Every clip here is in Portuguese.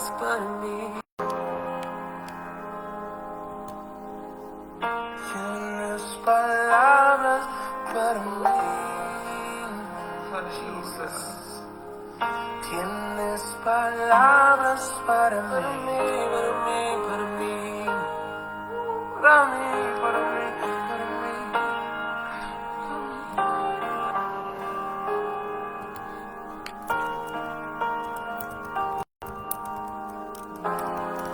palabras para mí. Tienes palabras para mí. Jesus. Tienes palabras para mí, para mí, para mí, para mí, para mí, para mí.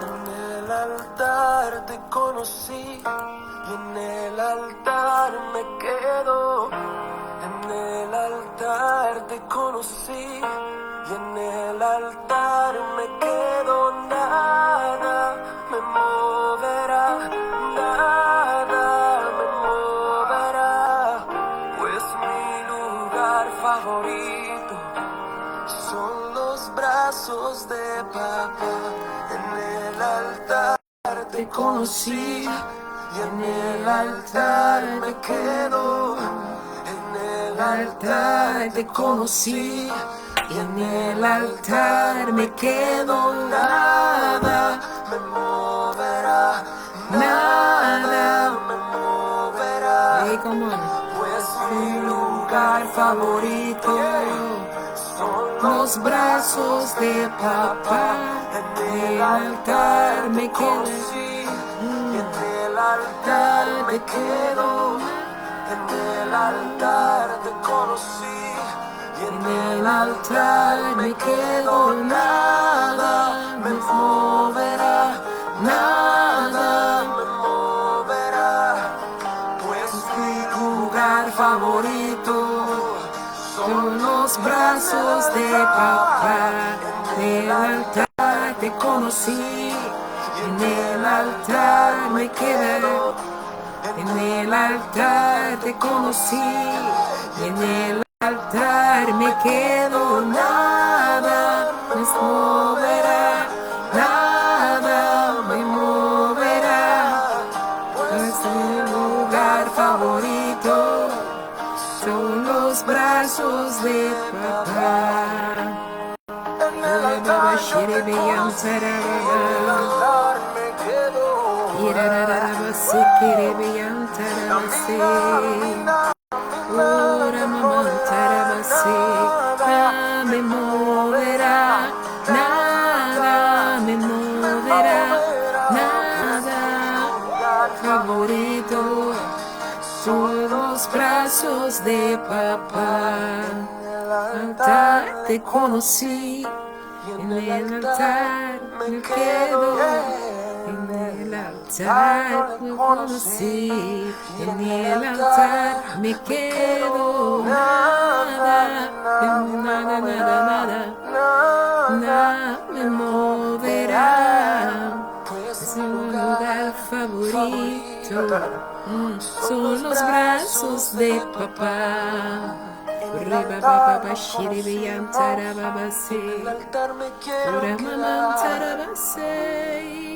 En el altar te conocí y en el altar me quedo. En el altar te conocí y en el altar me quedo. Nada me moverá, nada me moverá, pues mi lugar favorito son los brazos de papá. En el altar te conocí y en el altar me quedo. En el altar te conocí y en el altar me quedo. Nada me moverá, nada me moverá, pues mi lugar favorito son los brazos de papá. En el altar me conocí y en el altar me quedo. En el altar te conocí y en el altar me quedo. Nada me moverá, nada me moverá, pues mi lugar favorito son los brazos de papá. En el altar te conocí, en el altar me quedo. En el altar te conocí y en el altar me quedo. Nada me moverá, nada me moverá, pues mi lugar favorito son los brazos de papá. En el altar me quedo. Nada me moverá, nada me moverá, nada favorito son los brazos de papá. En el altar te conocí, en el altar me quedo. En el altar me conocí, en el altar me quedo. Nada, nada, nada, nada me moverá, pues mi lugar favorito son los brazos de papá. En el altar me quiero quedar.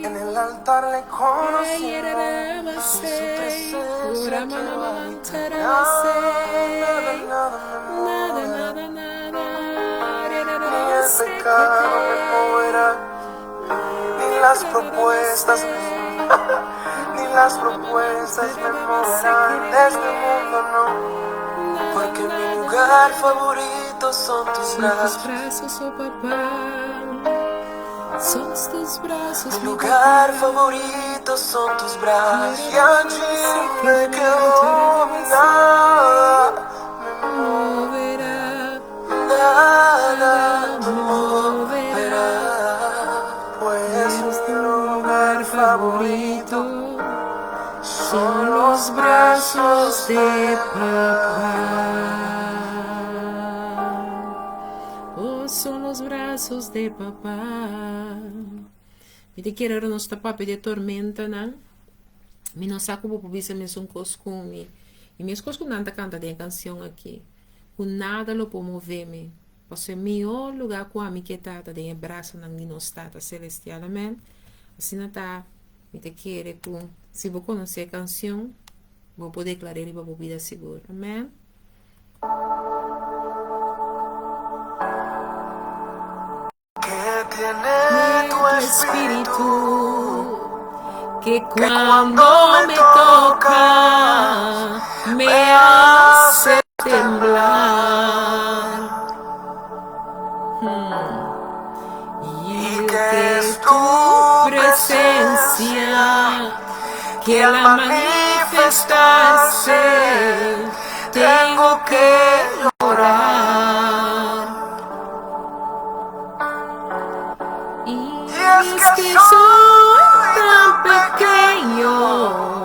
En el altar le conocí, en su presencia quiero habitar. Ni el pecado me moverá, ni las propuestas ni las propuestas me moverán de este mundo, no. Porque mi lugar favorito son tus brazos, oh papá. Son tus brazos, mi lugar favorito son tus brazos. Y allí me quedo. Nada me moverá, nada me moverá, pues mi lugar favorito son los brazos de papá. Oh, son los brazos de papá. Me te quiero nos papi de tormenta, ¿no? Me não saco por publicar me um costume. E minhas costumes não canta de canção aqui. Com nada lo por mover-me. Você é o melhor lugar com a minha que tá de abraço na minha estata celestial, amém? Assim não tá. Me te quero com. Se vou conhecer a canção, vou poder declarar ele para a vida segura, amém? Que tiene tu Espíritu, que cuando me toca me hace temblar. Y que es tu presencia, que al manifestarse tengo que orar. Y es que soy tan pequeño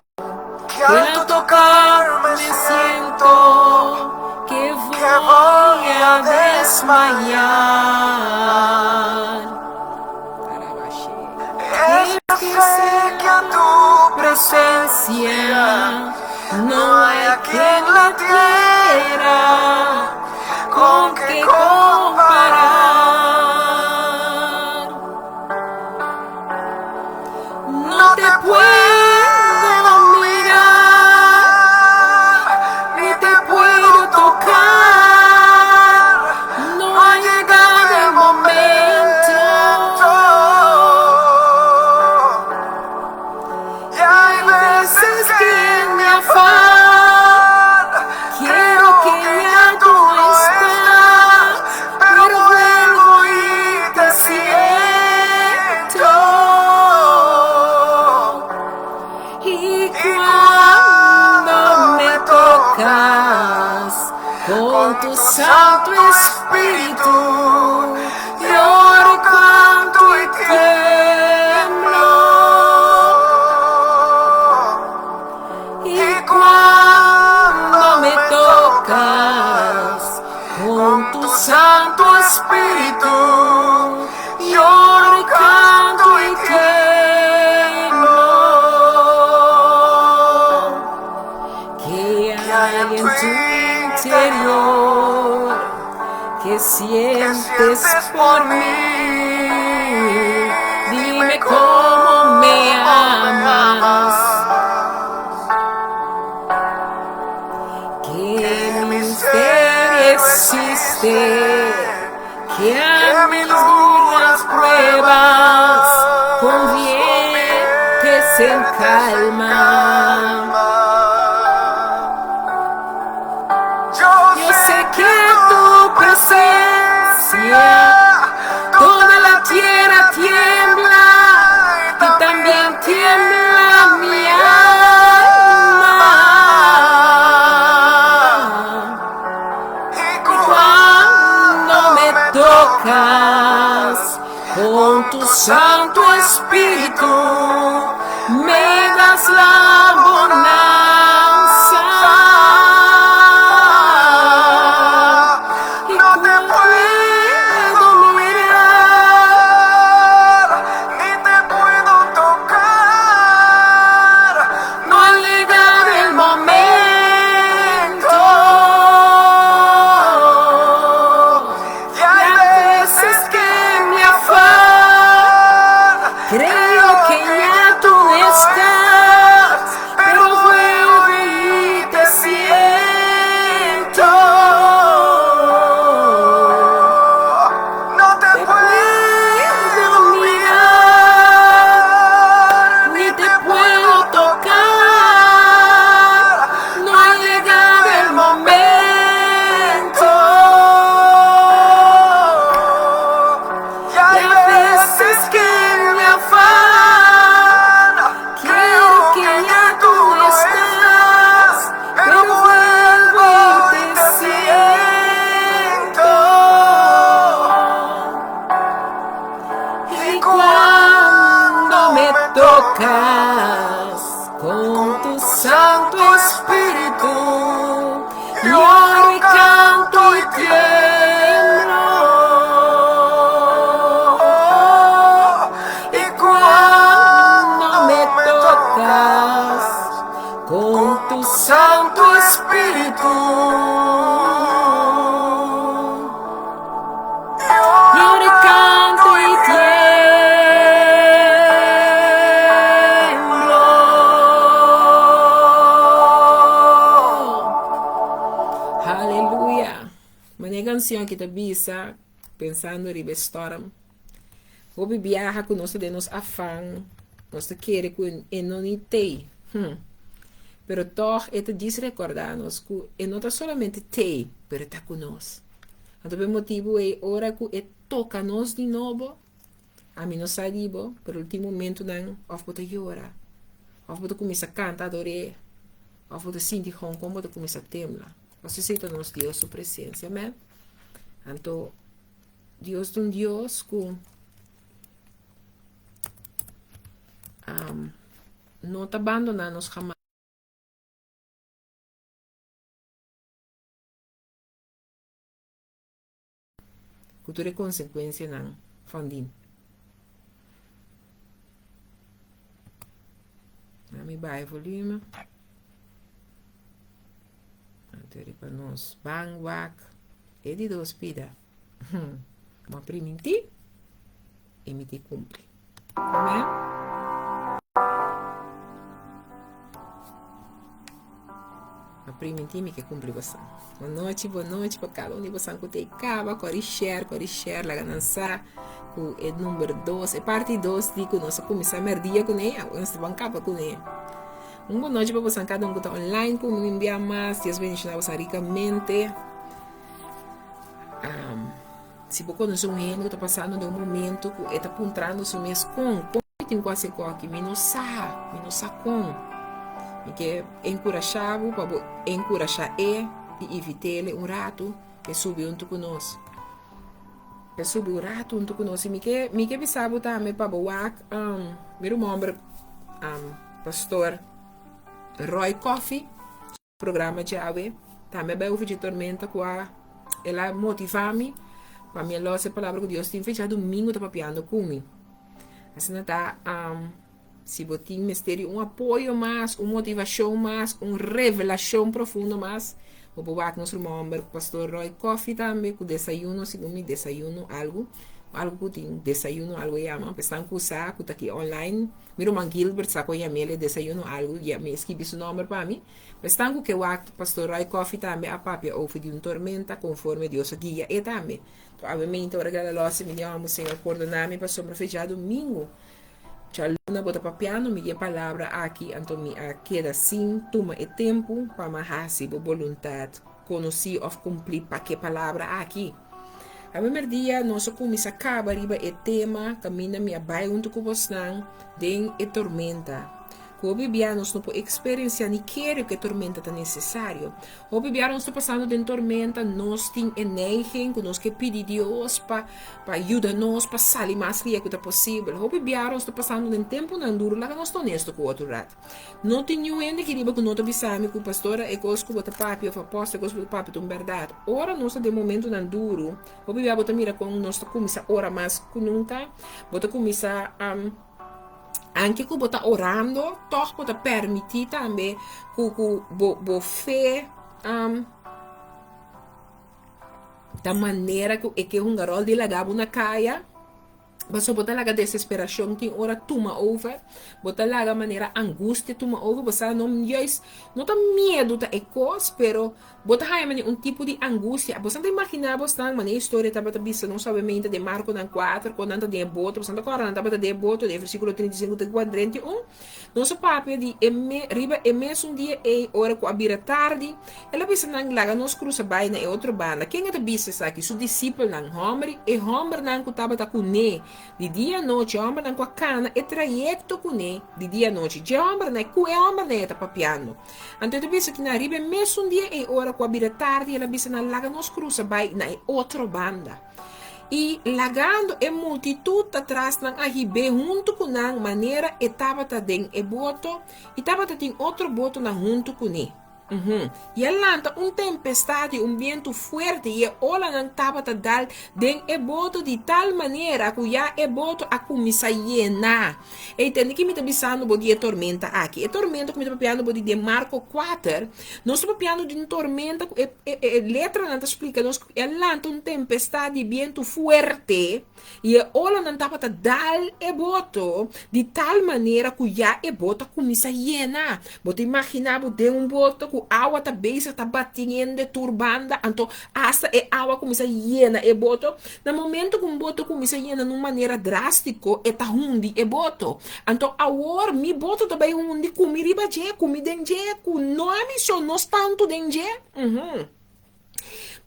que al tocarme siento que voy a desmayar. Es que sé que a tu presencia no hay aquí en la tierra con que comparar. No te puedo mirar, ni te puedo tocar, no ha llegado el momento. Y hay veces que en mi afán quiero que ya tú estás, pero vuelvo y te siento. Y cuando me tocas con tu Santo Espíritu, lloro, canto y tiemblo. Y cuando me tocas con tu Santo Espíritu, lloro y canto y tiemblo. Que hay en tu interior que sientes por mí. Dime cómo me amas. Que misterio existe, que a mis duras pruebas conviertes en calma. Yo sé que tu presencia toda la tierra tiembla y también tiembla mi alma. Y cuando me tocas con tu Santo Espíritu, me das la bonanza. Y no te puedo mirar, ni te puedo tocar, no ha llegado el momento. Y hay veces que en mi afán creo que ya tú estás, pero vuelvo y te siento. No te puedo mirar, ni te puedo tocar, no ha llegado el momento. Y hay veces que en mi afán creo que ya tú estás, pero vuelvo y te siento. Y cuando me tocas con tu Santo Espíritu, lloro y canto y tiemblo. Y cuando me tocas con tu Santo Espíritu, lloro y canto y tiemblo. Aleluia. Uma canção que te bisa pensando em Storm. Obi viaja com nós de nos afã, nós quer com enonitei. Pero toch, te diz recordar-nos que não está solamente te, pero está conosco. Então, o motivo é ora que toca nos de novo, a mim não sabe, pero último momento não, of bota llora, of bota começa a cantar, adorar, of bota sentir como bota começa a temblar. Você aceita nos Deus sua presença, amém? Então, Deus é um Deus que não está abandonando nos jamais. Cultura é consequência não, funding. Me vai volume. Então, para nós, bang, wak, é de dois pida. Uma priminti, e me te cumpre. Amém? A priminti me que cumpre você. Boa noite para cada um de vocês que tem cava, corre share, lá ganança, com o número 2, é parte 2 de que nós começamos a merdia com ele, nós vamos capa com ele. Boa noite para vocês, cada um que está online, como me enviar mais, Deus bendiga você ricamente. Se você conhece um reino que está passando de um momento que está apontando seu mês com tem quase que menos sa com. E que encorajava para encorajar e evitar um rato que subiu junto conosco. Que subiu um rato junto conosco. Me que pensava também para boar meu nome pastor Roy Coffee, programa de ave, também vai ouvir de tormenta com ela motivar-me para me ler a palavra que Deus tem feito domingo tá papiando comigo. Assim tá se você tem mistério, apoio mais, motivação mais, revelação profunda mais, vou botar nosso nome, pastor Roy Coffee também, com desayuno, segundo desayuno, algo que tem desayuno, algo chama, estão com saco, tá aqui online, meu irmão Gilbert, saco e ele desayuno, algo, e me escrevi seu nome para mim, estão com que o pastor Roy Coffee também, a papia, ouve de tormenta, conforme Deus guia, e também, então, obviamente, agora que ela me chama, Senhor, coordenar-me para sobreviver domingo, Chaluna bota papiano, me a palavra aqui, então me queda assim, toma e tempo para marrar-se a vontade, conhecer ou cumprir para que palavra aqui. A primeiro dia, nós começamos a acabar riba e tema, caminha minha bai junto com você, den e tormenta. O bibianos não pode experienciar nem querer que a tormenta é necessário. O bibianos está passando de tormenta, nós temos energia, que nós que pedir Deus para ajudar-nos, para sair mais rápido possível. O bibianos está passando de tempo não duro, lá que nós estamos honestos com o outro lado. Não tem ninguém que diga que não avisamos que o pastor é coisa que o papi, ou aposta, que o papi, é verdade. Ora, nós de momento não duro. O bibianos está mira com nós começar a orar mais que nunca, bota começar anche que você orando, toch você permitir também que você fé da maneira que um garoto de lagar na caia, mas você laga desesperação que ora toma over, você laga maneira angústia toma over, você não tá medo da ecos, pero você tem tipo de angústia, você não imagina você não maneira história tá bata bisa não sabe mente de Marco na 4 quando anda de boto, você não corre anda bata de boto, de versículo 35 de 41, nosso papo de riba um dia e hora com a bira tarde, ela bisa não laga nos cruza vai na outra banda, quem é da bisa aqui, seu discípulo não homer e homer não que tava tá com ne de dia a noite, homem não com a cana, e trajecto com ele, de dia a noite, de homem não com o homem não está papiando. Então, eu penso que na riba, mesmo um dia e hora com a bira tarde, ela pensa na laga nos cruza, vai na outra banda. E lagando a multitud atrás na arribe junto com a maneira, e estava den e boto, e estava tem outro boto na junto com ele. E alanta tempestade, vento forte e ola não estava a dar den e boto de tal maneira que já e boto a começar a llenar. E tem que me está pensando bodi a tormenta aqui. E tormenta que me está papiando bodi de Marco 4. Nós estamos papiando de tormenta letra não está explicando. Alanta tempestade, vento forte E ora não estava a dar e boto de tal maneira que já e boto começa a llenar. Você imaginava de boto que a água também está batendo turbanda, então hasta a água começa a llenar e boto. No momento que boto começa a llenar de uma maneira drástica, está ruim e boto. Então agora mi boto também ruim comer riba je, comer dengue, não é missão, não tanto dengue.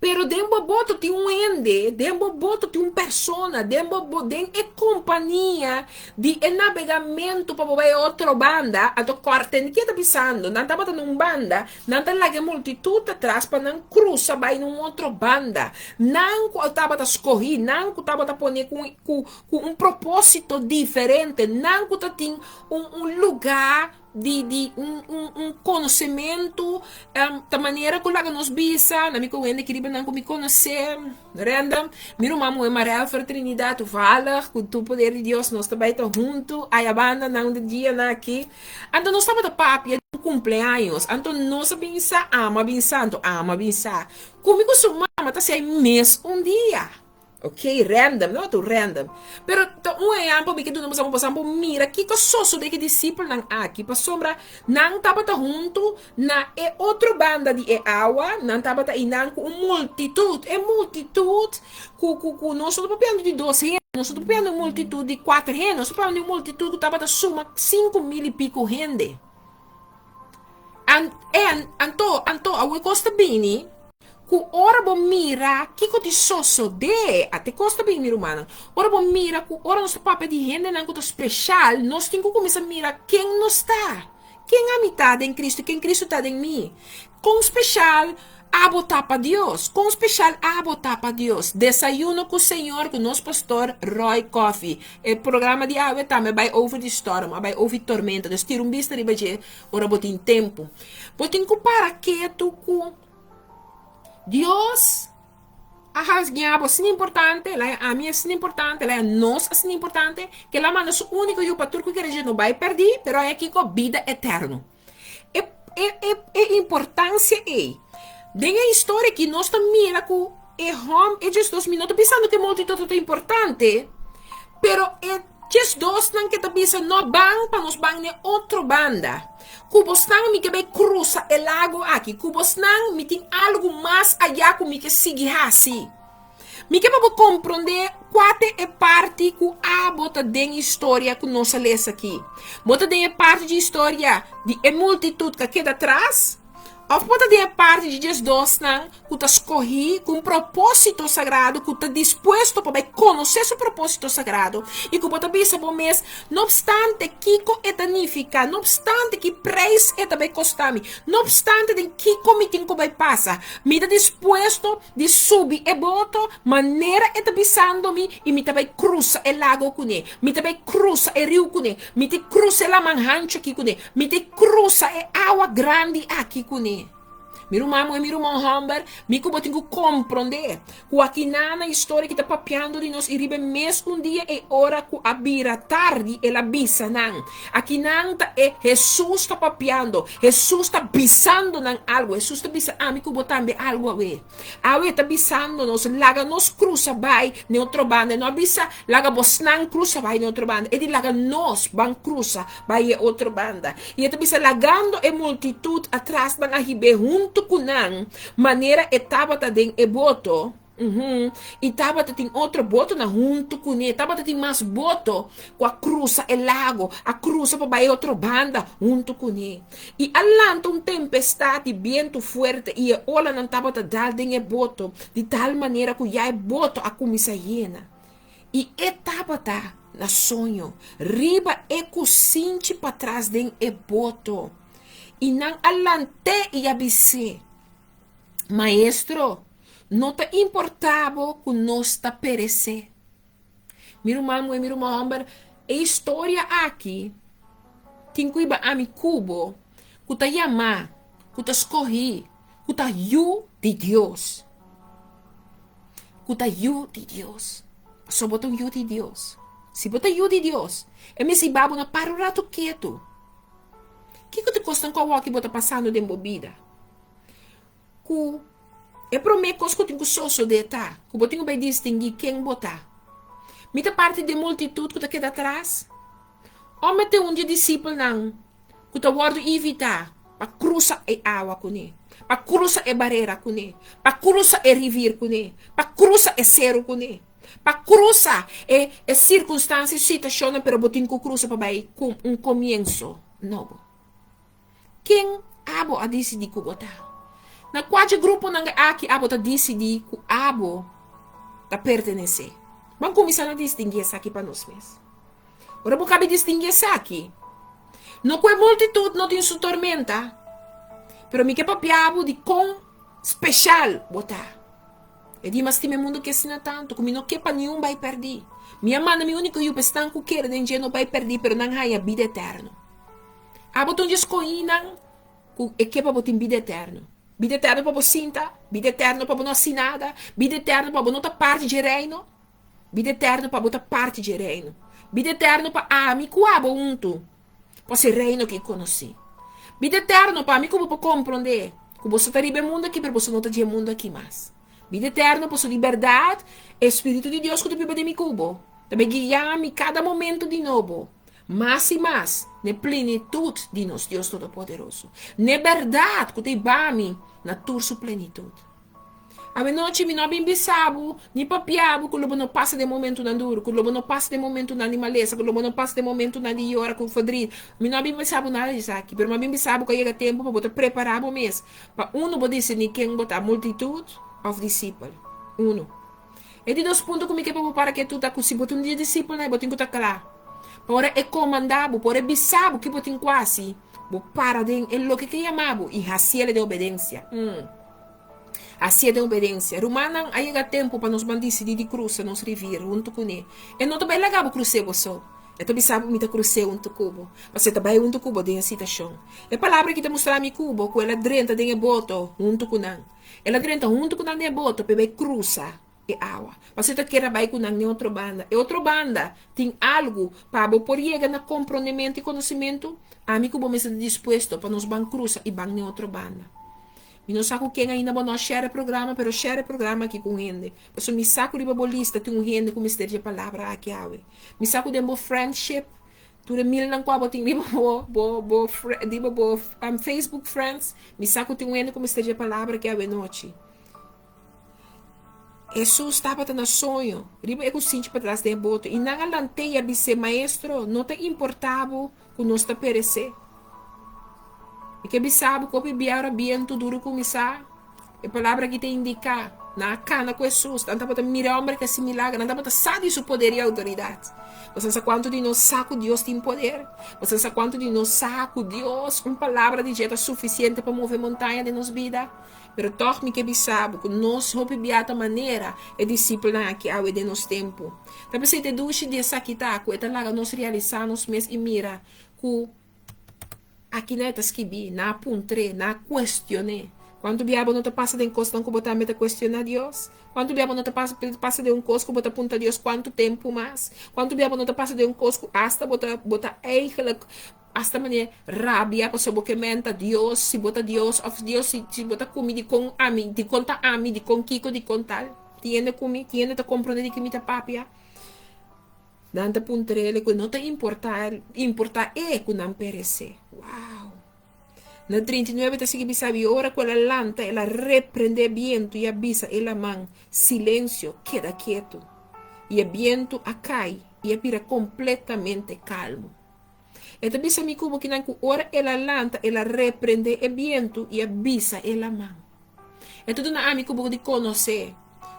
Pero dembo boto tem ende, dembo boto tem persona, dembo boden é companhia de navegamento para vai outra banda, a to corten que tá pisando, não tá botando banda, não tá lá que multitud atrás para não cruza vai num outro banda, não tá botando escorrer, não tá botando poner com propósito diferente, não tá tem lugar de conhecimento da maneira que nos bisa na minha coende que não me conhecer random miro mamu é Maria Fraternidade tu fala com tu poder de Deus nós também estamos juntos aí a banda não de dia na aqui então nós estamos da papi é cumpleaños então nós pensa ama pensando ama pensar comigo sua mama tá se mês dia. Ok, random, não é tu random. Pero um exemplo que tu não pode passar por mira que sosso de que discípulo não aqui para sombra não tava junto na outra banda de água não tava e não com multitud com nós estamos falando de 12 renos nós estamos falando de multitud de 4 renos nós estamos falando de multitud que tava da suma 5.000 e pico gente anto a we costa bini ku ora bo mira kiko di soso de até costa bem mi rumana ora bo mira ku ora nosso papel de renda não to special nós temos que começar a mirar quem não está quem a mitad em Cristo quem Cristo está em mim com special a botar para Deus com special a botar para Deus desayuno com o Senhor com nosso pastor Roy Coffee o programa de ave também vai over the storm vai over tormenta dus tira vista de baje ora botin tempo botin ku para que tu com Dios a assim importante, a mim é assim importante, a nós é assim importante, que ela manda o único e o patrão que a gente não vai perder, mas é aqui com vida eterna. Importância é, tem a história que nós estamos mirando com esses 2 minutos, pensando que é muito importante, pero just dois não que está pensando, não vão para nós vamos em outra banda. Cubostan me que vai cruza o lago aqui. Cubostan me tem algo mais allá que me que seguir assim. Me que para compreender qual é parte que a bota de história que nós lemos aqui. Bota de parte de história de multitud que queda atrás. Ou pode ter parte de Jesus que está escolhido com um propósito sagrado, que está disposto para conhecer seu propósito sagrado. E que pode pensar por mês, não obstante que é danifica, não obstante que preço é também costame, não obstante de que comitim que vai passar, me está disposto de subir e boto, maneira é pensando-me e me também cruza o lago com ele, me também cruza o rio com ele, me te cruza a manhancha aqui com ele, me te cruza a água grande aqui com ele. Miro mamo e miro Humber, me que tenho que compreender que aqui na história que está papiando de nós, e ribe mês dia e hora que abira tarde e la bisa não. Aqui não é Jesus está papiando, Jesus está bisando não algo, Jesus está bisando, me que também algo a ver. A ver está bisando nós, laga nos cruza vai em outra banda, não bisa, laga vos não cruza vai em outra banda, e de laga nós van cruza vai em outra banda. E está bisa lagando e multitud atrás van a ribe junto kunang maneira etapa den e boto e tava tem outro boto na junto com ele tava tem mais boto com a cruza o lago a cruza para vai outra banda junto com ele e alanta tempestade vento forte e olha não tava dar den e boto de tal maneira que já é boto a começa llena e etapa na sonho riba e cocinche para trás den e boto e não alante e abisse. Maestro, não te importava que nós está perecer. Miro mamo e miro homem, a história aqui, tem que ir a mi cubo, que te chamar, que te escolhi, que te you de Deus. Que te you de Deus. Só bota you de Deus. Se bota you de Deus, é me se babo na para o rato quieto. Que te custa com o que bota passando de bebida? É para mim que eu tenho que sosso de tá. Que eu tenho que distinguir quem botar. Mita parte de multitud que queda atrás. Ou mete um de discípulo não. Que tá guardo evitar. Para cruzar a água com ele. Para cruzar a barreira com ele. Para cruzar a riviera com ele. Para cruzar a cerro com ele. Para cruzar a circunstância e situação, pero botin que cruza para com um comienzo novo. Quem abo a decidir que botar? Na quatro grupo nang aqui abo tá decidir que abo tá pertencer. Vamos começar a distinguir isso aqui para nós mesmos. Ora, vou cabe distinguir isso aqui. Não com a multitud não tem sua tormenta. Pero me que papiabo de com especial botar. E di mas time mundo que ensina tanto, como não que para nenhum vai perder. Minha mãe me único eu pestan que quer de não vai perder, pero não há vida eterna. Abo tão descoinam e que para botar vida eterna. Vida eterna para você sinta, vida eterna para não assinada, vida eterna para não estar parte de reino, vida eterna para botar parte de reino, vida eterna para me cuabo unto, para ser reino que conheci, vida eterna para me como para compreender, que você está ribe mundo aqui, para você não está de mundo aqui mais, vida eterna para sua liberdade, Espírito de Deus que tu vive de mi cubo, também guiar-me cada momento de novo. Mais e mais, na plenitude de nós, Deus Todo-Poderoso. Na verdade, que te bami na tua plenitude. A noite, me não bem bisabo, nem papiabo, que o lobo não passa de momento na duro, que o lobo não passa de momento na animaleza, que o lobo não passa de momento na hora com o fadrinho. Me não bem bisabo nada disso aqui, mas me bem bisabo que chega tempo para botar preparar o mês. Para não pode dizer nem quem botar multitude of discípulos. E de dois pontos como é que para que tu está com se botar um dia discípulo, né? Botar em claro. Ora é comandado, por bisabo que botin quase, bo para de lo que chamamos e raciel de obediência. Assim de obediência. Romana aí há tempo para nos bandidos de cruz, nos revir, junto com ele. E não também legal cruzer você. É também sabe me tá cruzer junto cubo. Você também junto cubo de situação. É palavra que te mostrar mi cubo, que ela drenta de boto junto com não. Ela drenta junto com não de boto, para cruzar. E água. Você tá querendo vai com a outra banda. E outra banda tem algo para por chegar no compreendimento e conhecimento. A mim que vamos estar disposto para nos bancruza e ban na outra banda. E não saco quem ainda não share programa, pero share programa aqui com gente. Porque me saco de babolista tem gente com mistério de palavra aqui awe. Me saco de friendship. Tudo mil não quabo tem Facebook friends. Me saco tem gente com mistério de palavra que awe noite. Jesus estava tendo sonho, riba é consciente para trás de boto e na lanteia de ser maestro não te importava que nós te perecer. E que bisabo que biara biento duro começar, a palavra que te indica na cana com Jesus, não estava mirar homem que se milagre, não estava sabe seu poder e autoridade. Você sabe quanto de nós saco Deus tem poder? Você sabe quanto de nós saco Deus uma palavra de jeito suficiente para mover montanha de nossa vida? Pero torme que bisabo, que nós rompe beata maneira é disciplina que há de nos tempo. Também se te duche de sakita, que é lá nós realizar nos mês e mira, que aqui não é tasquibi, na apuntre, na questione. Quando o diabo não te passa de encosta, que botar meta questionar Deus. Quando o diabo não te passa de um cosco, botar apunta a Deus quanto tempo mais. Quando o diabo não te passa de um cosco, hasta botar eigenlijk hasta maneira rabia para saber que menta Deus, se bota Deus, of Deus, se bota comida com ami, de conta ami, de com kiko, de contal. Tiene comi, tiene te compreender de que me te papia. Nanta puntrele que não te importar é que não perecer. Uau! Na 39 te sigue bisabi, ora quella lanta, ela reprende viento e avisa ela man, silêncio, queda quieto. E o viento acai e vira completamente calmo. E te bisa mi cubo que nanku ora ela lanta, ela reprende o viento e avisa ela man. E tudo na ami cubo de conhecer,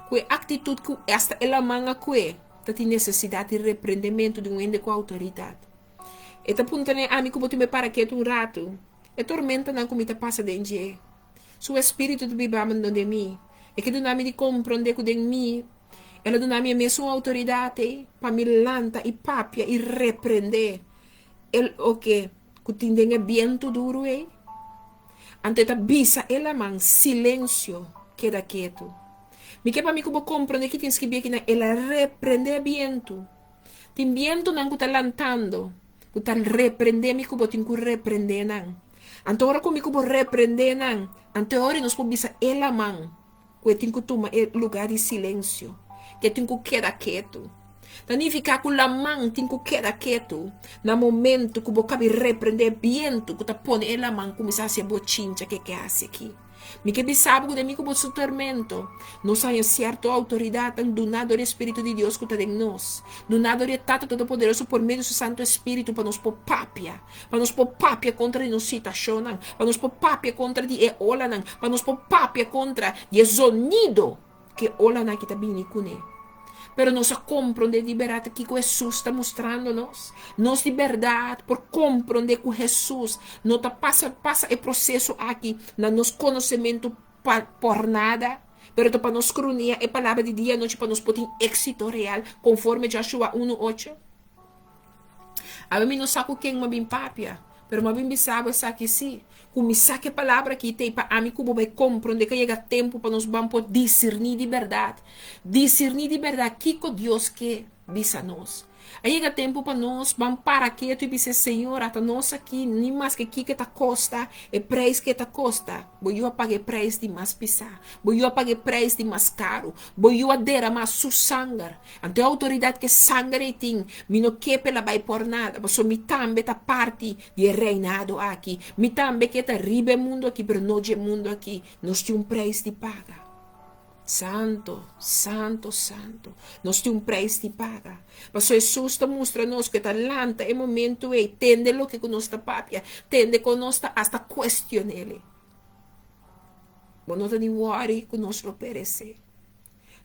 que atitude que hasta ela man a que, tem necessidade de repreendimento de um ente com autoridade. E te punta ne ami cubo te me para quieto um rato. E tormenta não como te passa dentro de seu espírito de bibamando de mim. E que do nome de compreender que de mim, ela do nome é mesmo autoridade para me lanta e papia e repreender. El o que tem viento duro é. Ante ta bisa ela man silêncio queda quieto. Me que para mim como compreender que tens que ver que ela repreende viento. Tem viento não que tá lantando. Que tá repreender me como tem que repreender não. Ante ora comigo por repreender não. Ante ora nós podemos bisa ela man. Que tem que tomar lugar de silêncio. Que tem que quedar quieto. Tani ficar com a mão, tem que quedar quieto. No momento que você repreender viento, que você põe a mão, começar a ser bochincha, que hace aqui. Me que sabe que de mim como seu tormento. Nós temos certa autoridade do nada do Espírito de Deus que está em nós. Do nada do Tato Todo-Poderoso por meio do Santo Espírito para nos pôr papia. Para nos pôr papia contra a nossa situação. Para nos pôr papia contra a ola. Para nos pôr papia contra o sonido que ola que está vindo com ele. Pero nós compreender de verdade que Jesus está mostrando-nos. Nós de verdade, por compreender que Jesus não passa o processo aqui, no nosso conhecimento por nada, pero para nos cronia a palavra de dia e noite para nos pôr em êxito real, conforme Joshua 1:8. A mim não sabe quem é bem papia, pero mas bem sabe que sim. Como sabe a palavra que tem para mim, como vai compreender que chega tempo para nós vamos discernir de verdade. Discernir de verdade que Deus quer visa nós. Aí chega tempo para nós vamos para quieto e dizer, Senhor, até nós aqui, nem mais que aqui que está costa, é preço que está costa. Vou eu pagar preço de mais pisar. Vou eu pagar preço de mais caro. Vou eu derramar seu sangue. Ante a autoridade que sangue tem, me não quer pela vai por nada. Mas me também está parte de reinado aqui. Me também que está ribe mundo aqui, pero não é mundo aqui. Nós temos preço de pagar. Santo, santo, santo. Nós temos preço de pagar. Mas Jesus está mostrando-nos que talanta é momento e tende lo que conosco papia, tende conosco hasta questionar ele. Mas não tem worry conosco perecer.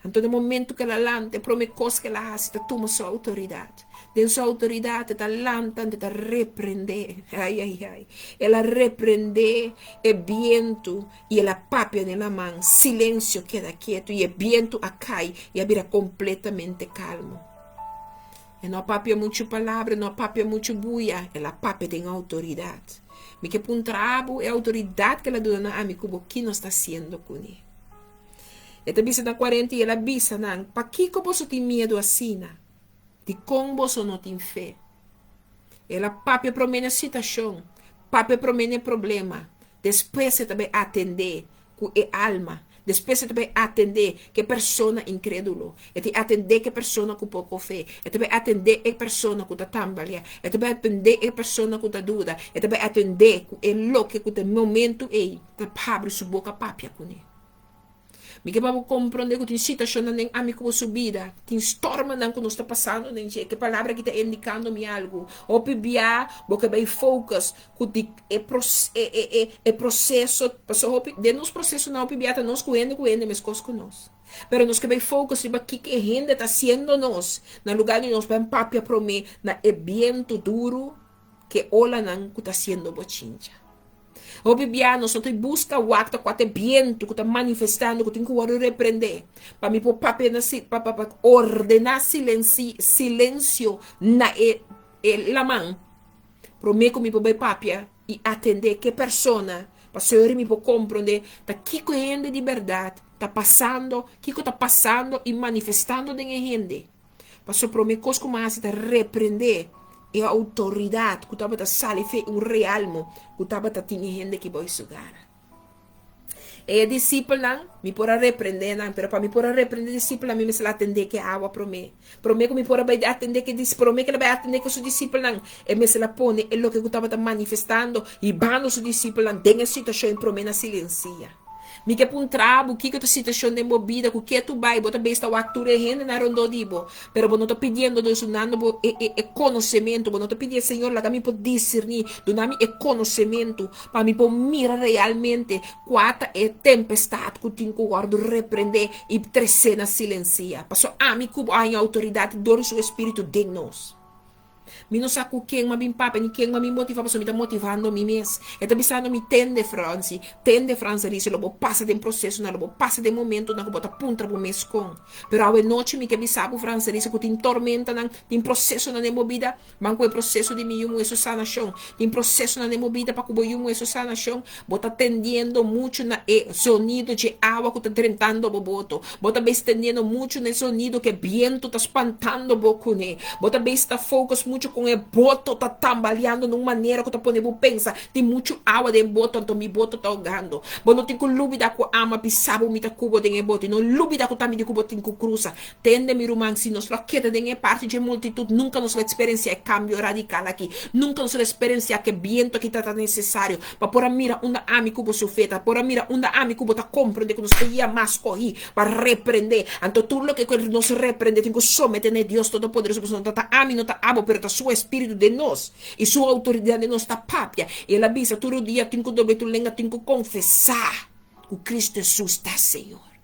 Então, no momento que ela lanta, promete que ela hace, toma sua autoridade. De sua autoridade, ela lanta, ela repreende. Ai, ai, ai. Ela repreende o vento e ela papia na mão. Silêncio queda quieto e o vento cai e vira completamente calmo. E não papia muito palavra, não papia muito buia. Ela papia tem autoridade. Me que puntrabo é a autoridade que ela dá a mim, como que nós está sendo com ele. Esta bisa na 40 e ela bisa nang, pa que você tem medo assim? De como você não tem fé. Ela papi promene a situação, papi promene problema. Depois você também atender com a alma. Depois você também atender que pessoa incrédulo. E te atender que pessoa com pouco fé. E também atender que pessoa com tambalha. E também atender que pessoa com dúvida. E também atender com o que com o momento e abre sua boca papia com ele. Me que vamos compreender que tem situação nem amigo subida, tem storm não que nós está passando, nem que palavra que está indicando-me algo. Ou pibia, porque vai focus que é processo, de nos processo não pibia, nós coende, mas coisas com nós. Pero nós que vai focus sobre o que a gente está sendo nós, no lugar de nós vamos papia para mim, na evento duro que ola não que está sendo bochincha. O bibiano só tem busca o acto com até viento que está manifestando que tem que repreender para me pôr papel para ordenar silêncio na la mão para mim que me pôr papel e atender que pessoa para o senhor me pôr compreender da que gente de verdade está passando que está passando e manifestando de gente para o para mim coisa mais está repreender e a autoridade que estava a sair realmo que estava a ter gente que vai sugar. E a discípula me pode repreender, mas para me pode repreender a discípula me vai atender que água para mim. Para mim que me pode atender que ela vai atender que sua discípula e me se la põe é o que estava manifestando e bando sua discípula tem a situação para mim na silencia. Me que um trabo, que tu situação de movida, o que tu vai, bota besta o actor rende na rondo dibo, pero não tô pedindo do sunando conhecimento, não tô pedindo Senhor, lá também pode discernir, do nome é conhecimento, para me pôr mira realmente quanta é tempestade que tenho que guardar, repreender e trecer na silencia. Passou a mim como a autoridade do seu espírito de nós. Mi não sabe quem me papa, nem quem me motiva, mas me está motivando a mim mesmo. E está pensando me tende França, diz, lobo passa de processo, lobo passa de momento, não bota punta para o mês com. Pero a noite me que me sabe França, diz que tem tormenta, tem processo na movida, mas com o processo de mim essa sanação, tem processo na movida para que eu essa sanação, bota tendendo muito na sonido de água que está trentando o boto, bota bem estendendo muito no sonido que vento está espantando o boco, bota bem está focus muito com o boto tá tambaleando de uma maneira que tá podendo pensar. Tem muito água dentro do boto, então mi boto tá ahogando. Bom, não tem que lubida com ama pisabo mita cubo dentro do boto. Não lubida com tamid cubo tem que cruza. Tende mi rumang se nos queda dentro parte de multitude. Nunca nos experiencia cambio radical aqui. Nunca nos experiencia que viento que tá necessário. Para por mira uma ami cubo sufeta. Por mira uma ami cubo tá compreende que nos ia mais correr para repreender. Então tudo lo que nos repreende tem que someter a Deus Todo-Poderoso. Porque não tá ami, não tá abo, pero tá seu espírito de nós. E sua autoridade de nós está papia. E ela avisa todo dia tem que dobrar tu língua, tem que confessar que Cristo Jesus está Senhor.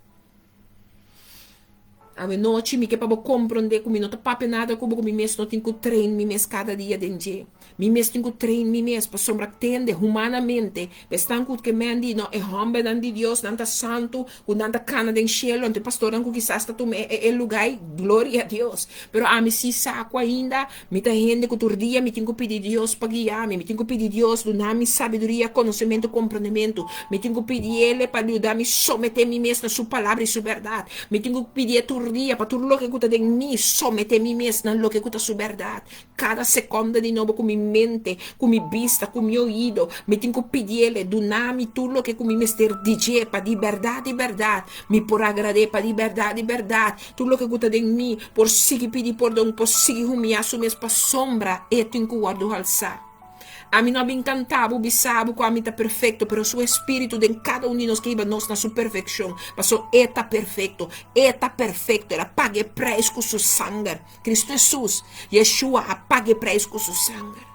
A noite me que para compreender como não tá papia nada como me mesmo não tem que treinar me mesmo cada dia dentro. Me mesmo tem que treinar me mesmo para sombra tende humanamente. Estão com que me andi não é homem de Deus, não tá santo, o não tá cana den cielo, então pastor não quizás está tu é lugar glória a Deus. Pero a mim se saco ainda, me tá gente que todo dia me tenho que pedir Deus para guiar me tenho que pedir Deus do nome sabedoria, conhecimento, compreendimento. Me tenho que pedir ele para ajudar me someter me mesmo na sua palavra e sua verdade. Me tenho que pedir todo dia para tudo lo que custa de mim, someter me mesmo na lo que custa sua verdade. Cada segunda de novo com minha mente, com minha vista, com meu ouvido, me tenho que pedir ele do nome tudo lo que com minha mister DJ para de verdade, me por agradar para de verdade, tudo lo que custa de mim, por seguir pedir perdão, por seguir humilhar sua mesma sombra, e tenho que guardar alçar. A mim não me encantava, bisabo, com a mim está perfeito, pero seu espírito de cada um de nós que iba nós na sua perfeição, passou, está perfeito, ela pague preço com seu sangue. Cristo Jesus, Yeshua, pague preço com seu sangue.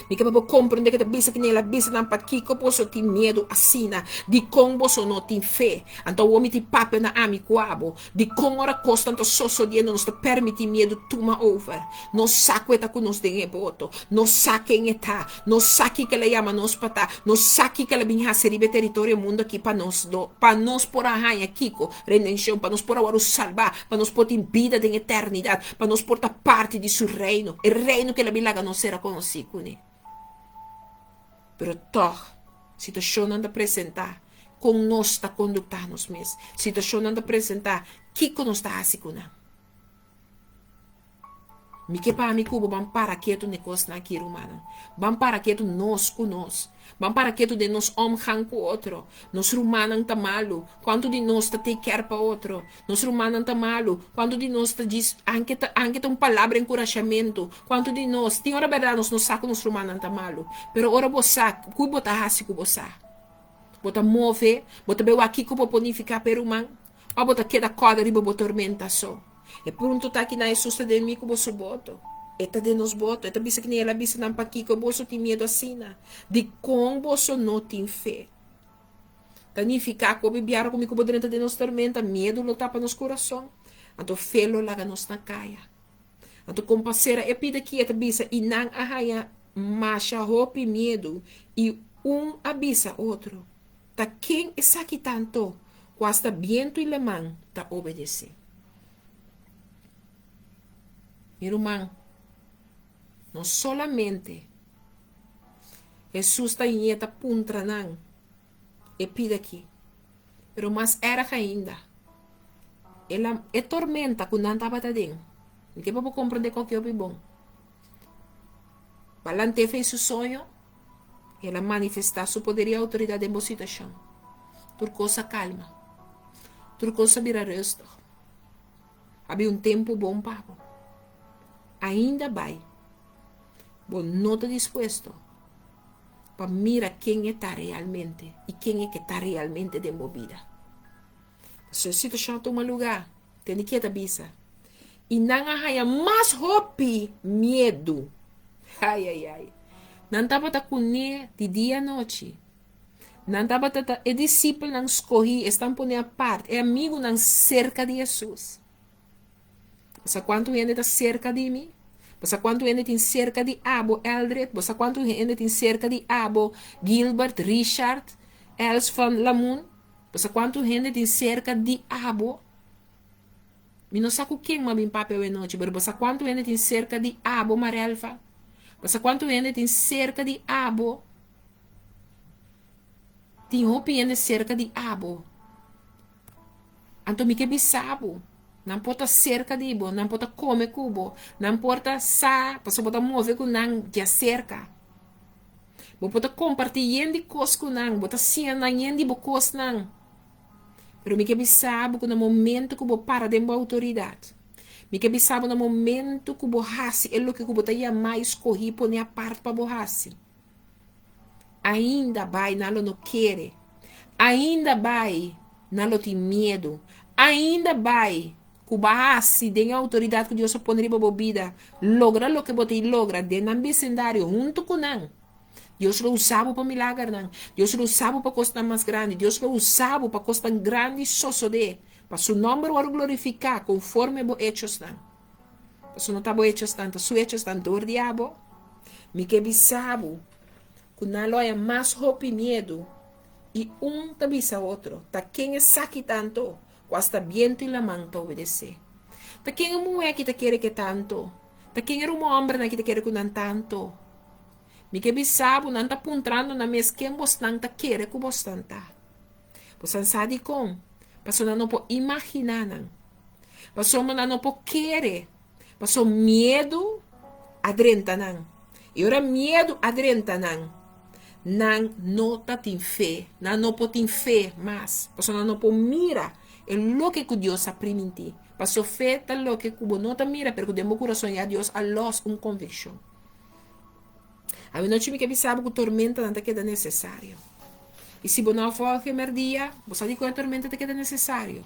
Mi que papo compreender que te bisa que nela bisa nan pa kiko poso ti medo asina di kong boso no ti fe anto uomi ti pape na ami kuabo di kong ora costa anto soso di non sto permiti medo tuma over no saco eta con nos de boto no saque en eta no saki que le llama nos pata no saki que le binha seribe territorio mundo aqui pa nos por arranha kiko redenção pa nos por agora salvar pa nos por vida de eternidade pa nos porta parte de seu reino el reino que la bilaga não será conocido né. Pero toch, situação anda apresentar, com nós está condutar-nos mesmo. Situação anda apresentar, que nós está assim com nós. Me que para mim cubo, vamos para quieto negócio na aqui humana. Vamos para quieto nós com nós. Vamos para quieto de nós omhan com outro. Nós rumanan tá malo. Quanto de nós tá take care para outro. Nós rumanan tá malo. Quanto de nós tá diz, anche tá palavra encorajamento. Quanto de nós, tem hora verdade nós não saco nós rumanan tá malo. Pero ora você, cubo tá hasi cubo sa. Bota move, bota beu aqui cubo ponificar peruman. Ou bota queda corda riba bota tormenta só. E pronto tá aqui na susta de mim cubo suboto. Eta de nos boto, eta bisa que nem ela bisa não pa aqui que boso tem medo assim, de com boso não tem fé. Tanificar com bibiara comigo por dentro de nos tormenta, medo lo tapa nos coração. Anto felo laga nos na caia. Anto compasseira e pida que eta bisa e não arraia macha roupa e medo e abisa outro. Ta quem é aqui tanto, quasta viento e lemão ta obedecer. Meu irmão, não solamente Jesus está em esta puntra não e pide aqui, pero mais era ainda ela é tormenta quando não estava dentro. Ninguém pode compreender qual que é o bom. Balante fez seu sonho, ela manifestar seu poder e autoridade em boa situação. Tur coisa calma, tur coisa vira resto. Havia tempo bom papo. Ainda vai. Bom, não está disposto para mirar quem está realmente e quem é que está realmente de movida. Se a situação toma lugar, tem que estar bisa. E não há mais hope, medo. Ai. Não estava a conhecer de dia e noite. Não estava a é discípulo não escorri, estão pondo a parte, é amigo não cerca de Jesus. Sabe quanto gente está cerca de mim? Sabe quanto gente tem cerca de Abo Eldred? Sabe quanto gente tem cerca de Abo Gilbert, Richard, Els van Lamoon? Sabe quanto gente tem cerca de Abo? Eu não sei quem mas bem papel é noite, mas sabe quanto gente tem cerca de Abo Marelfa? Sabe quanto gente tem cerca de Abo? Tem roupa gente cerca de Abo. Então me que bisabo. Não importa cerca de ibo, não importa come cubo, não importa sa, você pode mover com não de cerca. Você pode compartilhar de coisas com não, você cena de bocos não. Pero me que sabe que no momento que você para de uma autoridade, me que sabe no momento que você hace, é o que você ia mais escolher por a parte para você. Ainda vai, não quer. Ainda vai, não tem medo. Ainda vai, que você tem a autoridade que Deus põe para a vida. Logra o que você logra dentro do vecindário, junto com não. Deus lo usava para milagre, não. Deus lo usava para coisas mais grandes. Deus lo usava para coisas grandes, só de. Para seu nome o glorificar, conforme os hechos não. Para não está hechos tanto, su hechos tanto, do diabo. Me que sabe que não há mais hope e medo. E te avisa outro. Tá quem é saque tanto, hasta viento e la mão para obedecer. Tá quem é mulher que te quer que tanto. Tá quem é homem que te quer que não tanto. Me que sabe, não está apontando na mesa quem você não quer que você não está. Você sabe como? Você não pode imaginar. Você não pode querer. Você medo adrenta não. E ora medo adrenta não. Não tem fé. Não pode ter fé mais. Você não pode mirar o que Deus ha permitido. Você fé está o que você não mira, porque o meu coração a Deus a los convicção. A mim não tinha que sabe que a tormenta não queda necessário. E se você não for o primeiro dia, você sabe que a tormenta te queda necessário.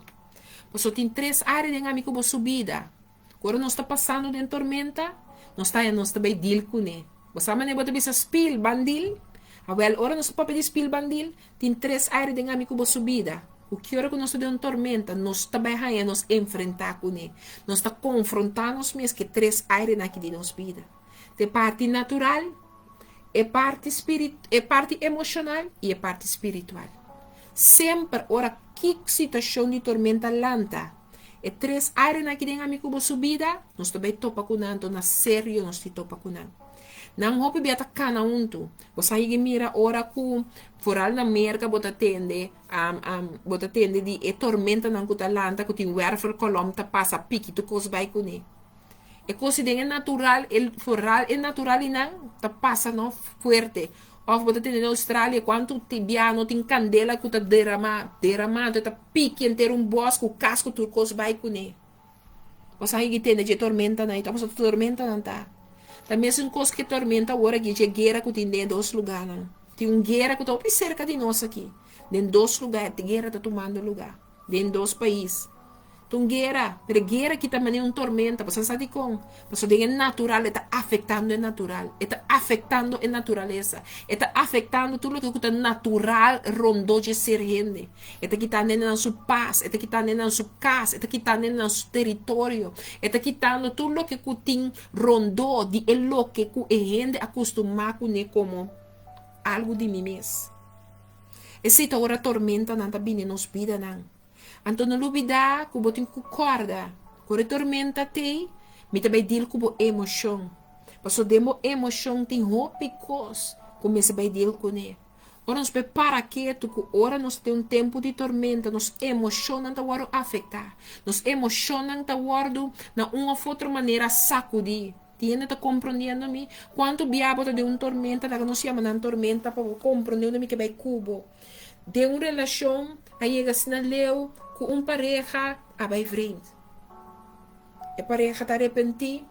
Você tem 3 áreas de amigo para subida. Agora não está passando de tormenta, não está bem deal com ele. Você sabe que você bisa spil, bandil. Agora não está pedir spil, bandil. Tem 3 áreas de amigo para subida. O que hora que nós temos tormenta, nós está bem nos enfrentar com ele. Nós está confrontando os mesmos que 3 áreas aqui de nossa vida. De parte natural, é parte emocional e é parte espiritual. Sempre, ora, que situação de tormenta lanta, é 3 áreas aqui dentro amigo da subida, nós também topa com nanto, na sério nós te topa com nanto. Não hope beta cana unto, você aí mira ora com foral na merca, bota tende de tormenta não cuta lanta, que tem werfer colom ta passa pique tu cos vai com ele. É coisa de natural, el foral é natural e não tá passa não forte. Ou você tem na Austrália quanto tibiano tem candela que tá derramado, tá pique inteiro bosque, o casco tu coisa vai com ele. Você aí tem de tormenta não, então você tormenta não tá. Também são coisas que tormenta agora que é guerra que tem em 2 lugares não. Tem guerra que tá cerca de nós aqui. Em 2 lugares, a guerra tá tomando lugar. Em 2 países. Então, guerra que também é uma tormenta, você sabe como? Mas o natural está afetando o natural, está afetando a natureza, está afetando tudo o que é natural rondou de ser gente, está quitando na sua paz, está quitando na sua casa, está quitando no seu território, está quitando tudo o que tem rondou de lo que a gente acostumado com como algo de mim mesmo. Essa agora tormenta não está vindo nos vida não. Então não olvidar que você concorda com a tormenta tem, mas também diz com a emoção. Porque demo emoção tem roupas, começa a dizer com ele. Ora nós prepara quieto, que ora nós temos um tempo de tormenta, nos emocionam da hora afetar, nos emocionam da hora na uma ou outra maneira sacudir. Tiene tá compreendendo-me? Quanto diabo tá de uma tormenta, que nós chamamos de tormenta, para compreender-me que vai cubo. De uma relação, aí chega assim na leu, com uma pareja, vai frente. A pareja está arrependida,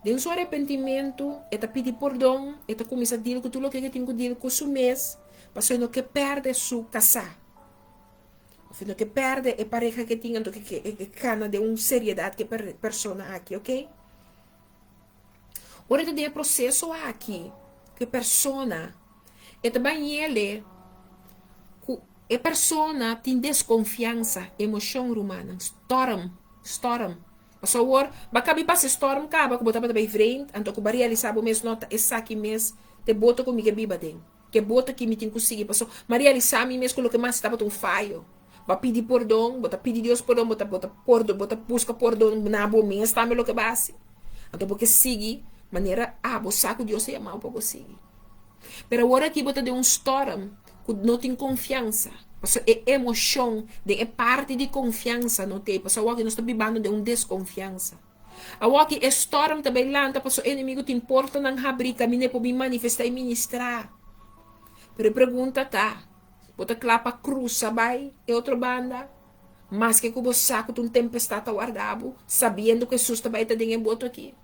de um seu arrependimento, está pedindo perdão, está começando a dizer que tudo o que tem que dizer com seu mês, passando que perde sua casa. Ou que perde a pareja que tinha, que cana de uma seriedade que persona aqui, ok? Ora, tem processo aqui, que persona, e também ele, a persona tem desconfiança, emoção humana, storm. Mas agora, bacana passa storm, acaba que botava bem frente, então que o Maria sabe o mesmo nota, essa aqui mesmo, te bota comigo a biba dentro, que bota que me tem conseguir, passou, Maria sabe mesmo que mais estava tão falho, vai pedir perdão, bota pedir Deus perdão, bota perdão, bota busca perdão, na boa mesmo, está me lo que base, então porque sigue, maneira, você sabe que Deus é amado para você seguir. Pero agora aqui bota de um storm, que não tem confiança. É emoção, é parte de confiança, não tem? Porque nós estamos vivendo de uma desconfiança. A que estorm também lá, porque o inimigo te importa não abrir caminho para me manifestar e ministrar. Pero pergunta tá, bota clapa cruz, sabai, é outra banda. Mas que cubo saco de um tempestade guardado, sabendo que Jesus também está dentro boto aqui.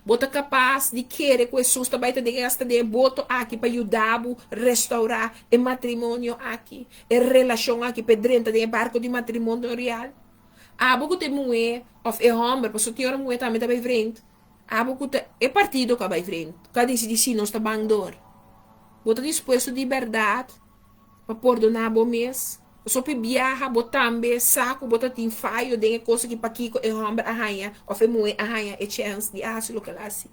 Bota capaz de querer que Jesus também está dentro de boto aqui para ajudar a restaurar o matrimônio aqui, a relação aqui para dentro do barco de matrimônio real. Abo que tem mulher, ou é homem, porque tem uma mulher também vai frente. Abo que é partido que vai frente. Cada dia de si não está bandor. Bota disposto de verdade para perdonar a mês. Só para viajar, botar também saco, botar tem faio, tem coisa que para Kiko é homem arranha, ou é mulher arranha, é chance de aço, lo que lá assim.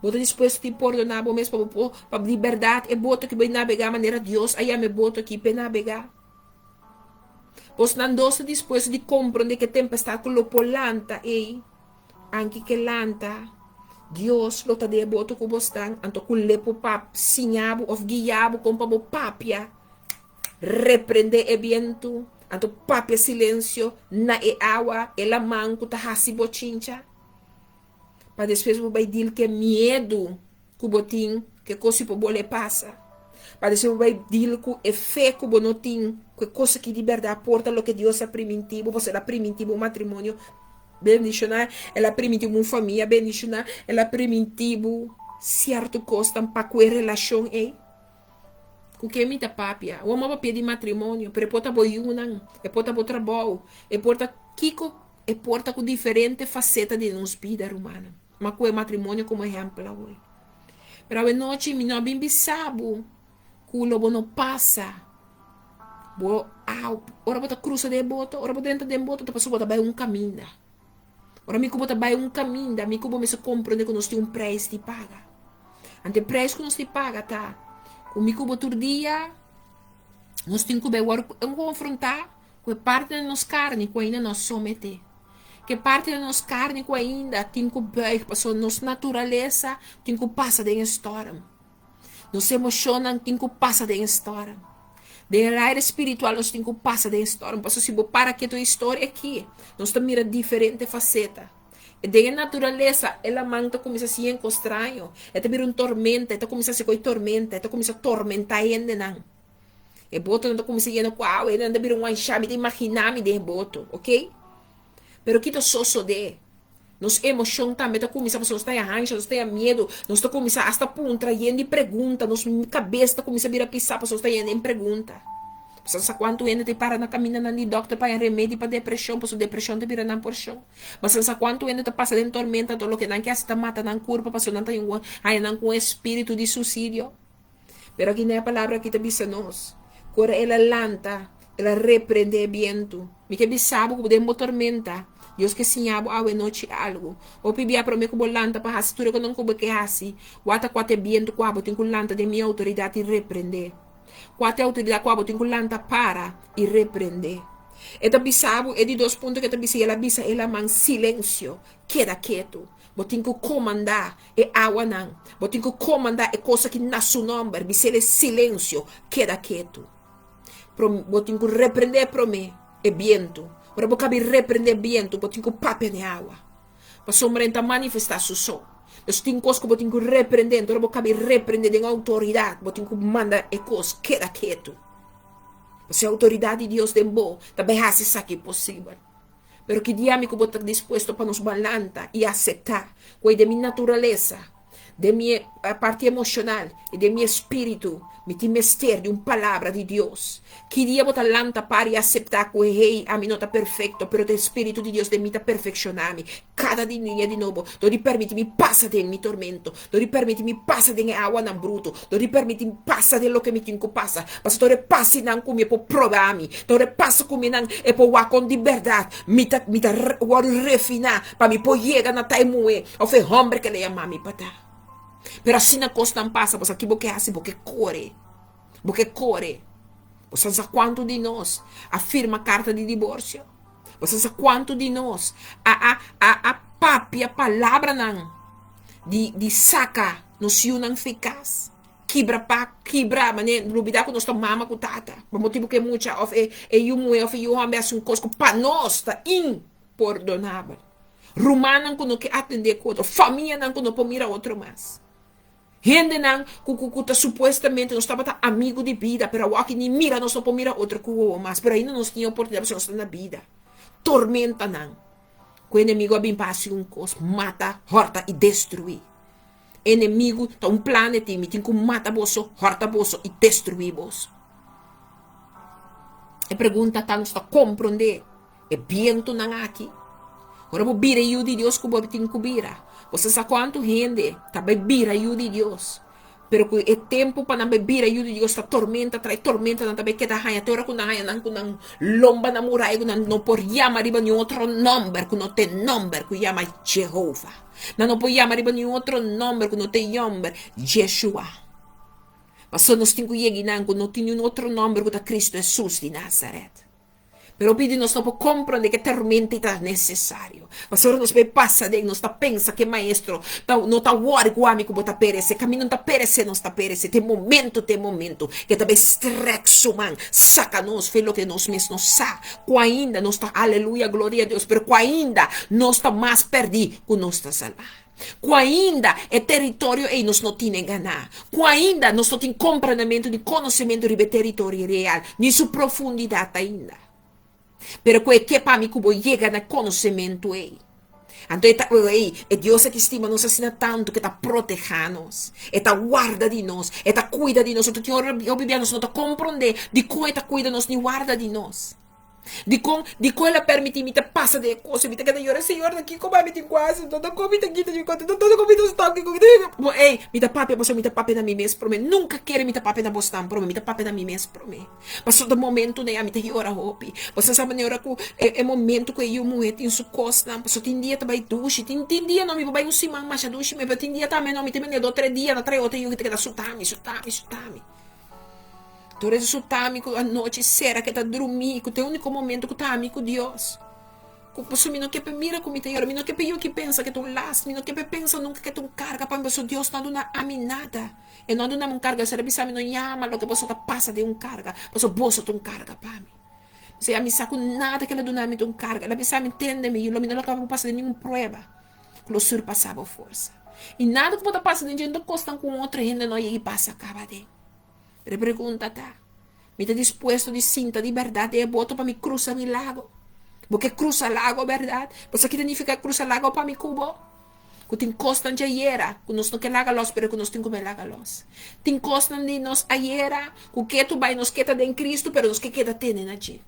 Bota disposto de perdonar a mês para liberdade, é bota que vai navegar maneira Deus, aí me bota aqui para navegar. Pois não estou disposto de compreender que tempestade que lo polanta, anche que lanta, Deus lo tá de boto que bostan, anto que lepo pap, sinhabo, of guiabo, com pabo papia, reprende e viento, anto papia silêncio, na e água, e la manco tá hasi bochincha. Para depois vai dir que medo que botin, que coisa po bole passa. Para depois vai dir que é fé que bonotin, que coisa que de verdade porta lo que Deus é primitivo, você é primitivo matrimônio, bendicionar, ela primitivo uma família, bendicionar, ela primitivo certo costa para que relação é. O que me dá papia? O amor papia de matrimônio, pero porta boiunan, e porta bo trabalho, e porta kiko, e porta com diferente faceta de nos vida humana. Mas com o matrimônio como exemplo hoje. Pero a noite me não bem bisabo, que o lobo não passa. Bo, ora bota cruza de boto, ora bota dentro de boto, te passou bota vai um caminho. Ora me bota vai um caminho, me como me se compreende que nós temos preço de paga. Ante preço que nós te paga, tá? O me cubo todo dia, nós temos que ver confrontar com parte da nossa carne que ainda nos somete. Que parte da nossa carne que ainda tem que ver, passou nossa natureza, tem que passar da história. Nos emocionam, tem que passar da história. De área espiritual, nós temos que passar da história. Passou se para que a tua história aqui, nós estamos mirando diferente faceta. E de natureza, ela manta começa a ser estranho. Ela vira tormenta, ela começa a ser tormenta, ela começa a tormentar ainda não. E boto não começa a ir no qual, ela anda vira chave de imaginar-me de boto, ok? Pero que só de nos emoção também, começa a nós tem arranjo, nós tem medo, nós começa hasta punta e pergunta, nos cabeça começa a vir a pisar, nós tem em pergunta. Sa quanto ainda te para na caminha na doctor para remédio para depressão, porque depressão te vira na porção. Mas sa quanto ainda te passa em tormenta, todo o que não quer se mata na curva, porque não tem aí com espírito de suicídio. Pero aqui na palavra que te diz nós, cora ela lanta, ela repreende o vento. Me que bisabo que podemos tormenta. Deus que sinhabo a noite algo. O pibia para mim que lanta para a tudo que não coube que assim. Wata quate viento quabo tem que lanta de minha autoridade e repreender. Quatro autoridade quabo tem que lanta para e repreender. Eta bisabo é de 2 pontos que ela bisa, ela man silêncio, queda quieto. Botin que comandar é água não. Botin que comandar é coisa que na seu nome, bisele silêncio, queda quieto. Botin que repreender para mim é viento. Ora vou caber repreender viento, botin que papel de água. Para sombra manifestar seu som. Nós temos coisas que botin que repreender, ora vou caber repreender em autoridade, botin que manda é coisa, queda quieto. Se a autoridade de Deus tem bom, também hace isso aqui possível. Pero que dia me que botar disposto para nos balançar e aceitar, que de minha natureza, de minha parte emocional e de meu espírito, me tem mister de uma palavra de Deus. Que dia botar lanta para e aceitar que o rei a mim não está perfeito, pero o espírito de Deus de mim está perfeccionar-me. Cada dia de novo, dori permite-me passa de mi tormento, dori permite-me passa de água não bruto, dori permite-me passa de lo que me tem que passa, mas dori passa não com me por provar-me, dori passa com me não é por com de verdade, me tá refinar para me por chegar na taimue, ou foi homem que le ama-me para pero assim na costa não passa, porque aqui porque assim, porque corre. Você sabe quanto de nós afirma a carta de divórcio? Você sabe quanto de nós a papi, a palavra não de saca no cio não eficaz? quebra, mané, lubida com nossa mama com tata. Por motivo que muita, of e o homem é um cosco para nós, tá imperdonável. Romana não que atender com outro, família não que não pode mirar outro mais. Gente não que supostamente nós estava amigo de vida, pero aqui nem mira nós não pode mirar outro com o mais, pero ainda nós tínhamos oportunidade de nós na vida. Tormenta não. Que o inimigo a bem passe um cos, mata, horta e destruir. Inimigo tá um plano time, tem que mata você, horta você e destruir você. E pergunta tá nós tá compreender. É viento não aqui. Agora vou vir a de Deus que vou ter que vir. Você sabe quanto gente tá vir a de Deus. Pero que é tempo para não beber a de Deus, tá tormenta, trai tormenta, não também queda raia, até hora que não raia, não lomba na muralha, não por chamar riba nenhum outro nome, que não tem nome, que chama Jehová. Não por chamar riba nenhum outro nome, que não tem nome, Yeshua. Mas só nós temos que chegar, que não tem nenhum outro nome, que é Cristo Jesus de Nazaré. Pero pedi nós não podemos compreender que tormenta é necessário. Mas agora nós passa de nós pensa que maestro não está worry com o amigo bota perece, caminho não está perece, não está perece. Tem momento que também estrexo man, saca nós, fez o que nós mesmos sa. Com ainda nós está aleluia, glória a Deus, pero com ainda nós está mais perdido que nós está salvar. Com ainda é território e nós não temos enganar. Com ainda nós não temos compreendimento de conhecimento de território real, nem sua profundidade ainda. Pero que para mim que chega no conhecimento aí. Então é Deus que estima nos assim tanto que está protegendo-nos, está guarda de nós, está cuida de nós. Então eu nós não está compreender de como está cuida de nós e guarda de nós. De como ela permite me passa de coisa, me que eu Senhor daqui como me tem quase, toda comida aqui de conta, toda comida está aqui. Ei, me dá papo, você me dá papo na mim mesmo para mim. Nunca quero me dá papo na bostam para mim, me dá papo na mim mesmo para mim. Mas todo momento né, me tem hora hope. Você sabe na hora que é momento que eu morrer tem su costa, mas tem dia também duche, tem dia não me vai um simão mais a duche, mas tem dia também não me tem medo 3 dias, na 3 outro eu que dar sutami. Tu resultado a noite será que tá dormir, que tem o único momento que tá amigo Deus. Você não quer mira como tem, não quer eu que pensa que tu last, não quer pensa nunca que tu carga para você Deus não dá a mim nada. E não dá uma carga, será que sabe não chama lo que você tá passa de carga, você bolsa tu carga para mim. Você a mim saco nada que ela dá me tu carga, ela pensa me entende me, eu não acaba passar de nenhuma prova. Que lo surpassava força. E nada que pode passar de gente costa com outra gente não e passa acaba de. Ele pergunta, tá? Me está disposto de cinta de verdade e boto para me cruzar o lago. Porque cruza o lago, verdade? Você que significa cruzar o lago para me cubo? Que tem costa de ayer, que nós não quer lagar los, pero que nós tem que lagar los. Tem costa de nós ayer, que tu vai nos queda em Cristo, pero nos que queda tenen aqui.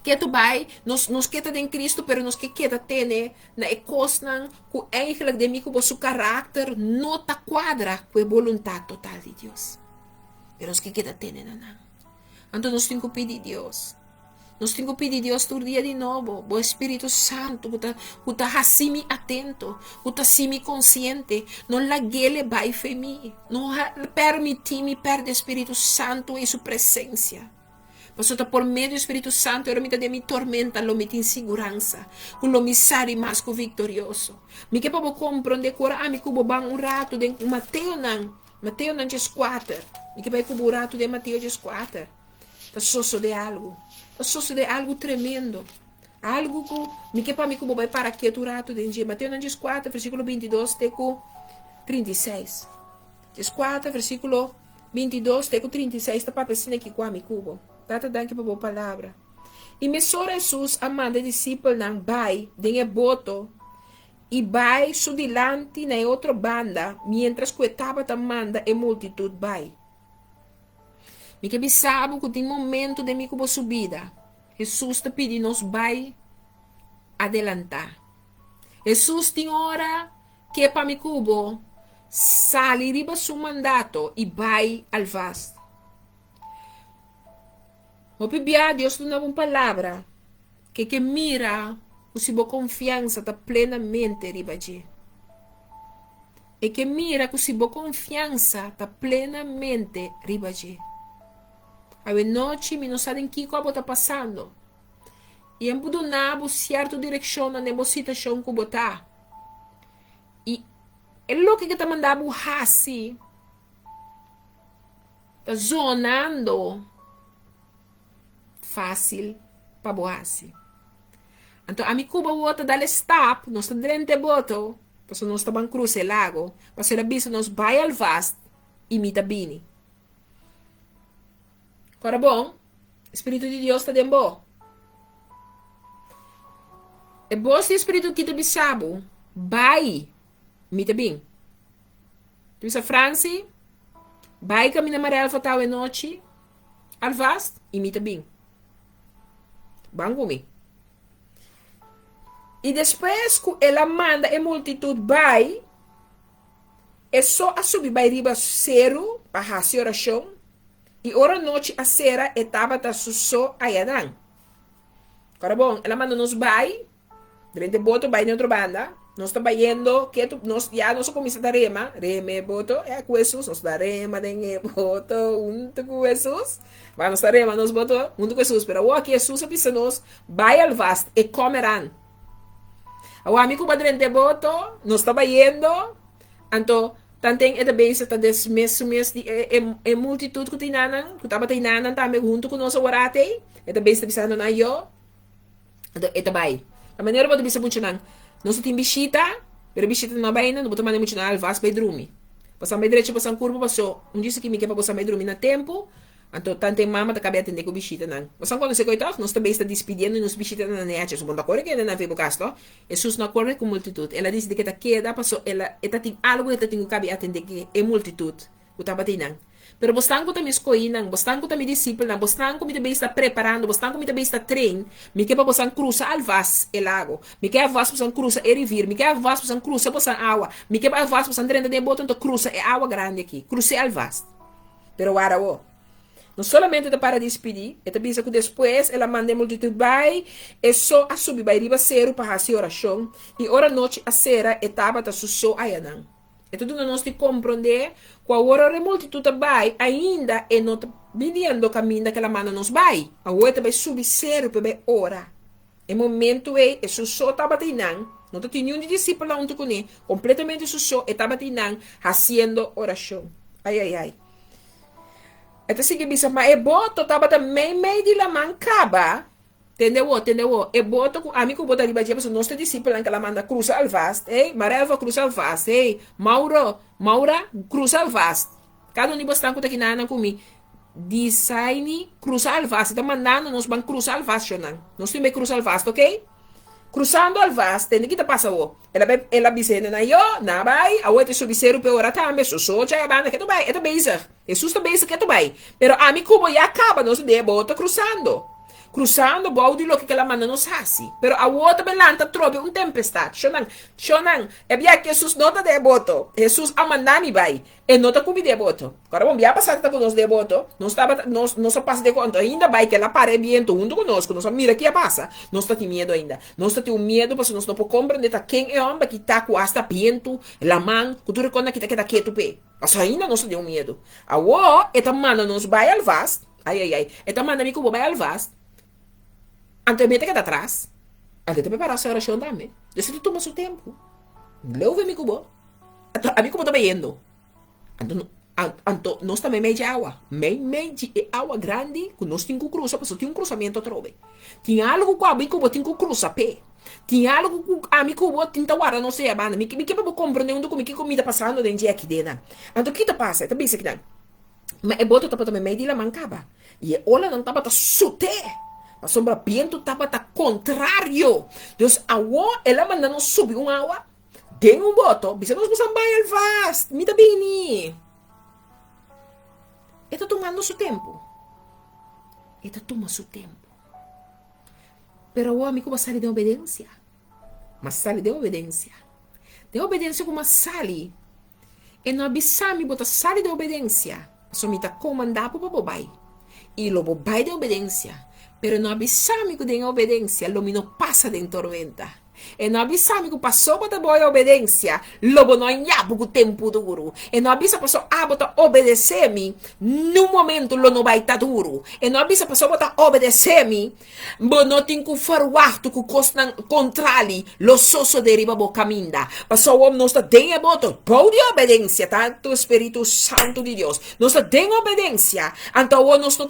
Que tu vai nos queda em Cristo, pero nos que queda tenen na costa que o ángel de mim com seu caráter não ta quadra com a vontade total de Deus. Pero os que queda tenen, não. Então nós temos que pedir a Deus. Nós temos que pedir a Deus todo dia de novo. O Espírito Santo, que está assim atento, que está assim consciente. Não laguele vai em mim. Não permite-me perder o Espírito Santo e sua presença. Mas por meio do Espírito Santo, eu me dá me tormenta, lo me tem segurança. Que lo me sai mais que vitorioso. Me que para compreender que ora me cubo bang um rato de Mateus não 4. E que vai cobrir rato de Mateus 4. Está sosso de algo. Está sosso de algo tremendo. Algo que me que para mim como vai para aqui o rato de dia. Mateus 4, versículo 22, teco 36. 4, versículo 22, teco 36. Está para pensar aqui com a minha cubo. Data danke para a palavra. E me só Jesus amando discípulo não vai, de boto. E vai sudilante na outra banda, mientras que estava manda e multitud vai. Me que sabe que tem momento de mim como subida. Jesus está pedindo nos vai adelantar. Jesus tem hora que para mim cubo sale riba seu mandato e vai al vasto. O pibia Deus dá uma palavra que mira o seu confiança está plenamente riba de. E que mira que o seu confiança está plenamente riba de. A noite, me não sabem que como está passando. E em budunabo, certa direção na negociação que botar. E é louco que está mandando o hasi. Está zonando fácil para boase. Então, a mi Cuba outra dá stop, nós está drente boto, porque nós estamos cruz o lago, para ser a bisa nós vai al vast e mita bini. Agora bom, Espírito de Deus está dentro bom. E vos Espírito que te bisabo, vai, mita bem. Tu bisa Franci, vai caminhar amarelo fatal e noite, al vast e mita bem. Bangumi. E depois que ela manda a multidão vai, é só a subir vai riba zero para fazer oração. E ora noite a sera etapa da só ayadan. Agora bom, ela manda nos vai, durante boto vai em outra banda. Nós estamos indo, que nós já nós começamos a rema boto, é com Jesus, nós da rema de boto, junto com Jesus. Vamos a rema nos boto, junto com Jesus, pero aqui Jesus avisa nos, vai al vast e comerán. O amigo padre de boto, nós estamos indo, então, tanteng esta vez está des mes de multitud que tinanan, que estava tinanan também junto com nós orate, esta vez está bisando na yo, esta vai. A maneira pode bisa muito não. Nós temos bisita, pero bisita não vai não, botar mais muito na alvas vai dormir. Passar mais direito, passar curva, passou. Disse que me quer para passar mais dormir na tempo. Então, tante mama tá cabe atender com bisita não. Passar quando se coitado, nós também está despedindo nos bisita na nete, so bom da cor que não vê por caso, Jesus não corre com multitud. Ela disse que tá queda, passou, ela tem algo que tem que cabe atender que é multitud. O tabati não. Pero bastante também escolhendo, bastante também discípulo, bastante como também está preparando, bastante como também está trein, me quer para você cruzar al vas el lago, me quer vas para cruzar el rivir, me quer vas para cruzar para água, me quer vas para dentro de boto então cruza é água grande aqui, cruza al vas. Pero agora não solamente para despedir, é também que depois ela manda a multidão vai, é só a subir vai riba zero para fazer oração e ora noite a sera etapa da só ayanan. Então nós temos que compreender qual hora a multidão vai ainda e não vindo o caminho que ela manda nos vai. A outra vai subir zero para ora. E momento é só estava tendo, não tem nenhum discípulo lá junto com ele, completamente só estava tendo, fazendo oração. Ai. Então se que bisa, mas é boto estava também meio de la mancaba. Entendeu? E bota com amigo bota ali badia, mas nós discípulos que ela manda cruza al vast, Mareva cruza al vast, Maura cruza al vast. Cada um de vocês está aqui na comigo. Design cruza al vast, está mandando nós vamos cruzar al vast, nós temos que cruzar al vast, ok? Cruzando al vast, tem que passa o. Ela bisena na yo, na vai, a outra subir para ora também, só já banda que tu vai, é tu beijar. Jesus tu beijar que tu vai. Pero amigo já acaba, nós de bota cruzando. Cruzando balde lo que ela manda nos hasi. Pero a outra belanta trobe tempestade. Shonan, é bia que Jesus nota de boto. Jesus a mandar-me vai. E nota com de boto. Agora vamos passar com nós de boto. Nós passa de conta. Ainda vai que ela pare bem junto conosco. Nós mira que passa. Nós tá medo ainda. Nós tá tendo medo porque nós não podemos compreender quem é homem que tá com hasta viento, la mão, que tu reconhece que tá quieto pé. Mas ainda nós temos medo. A outra, esta manda nos vai al vast. Ai. Esta manda me como vai al vast. Anteriormente que está atrás, antes de preparar a oração também. Deixa tu tomar seu tempo. Leu vem me cubo. A mim como tá vendo. Então, nós também meio de água. Meio de água grande, que nós temos que cruzar, porque tem cruzamento trove. Tem algo que a mim como tem que cruzar pé. Tem algo que a mim como tem que guardar, não sei a banda. Me que para compreender onde que comida passando dentro de aqui dentro. Então, o que tá passa? Tá bem isso aqui não. Mas é boto também meio de la mancaba. E olha não tava tá sute. A sombra viento estava contrário. Deus, a água, ela mandando subir uma água. Tem boto. Bisa nós precisamos ir al vast. Mita bem. Está tomando seu tempo. Está tomando seu tempo. Pero o amigo vai sair de obediência. Mas sale de obediência. De obediência como sale. E não avisame, bota sale de obediência. Só me está comandando para o bobai. E o bobai de obediência. Pero no avisame que den obediencia, lo no pasa de tormenta. E não avisamos que passou bota boa obediência. Lobo não nhabo o tempo duro. E não avisa passou bota obedecer-me. No momento lo não vai estar duro. E não avisa passou bota obedecer-me. Bo não tem que forwarto que costan contrali. Lo sosso deriva bo caminda. Passou o homem não está dentro bota. Pau de obediência, tanto Espírito Santo de Deus. Não está dentro obediência. Então o não está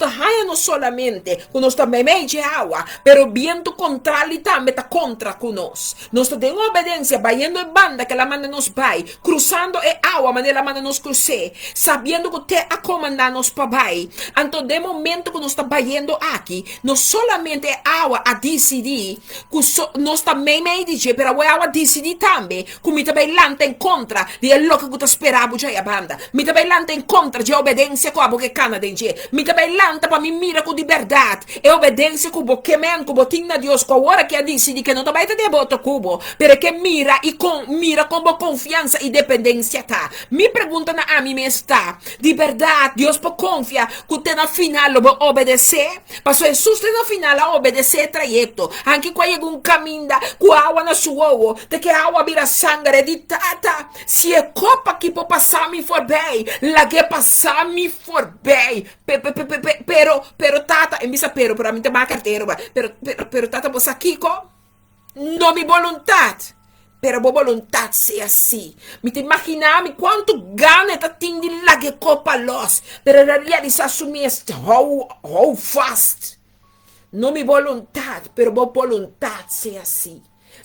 não solamente que nós está meio de água, pero viento contrali também está contra conosco. Nós está dentro obediência, vaindo em banda que ela manda nos vai, cruzando a água, mas ela manda nos cruzar, sabendo que te a comandar nos para vai. Então de momento que nós está vaindo aqui, não solamente a água a decidir, que nós está meio de dia, pero a água decidir também, que me também lanta em contra de lo que tu esperava já a banda, me também lanta em contra de obediência com a boca cana de dia, me também lanta para me mira com liberdade, e obediência com o que men, com o tinha Deus, com a hora que a decidi que não vai te deboto cubo, porque mira e mira com confiança e dependência tá. Me pergunta a mim está, de verdade, Deus por confiar que te na final vou obedecer, passou Jesus te na final a obedecer trajeto, anche quando um caminho com água na sua água, de que a água vira sangue de tata, se é copa que por passar me for bem, la que passar me for bem, pero tata, em vista pero a mim te má carteiro, pero tata você aqui não me vontade. Pero a vontade ser assim. Me te imaginar quanto gana tá tem de lá que copa los, pero realizar assumir how fast. Não me vontade, pero a vontade ser assim.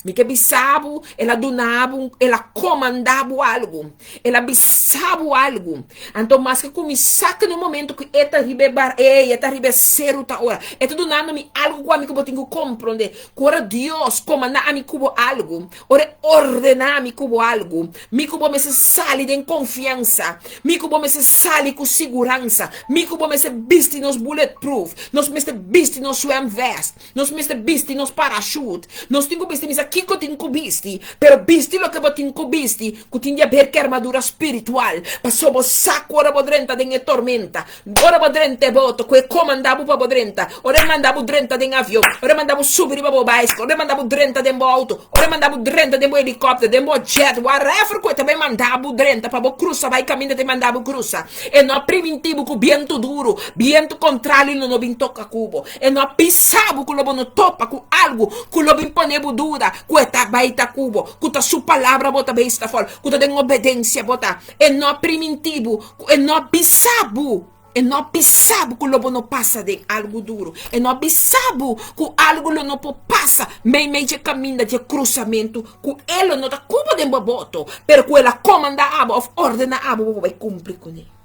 Me que bisabo, ela donava, ela comandava algo, ela bisabo algo. Então, mas que começar no momento que eta ribe ser outra hora, eta donando-me algo que eu tenho que compreender, que ora Deus comandar a mim como algo, ora ordenar-me como algo, me como me se sale de confiança, me como me se sale com segurança, me como me se viste nos bulletproof, nos me se viste nos swim vest, nos me se viste nos parachute, nos tenho que vestir aqui que tem que visti, pero visti lo que eu tenho que visti, que tem de haver que armadura espiritual, passou o saco ora bodrenta de tormenta, ora bodrenta boto, que comandava para bodrenta, ora mandava drenta de avião, ora mandava subir para o bicycle, ora mandava drenta de auto, ora mandava drenta de helicóptero, de jet, whatever, que também mandava drenta para o cruza, vai caminho te mandava cruza, e não preventivo com vento duro, vento contrário não vem toca cubo, e não pisava com o não topa com algo, com o imponeva dura, que baita cubo, que sua palavra bota besta fora, que tem obediência bota, e não primitivo, e não bisabo, e não bisabo que o não passa de algo duro, e não bisabo que algo não passa, meio de caminho de cruzamento, que ele não tá cubo de boboto, pero que ela comanda abo, of ordena abo, vai cumprir com ele.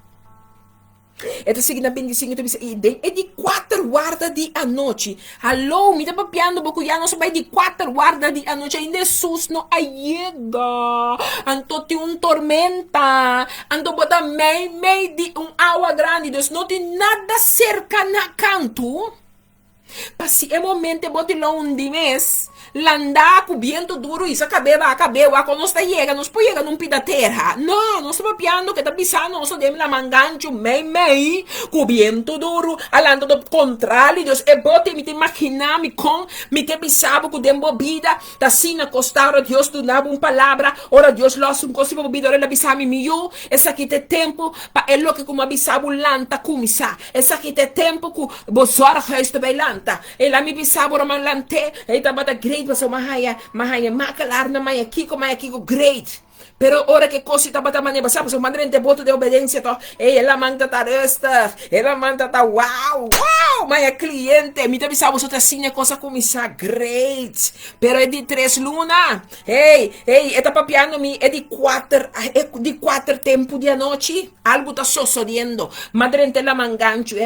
Ito sige na 25 ito bisa ideng, e di 4 guarda di anoche. Hello, mi tapa piano boko yano sabay di 4 guarda di anoche. Hindi sus no ayega. Anto ti un tormenta. Anto bota may di un agua grande. Dos no ti nada cerca na canto. Pasi e momento boti lo un dimes. Landar com vento duro e acabava, quando nós chega, nós pode chegar num pida terra. Não, nós estamos piando que está pisando, nós temos la mangancho, meio, com vento duro, alando do contrário, Deus, e bote me te imaginar, me te pisava com dembo vida, tá assim na costara, Deus donava uma palavra, ora Deus losse coisa para vida, ora ele avisava me eu, essa aqui tem tempo, para ele que como avisava lanta começar, essa aqui tem tempo que bosora resto vai lanta, ele me avisava ora lante, ele estava da great so mahaya makalar na maya kiko great. Pero ora che così tabata mane basa so madrente voto de obediencia to e ela manda ta resta ela manda ta wow maya cliente mi te bisabo so te signa cosa comincia great pero è di 3 luna eta papiano mi è di 4 tempo di anoche algo ta sosodiendo madrente la mangancho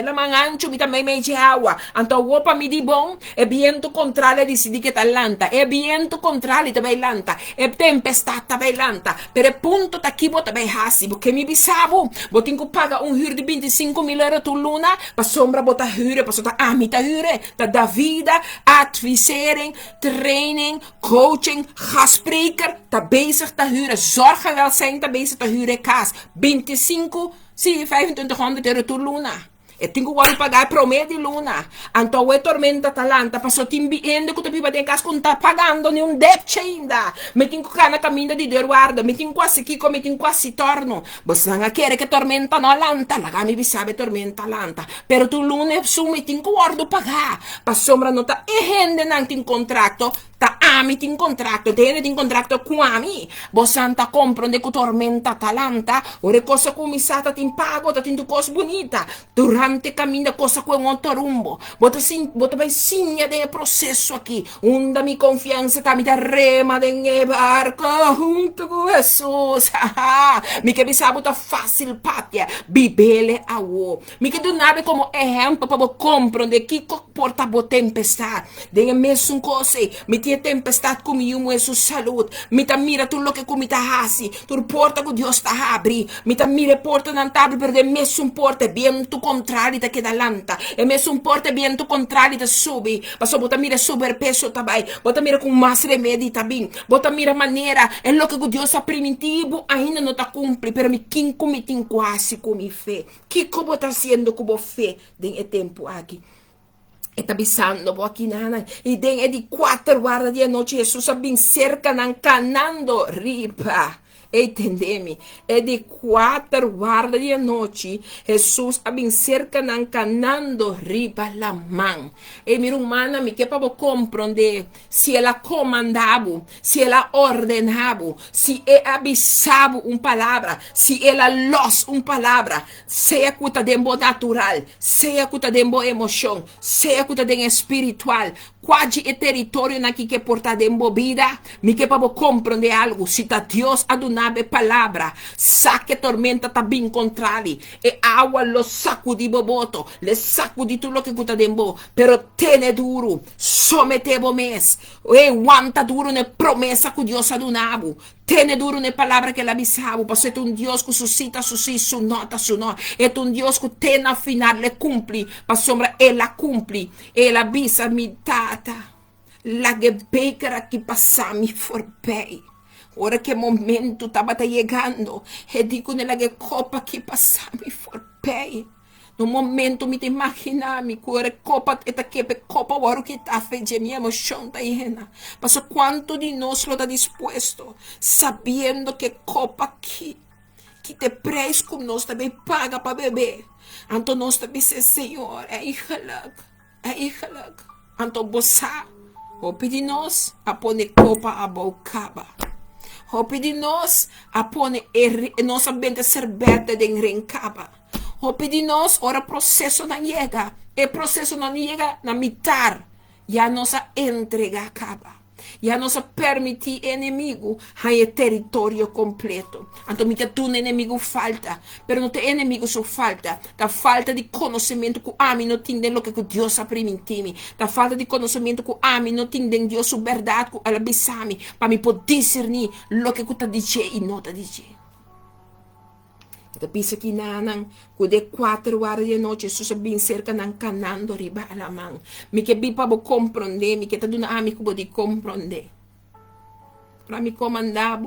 mi ta me de agua anto wopa mi di bon e viento contrario di si di che talanta e viento contrario te bailanta e tempestata bailanta per punto ta chi bota bei hasi porque mi bisabo botin ko paga huur de 25.000 euro tu luna pa sombra bota huur pa sota amita huur ta da vida advisering training coaching gaspreker ta bezig ta huur zorgen wel zijn ta bezig ta huur kaas 2500 euro tu luna E tengo que pagar promedio di luna. Anto a tormenta talanta, passo timbiendo che tu pipa de casa con ta pagando ne un debt ainda. Mi tengo cana cammina di due guarda, mi tengo quasi kiko, mi tengo quasi torno. Bostanga chiere che tormenta no lanta, la gami vi sabe tormenta lanta. Pero tu luna su mi tengo guardo pagare. Passombra nota e hende nanti in contratto. Ta amiti in contratto, tenete in contratto quami. Bosanta compro de cu tormenta talanta, ore cosa commissata ti pago, ta tinto cosa bonita. Durante cammina cosa que un otro rumbo. Bota vai signa de processo aqui. Unda mi confianza ta mi da rema de barco junto con Jesus. Mi che mi sabuta facile patia, bibele a uo. Mi che donare come esempio para compro de que porta bo tempestade. De messo un cose, mi tie tempestade comigo e su saúde. Mi ta mira tu lo que comi ta hasi, tu porta que Deus ta abri. Mi ta mira porta nan tabli per de messo un porta vento contrario da che da lanta. E messo un porta vento contrario da subi. Passo bota mira super peso tabai. Bota mira com mais remédio tabim. Bota mira maneira, é lo que Deus a primitivo ainda não ta cumpre, pero mi quem comi tin quase comi fé. Que como tá sendo como fé den tempo aqui. E tá bisando po aqui nana. E den é de 4 horas da noite. Jesus bem cerca nan canando ripa. Entendemi? É de 4 horas da noite. Jesus bem cerca nan canando riba la mão. E minha irmã me que para compreender se ela comandava, se ela ordenava, se ela avisava palavra, se ela los palavra, seja cuta dembo natural, seja cuta dembo emoção, seja cuta dembo espiritual, quase é território na que porta dembo vida, me que para compreender algo, se tá Deus adunave palavra, saque tormenta tá bem contrário, e água lo saco di boboto, le saco di tudo que cuta dembo, pero tene duro, sometebo mes, e aguanta duro ne promessa que Deus adunava, tene duro ne palavra que ela avisava, porque é Deus que suscita, su nota, é Deus que tem a final, le cumpre, para sombra, ela cumpre, ela avisa mi tata, la que becara que passa mi forbei. Ora che momento estava chegando, e dico nella che copa che passami forbei. No momento mi te immaginami, cuore copa e che per copa ora che ta fece mia emozione da iena. Passo quanto di nos lo da dispuesto, sabiendo che copa che te preis como nós também paga para beber. Então nós também se Senhor, é ihalak. Então bossa, o pedi nós a pôr copa a bocaba. O pedi nós a pôr nossa bente cerbete de rencaba. O pedi nós ora processo não chega. E processo não chega na mitad. Já nossa entrega acaba. Já não se permite inimigo a território completo. Então, tu inimigo falta, pero não tem inimigo só falta. Da falta de conhecimento que a mim não tem o que Deus ha permitido. Da falta de conhecimento que a mim não tem Deus sua verdade que ela bisami para me poder discernir o que está dizendo e não está dizendo. Então, pensa que nanang, de 4 horas da noite, Jesus bem cerca nan canando riba a la mão. Me que bem para compreender, me que tá dando a mim que pode compreender. Para me comandar,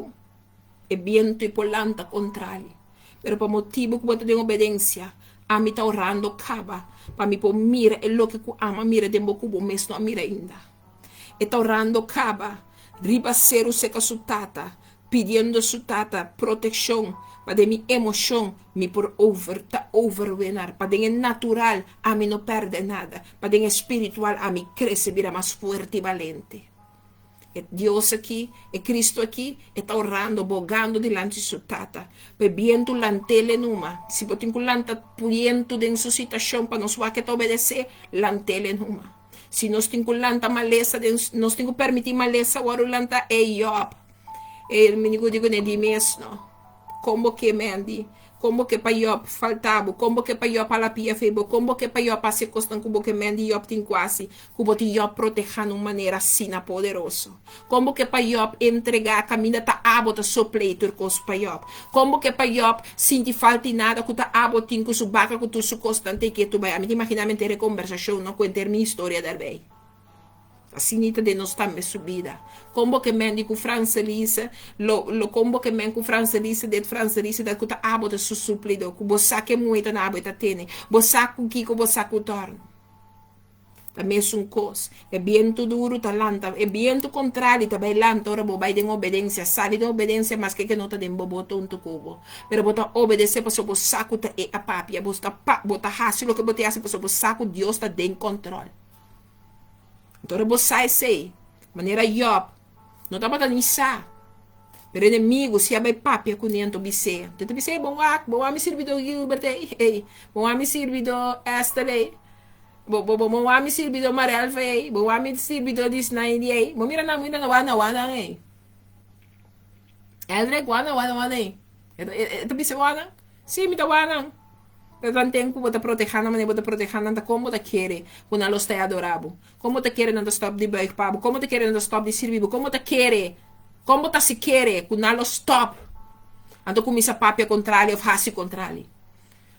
é vento e polanta contrário. Pero por motivo que pode ter obediência, a mim tá orando caba, para me pôr mira, é lo que ama mira de boco bom mês não mira ainda. E tá orando caba, riba ser o seca sutata, pedindo sutata proteção. Para minha emoção me por overwhelmar, para minha natural a mim não perde nada, para minha espiritual a mim cresce, vira mais forte e valente. É Deus aqui, é Cristo aqui, está orando, bogando diante de sua tata, bebendo lantele numa. Se você tem lanta pudiendo de sua situação para nós que obedecer, lantele numa. Se nós temos lanta maleza, nós temos permitir maleza, agora lanta é Job. Ele me digo de mesmo. Como que mendi, como que para Job faltava, como que para Job para pia febo, como que para Job se costan, como que mendi Job tem quase, como que Job proteja de uma maneira assim poderosa, como que para Job entregar a caminha tá abo tá sopleito com para Job, como que para Job senti falta de nada que tá abo tem com sua baca com tu su constante que tu vai, a mim imaginamente ter conversação não com ter minha história da bem. Assim de nós também subida. Como que men com Francelisa, lo como que men com Francelisa, de Francelisa, da kuta abo de su suplido, ku bosa que muita na abo ita tene, bosa ku kiko, bosa ku torno. Também é um cos, é viento duro, talanta, é viento contrário, também lanta, ora bo vai de obediência, sale de obediência, mas que não tá de bobo tonto cubo. Pero bota obedecer para o saco tá a papia, bota racio lo que bote assim para o saco, Deus tá de controle. Então você sai sei, maneira Job, não tá botando nisa. Pero inimigo, se abai papia com nento bise. Tento bise bom me servido Gilbert, ei, bom me servido Esther, ei. Bom me servido Marel, ei, bom me servido Disney, ei. Bom mira na wana, ei. Eldre wana, ei. Ito bise wana? Sim, mita wana. Pero tempo bota protegendo, mas bota protegendo como te quer, quando ela está adorado. Como te quer não stop de baixo pabo, como te quer não stop de servir, como te quer, como te se quer, quando ela stop. Ando com essa papia contrária, fácil contrário.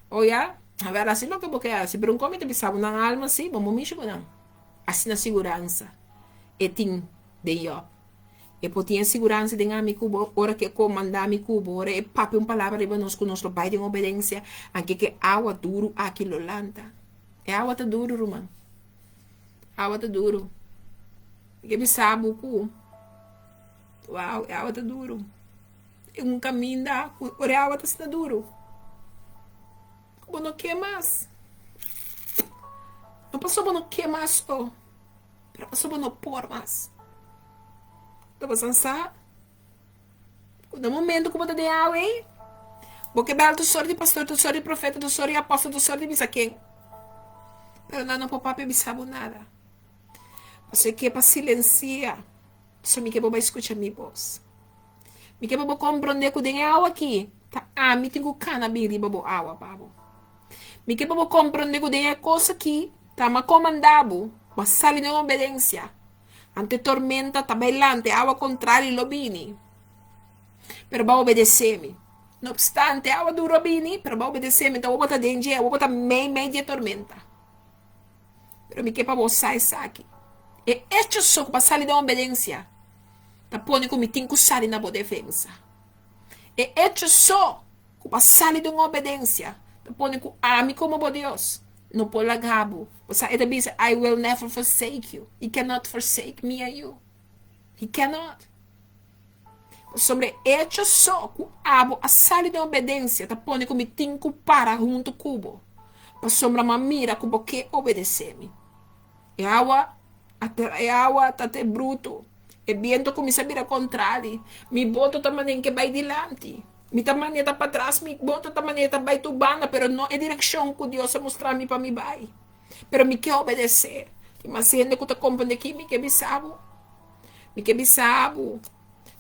Olha, a ver assim não que porque assim, pero um come te pensava na alma assim, vamos mexer com não. Assim na segurança, e tem de Job. E podia segurança de mi cubo, ora que comandar mi cubo, ora e papi palavra riba nos com nosso pai de obediência, aqui que água duro aqui lo lanta. É água tá duro, irmão. Água tá duro. Que me sabe cu. Uau, é água tá duro. É caminho da, ora água tá duro. Como não quer mais. Não passou por não quer mais só. Pero passou por não por mais. Estava cansado. No momento como te de água, hein? Porque belo tu soro de pastor, tu soro de profeta, tu soro de apóstolo, tu soro de missa quem? Pero não pode pensar nada. Você quer para silenciar. Só me quer para escutar minha voz. Me quer para compreender que tem água aqui. Tá, me tenho cannabis riba bo água, babo. Me quer para compreender que tem coisa aqui. Tá, mas comandado. Mas sale de obediência. Ante tormenta, tá bailante, água contrária lo vini. Pero vai obedecer-me. Não obstante, água dura vini, pero vai obedecer-me. Então, eu vou botar dentro, eu vou botar meio de tormenta. Pero me quer para você aqui. E este só para sair da obediência. Tá pondo como tem que sair na boa defesa. E este só para sair da obediência. Tá pondo com ame como bo Deus. No pola gabo. It means I will never forsake you. He cannot forsake me and you. He cannot. Sobre hecho só com abo a sala de obediência, tá pondo como tinco para junto cubo. Para sombra uma mira como que obedecer-me. E água tá até bruto. E vento começa a virar contrário. Me boto também que vai dilante. Mi tamanha tá para trás, mi bota tamanha tá vai tubana, pero não é direção que Deus mostrar me para me vai. Pero me quer obedecer. Mas se ainda que tá compreendendo aqui, me quer bisabo. Me quer bisabo.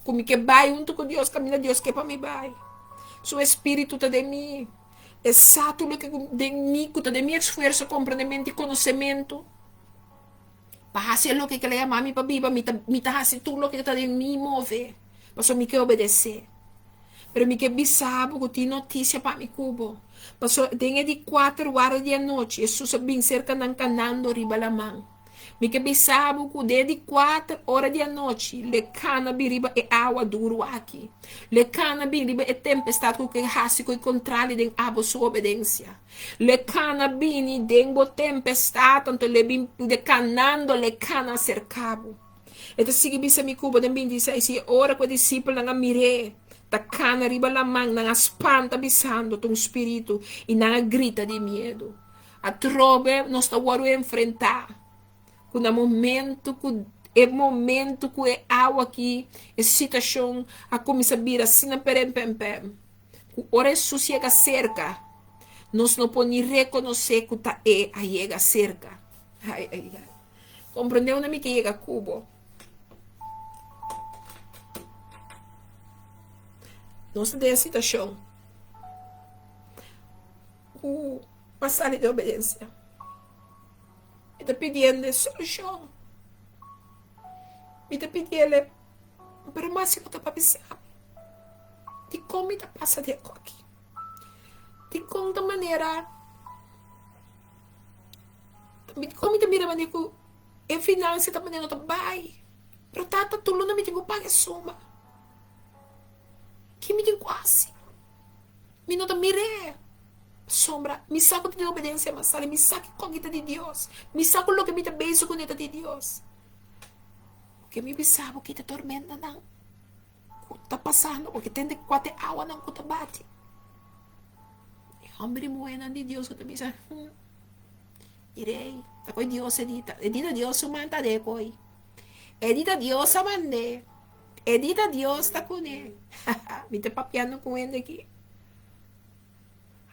Com me quer vai junto com Deus, caminha Deus que para me vai. Seu espírito tá de mim. Exato lo que de mim, que tá de mim esforço, compreendimento e conhecimento. Para fazer o que ele ama me para viva, me tá fazer tudo o que tá de mim mover. Mas eu me quer obedecer. Pero me que bisabo que tem notícia para mi cubo. Passou tem de 4 horas da noite. Jesus bem cerca ng canando riba lamang. Me que bisabo que de 4 horas da noite. Le cana biriba e água duro aqui. Le cana biriba e tempestade que hasi que contrali den abo sua obediência. Le cana bini den bo tempestade tanto le bin de canando le cana cercabo. Então sigue bisa mi cubo den bin dice se ora que discípulo nga mire. Takana riba lamang nang espanta bisando tong espírito e nang grita de medo. A trobe nós estamos a enfrentar. Quando é momento que é água aqui, é situação a começar a vir assim na pem. Ora chega cerca. Nós não podemos reconhecer que tá a chega cerca. Compreendeu na minha que chega cubo? Nós temos a situação. Passar de obediência. E está pedindo solução. E está pedindo para mais que para pensar. De como está passando aqui. De como da maneira. De como está mirando que En final, você tá mandando outro bai. Pero tata, tu não me digo pague suma. Que me digo quase. Me não mire. Sombra, me saco de obediência, mas me saque com a de Deus. Me saco lo que me dá beijo com a de Deus. Porque me bisabo que te tormenta, não. Tá passando, porque tem de quatro água, não, que te bate. Homem buena de Deus, que te bisa. Irei, tá com Deus, edita. Edita Deus, o manta de coi. Edita Deus, a mande. Edita Deus, tá com ele. Me te papiando com ele aqui.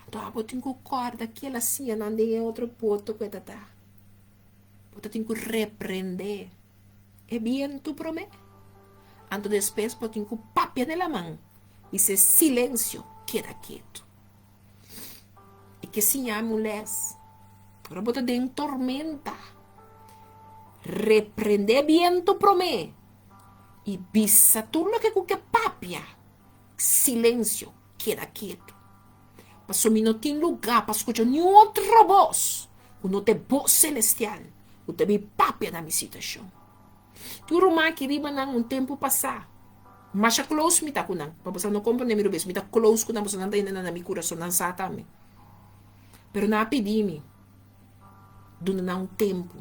Então, eu tenho que corda que ela assim, não tem outro ponto que tá. Eu tenho que repreender. É bem tu promete. Então, depois, eu tenho que papia na mão. E se silêncio, queda quieto. E que sim, a mulher. Agora, eu tenho tormenta. Repreender bem tu promete. E bisa tudo o que papia. Silêncio, queda quieto. Mas não tem lugar para escutar nenhuma outra voz. Não tem voz celestial. Não tem papia na minha situação. Tu rumah que riba nang tempo passar. Mas já close me tá com nang. Para você não compreender meu bem. Me tá close com nang. Você não tem nada na minha coração. Não sabe também. Pero não pedi-me. Duna nang tempo.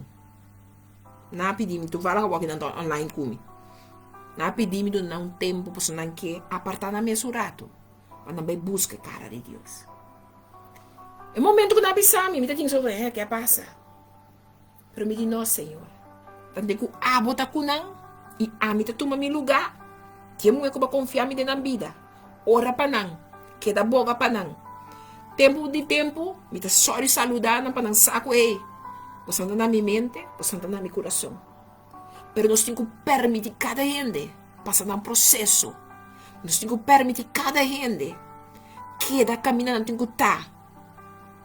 Não pedi-me. Tu vai lá que online comigo. Não pedi-me duna nang tempo. Para você não quer apartar na minha surato. Para não buscar a cara de Deus. É momento que não avisame, me tá tinha sobre que passa. Pero me diz, não, Senhor. Tante que abota kunang e a me tá toma meu lugar. Que mulher que vai confiar me na vida. Ora panang, que da boca panang. Tempo de tempo, me tá só de saludar na panang saco ei. Você anda na minha mente, você anda na meu coração. Pero nós temos que permitir cada gente passar num processo. Nós temos que permitir cada gente que da caminhando tem que estar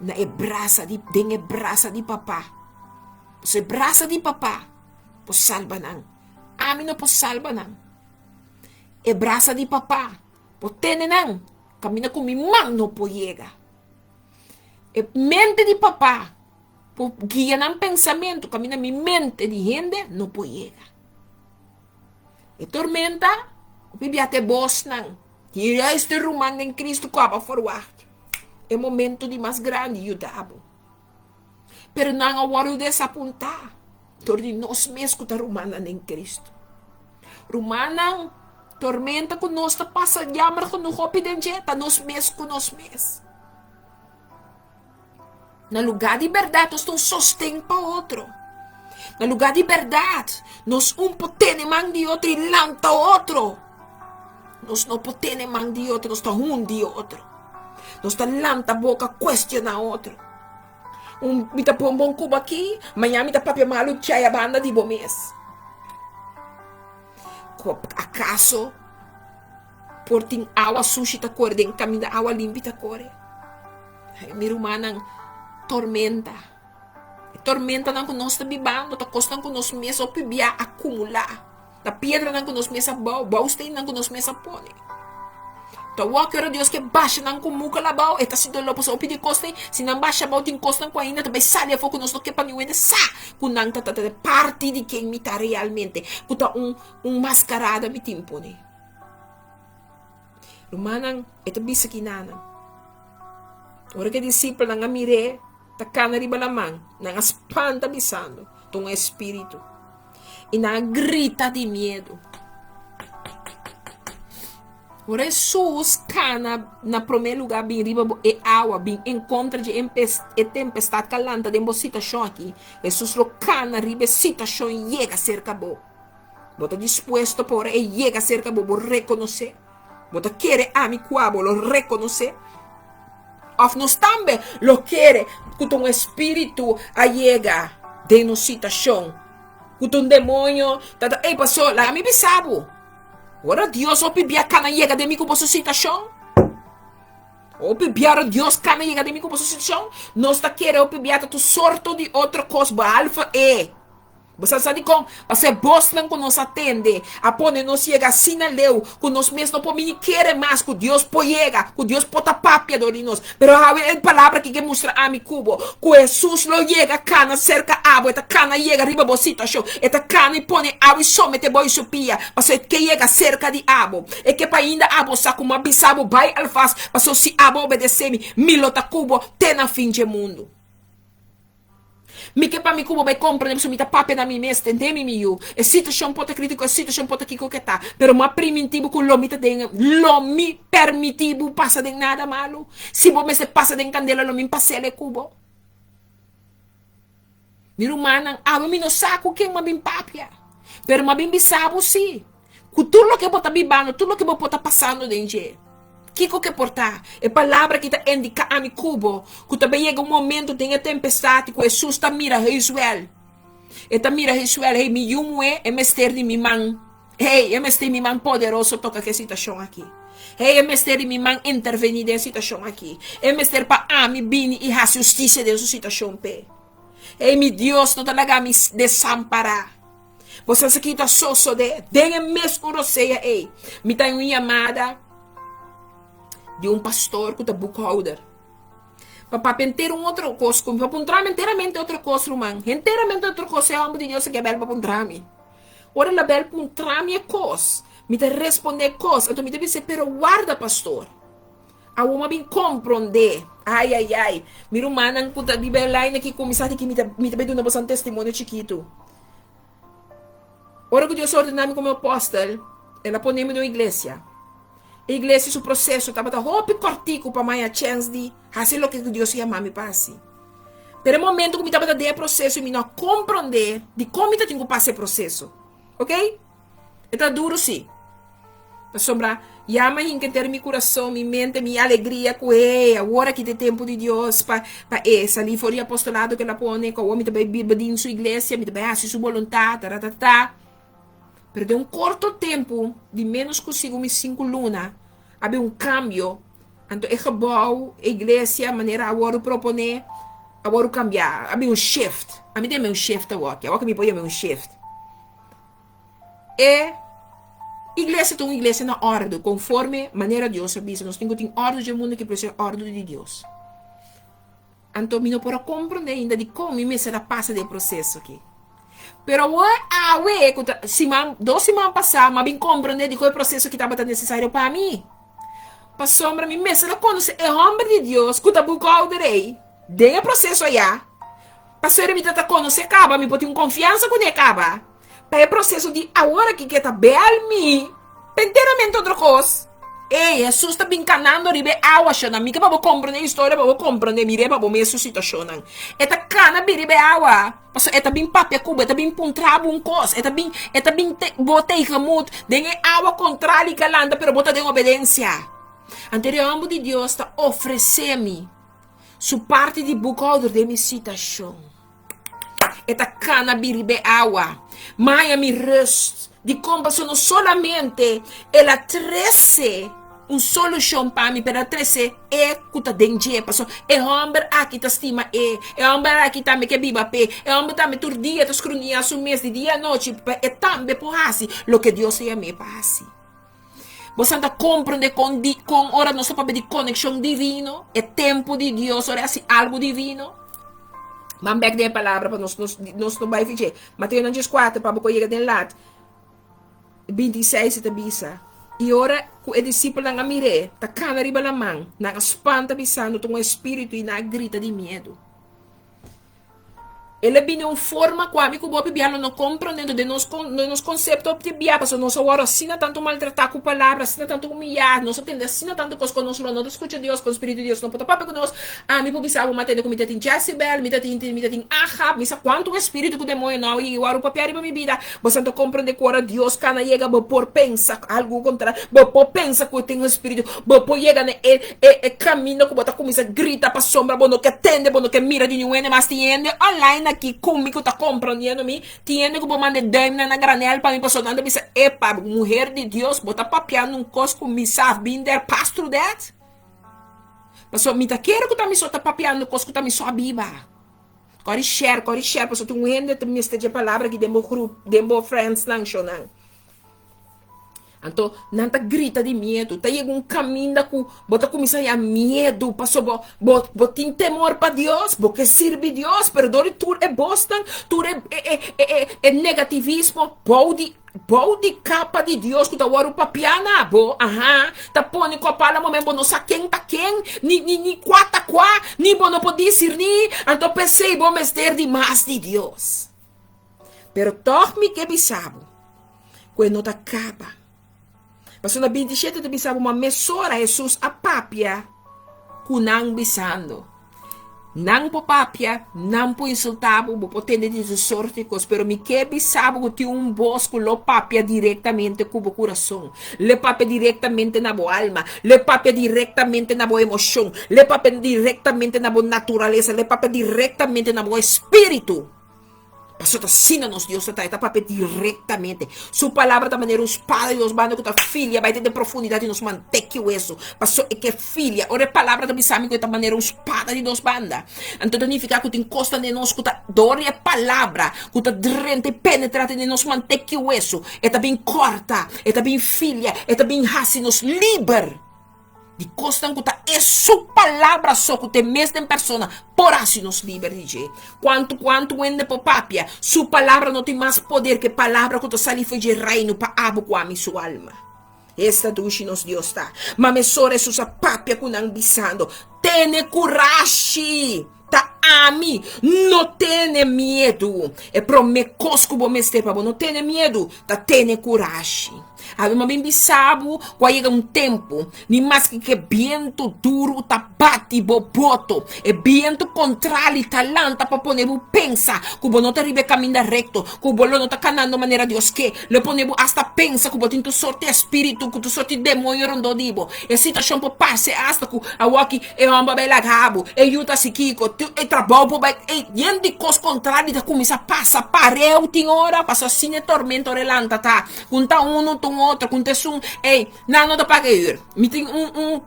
na braça de papá. Você braça de papá, por salva não. A mim não por salva não. É braça de papá, por ter não. Camina com minha mão não por chega. É mente de papá, por guiar no pensamento, camina minha mente de gente não por chega. É tormenta, o bibi até boss não. E este rumando em Cristo capa forward. É momento de mais grande ajudar. Pero não agora desapontar. Torne nós mesmos que está rumando em Cristo. Rumana, tormenta que nós está passando, jammer que nós opidem está nós mesmos com nós mesmos. No lugar de verdade, nós não sostém para outro. No lugar de verdade, nós potene mão de outro e lanta outro. Nós não potene mão de outro, nós está de outro. Nós está lanta a boca, questiona outro. Me tá pôr um bom cubo aqui, amanhã me tá papel malu, tchai a banda de bom mês. Acaso, por tem água sushi tá cor, tem caminho da água limpa tá cor. Minha irmã tormenta. Tormenta não que nós tá bibando, tá costando que nós mesmos bibia acumular. Da pedra não que nós mesmos baustei não que nós mesmos põe. Então, o que Deus que baixa não como que lá bau, eta se dolo posso pedir costa, se não baixa bau tem costa com ainda também sai foco nós não que para ninguém sa, com não tá parte de quem me tá realmente, com tá mascarada me timpone. Rumanang eta bisa kinana. Ora que discípulo nang amire, ta kana riba lamang, nang espanta bisando, tong espírito. E na grita de medo. Por Jesus cana na primeiro lugar bem riba e água bem encontra de tempestade calanta de uma situação aqui. Jesus lo cana riba situação e chega cerca bo. Bota disposto por e chega cerca bo reconhecer. Bota querer a mi cuabo lo reconhecer. Of nós também lo querer com um espírito a chega de uma situação. Com um demônio, ei pastor, lá me bisabo. Ora Deus o pibia cana chega de mim com essa situação. O pibia Deus cana chega de mim com essa situação. Nós tá querendo o pibia tu sorto de outra coisa alfa e. Você sabe como? Você bostan que nos atende. A pone nos chega assim na leu. Que nos mesmos não podem querer mais. Que Deus pode chegar. Que Deus pode tapar de nós. Pero a palavra que mostra a mi cubo. Que Jesus lo chega cana cerca água. Esta cana chega arriba da situação. Esta cana e põe água e somete boi supia. Mas que chega cerca de água. E que para ainda água sa como abisabo vai alfaz. Mas se água obedecer-me. Milota cubo. Tem na fim de mundo. Mi que pa mi cubo vai comprare mi ta pape na mi meste entemi mi yu e situação pota critico e situação pota kiko que tá pero ma primitivo com lo mi ta den lo mi permitivo passa de nada malo se bo me se passa de candela lo mi passele cubo mi rumana mi no saco que ma bim papia pero ma bim bisabo si com tudo lo que bota bibano tudo lo que bota passando dentro Kiko que portar, é palavra que está indica a mi cubo, que também chega momento, tem a tempestade, que Jesus está mira Israel. Está mira Israel, hey, mi yumo é mestre de mi man. Hey, é mestre de mi man poderoso, toca que situação aqui. Hey, é mestre de mi man intervenir em situação aqui. É mestre para mi bini e a justiça de sua situação, pe. Hey, mi Deus, não tá laga me desamparar. Você aqui está só de, tem mesmo roceia, hey. Me tem uma chamada de pastor que está bookholder. Para ter outra coisa, para apontar inteiramente outra coisa, irmão. Inteiramente outra coisa é o de Deus que é belo para apontar-me. Ora, a belo para apontar-me é coisa. Me te responder coisa. Então, me deve ser, pero guarda, pastor. A uma bem compreender. Ai. Meu irmão, não puta de belaina que começar aqui, me te pedindo um testemunho chiquito. Ora que Deus ordenou-me como apóstolo, ela põe-me na igreja. A igreja, seu processo, estava roupa cortico para minha chance de fazer o que Deus chama-me para assim. Pero no momento que me estava dando processo, eu não compreender de como eu tenho que passar esse processo. Ok? Está duro, sim. Para sombra, chama em que ter meu coração, minha mente, minha alegria, com agora que tem tempo de Deus, para sair fora do apostolado que ela põe, com o homem também vive em sua igreja, me também fazer sua vontade, Pero de curto tempo, de menos consigo me 5 lunas, havia cambio. Então, é bom, a igreja, a maneira agora proponer, agora cambiar. Havia shift. A mim tem shift agora, que me põe shift. E a igreja tem uma igreja na ordem, conforme a maneira de Deus avisa. Nós temos uma ordem do mundo que precisa ordem de Deus. Então, eu não posso compreender ainda de como me será passa do processo aqui. Pero duas semanas passadas, mas bem compreender de qual é o processo que estava necessário para mim. Para sombra, me mesmo quando é homem de Deus, que está buscando rei, tem o processo aí. Para ser me tratar quando se acaba, me pode ter confiança quando acaba. Para o processo de agora que está bem a mim, inteiramente outra coisa. Ei, Jesus está brincando ribe água, xana. Mica para compreender a história, para compreender mire para mesmo situação. Eta cana ribe água. Passo eta bem papel cuba, eta bem puntrabo coisa, eta bem botei camut, den água contrária que landa, pero bota de obediência. Anterior de Deus está oferecer-me sua parte de bucolder de minha situação. Eta cana ribe água. Maia me rest de compaixão não solamente ela trece solução para mim, para trece é cuta dengue, passou é homem aqui tá estima é homem aqui também que biba pe é homem também tur dia tá escrunia su mês de dia noite é também por assim lo que Deus é me para assim. Você está compreende com hora nossa para de conexão divino, é tempo de Deus, ora assim algo divino. Mas back de palavra para nós não vai fazer. Mateus 4 para boca chega den lat 26 está bisa. E ora o discípulo não mire, tá cana riba na mão, na espanta bisando com o espírito e na grita de medo. Ele vem uma forma com amigo bob bialo não compreendendo de nos conceito de bialo, porque nós agora assina tanto maltratar com palavras, assina tanto humilhar, nós temos assina tanto coisa com nós, não escuta Deus, com o espírito de Deus, não pode papo com nós. Me publicava uma tenda com me tem Jezebel, me tem Ahab, me sabe quanto espírito que demônio não e o arupa piari minha vida. Você não compreende que ora Deus cana chega por pensa algo contrário, por pensa que tem um espírito, por chega e caminho que bota começa grita para sombra, bono que atende, bono que mira de nenhum mas tiende online aqui comigo tá compreendendo me tiene que mandar dame na granel para me passando me dizer epa mulher de Deus bota papiando cosco me sabe binder pass through that mas me tá quero que tá me só tá papiando cosco tá me só biba corre share, passo tu ende tu miste palavra que dembo grupo, dembo friends lang shonan. Então, não tá grita de medo, tá aí um caminho da cu, bota começar a medo, passou, tem temor para Deus, porque serve Deus, perdão, tu é bosta, tu é negativismo, pode capa de Deus, que tá o papiana, tá pone com a palavra, mas não sabe quem tá quem, ni quata, ni não pode dizer, ni, então pensei, bom, mestre de mais de Deus. Pero toque me que bisabo, quando não tá capa. Mas na 27 de bisabo uma mesora Jesus a papia kunang bisando. Nang po papia, nang po insultabo, bo potende de sorticos, pero mi que bisabo que un bosco lo papia directamente cubo coração. Le papia directamente na bo alma, le papia directamente na bo emoção, le papia directamente na bo naturaleza, le papia directamente na bo espírito. Pastor, assina-nos, Deus, está para diretamente. Sua palavra da maneira, os padres, os bandos, que a filha vai ter de profundidade, nos manteque o isso. Pastor, é que filha, ora a palavra da bisami, que da maneira, os padres, nos banda. Então, significa que te encosta de nós, que dor a palavra, que te drente, penetrate de nos manteque o isso. É também corta, é também filha, é também raça, nos liber. De costan que é sua palavra só que tem mesmo em persona, por assim nos liberte. Quanto ende por papia, sua palavra não tem mais poder que palavra que sali foi de reino para abo com a sua alma. Esta duche nos Deus está. Mas mesora sua papia com ambisando. Tene coragem. Ta ami, não tenha medo. É pro me cosco bom mestre para não tenha medo. Ta tenha coragem. Abbiamo ben bisabo, qua chega tempo, ni mais que viento duro ta bati boboto, e viento contrario talanta pa ponevo pensa, cubo non arriva cammina recto, cubo non ta canando maniera Dios che, le ponevo hasta pensa, cubo tinto sorte spirito, cubo sorte demonio rondo dibo, e situazione po passe hasta cu a waki e amba bela gabo, e aiuta si kiko, e trabalho ba e niente cos contrari da começa passa pareu tin ora, passa sine tormento relanta ta, conta uno tu outro, acontece ei, não tá pagar, me tem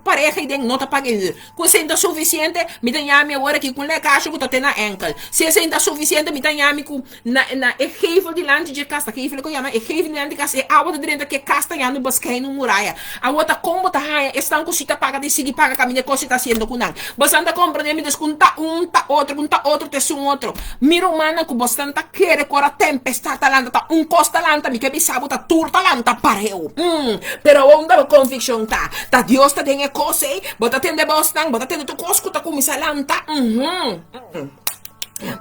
pareja e não tá pagar, quando você ainda suficiente, me tem a minha hora aqui com o caixa que tá tendo enkel, se você ainda suficiente, me tem a minha com na gevel de lande de casta, gevel que chama, gevel de lande de casta, a outra de dentro que casta já no basquei no muralha, a outra como tá raia, estão com cita paga de seguir paga caminho que você tá sendo com não, você anda comprando me desconta tá outro, te outro, mira humana que você tá querer cora tempestade talanta, tá costa lanta, me que bisabo tá turta lanta pareu. Pero onde a convicção tá Deus tá dentro coisa, bota tende bostang, bota tende tu cosco tá com lanta.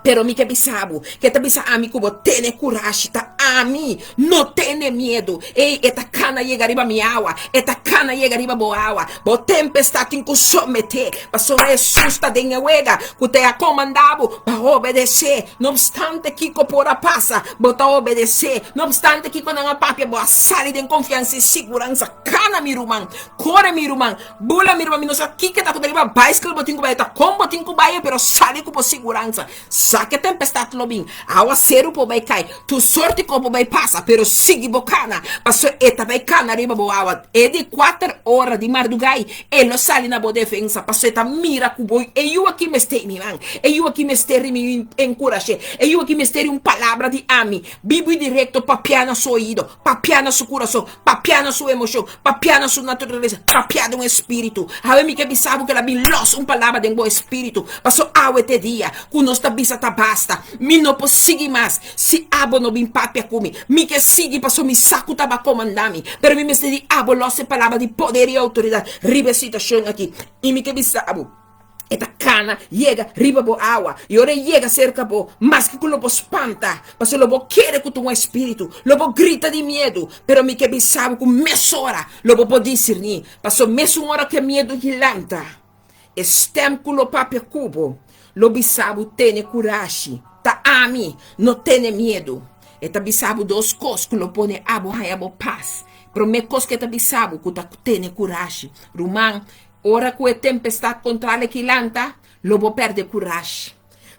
Pero mi que bisabo, que te bisa ami cubo tene coragem, ta ami, não tene medo. Ei, eta cana chega arriba mi agua, eta cana chega arriba bo agua, bo tempestade in someter, passou Jesus tá dentro wega, que te a comandavo para obedecer, não obstante que copora passa, bota obedecer, não obstante que quando a papia boa sali de confiança e segurança, cana mi rumang, core mi rumang, bula mi rumang, minosa que tá com deriva bicycle botinho baia, tá com botinho baia, pero sali com segurança. Saque tempestade lobin, aguaceiro po vai cai, tu sorte como vai passa, pero sigue bocana, passou eta vai cana riba boa, e de 4 horas de mardugai, e lo sali na boa defensa, passou eta mira cubo, e eu aqui me estei mi man, e eu aqui me estei me encoraje, e eu aqui me estei palavra de ami, bibi direto papiana su ouvido, papiana su coração, papiana su emoção, papiana su natureza, papiana espírito, a mim que bisabo que la bin los palavra de bom espírito, passou awe te dia, com nós bisa tá basta, mi não posso mais, se abo não bin papia comi, mi que sigue passou mi saco taba comandami, pero mi mestre di abo losse palavra de poder e autoridade, riba situação aqui, e mi que bisabo, eta cana, chega, riba bo água, e ora chega cerca bo, mas que lo bo espanta, mas lo bo quer com um espírito, lo bo grita de medo, pero mi que bisabo com mesora, lo bo discernir, passou mesmo hora que medo gilanta, estem com lo papia cubo, lo bisabo tene coragem, ta ami, não tene medo. Eta bisabo dos cos que lo pone abo abo paz. Pero me cos que ta bisabo que ta tene coragem. Rumang, ora que tempestade contra le quilanta, lo bo perde coragem.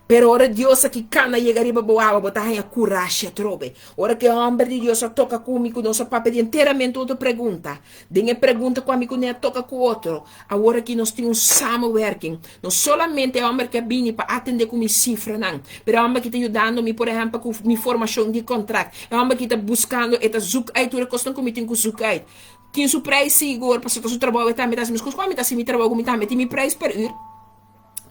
Pero ora Dios aqui cana llegaria boa botar a coragem trobe. Ora que o homem de Deus toca comigo, nossa papa de inteiramente outra pergunta. Denha pergunta comigo nem toca com outro. Agora que nós temos samenwerking. Não solamente é homem que vem para atender com minha cifra não. Pero é homem que está ajudando-me, por exemplo, com minha formação de contrato. É homem que está buscando eta zoek uit hoe costam como tem que zoek uit. Tinha o preço seguro para o trabalho também das minhas coisas. Como está se me trabalho como também tem meu preço per uur.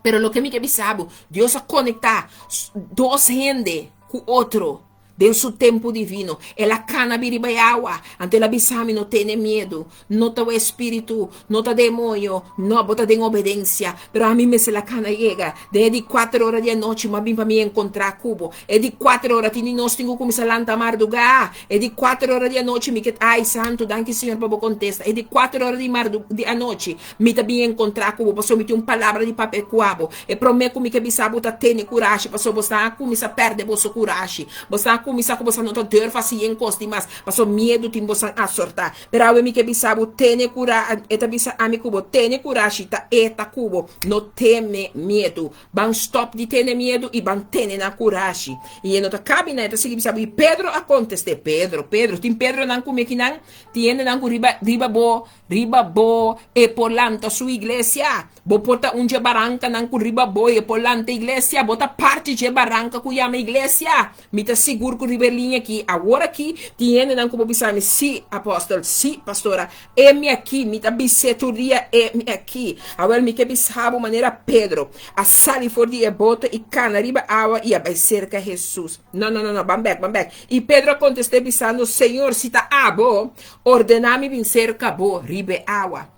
Pero lo que me que sabe, Deus a conectar dois gente com outro de su tempo divino. Ela cana biriba agua. Ante la bisami no tiene miedo. No te espíritu, no te demonio, no bota de obediencia. Pero a mí me se la cana llega. De 4 horas de noche, ma bim para mí encontrar cubo. E di 4 horas, tini nos tengo como se lanta marduga. E di 4 horas de noche, mi que ai santo, danke Senhor, para contesta. E di 4 horas de noche, mi te bem encontrar cubo. Passou me tem palavra de papel cuabo. E prometo me que bisabo ta tene coragem. Passou você como se perde vosso coragem. Você começar com você não ter fácil encoste mas passou medo tem você a sortar pero eu me que bisabo tene coragem eta bisa ami cubo tene coragem ta eta cubo não teme medo ban stop de ter medo e ban tene na coragem e não tá cabineta se bisabo e Pedro a conteste Pedro tem Pedro não come que não tiene não riba bo e polanta sua igreja bo porta um de barranca não com riba bo e polanta igreja bota parte de barranca com a igreja me tá seguro com ribelinha aqui agora aqui tiene não como bisame sim apóstolo sim pastora é me aqui me tá bisetoria é me aqui agora me que bisabo maneira Pedro a sali for de bota e cana riba água e a cerca Jesus não bambek e Pedro contestou bisando Senhor se tá abo ordename vir cerca bo ribe água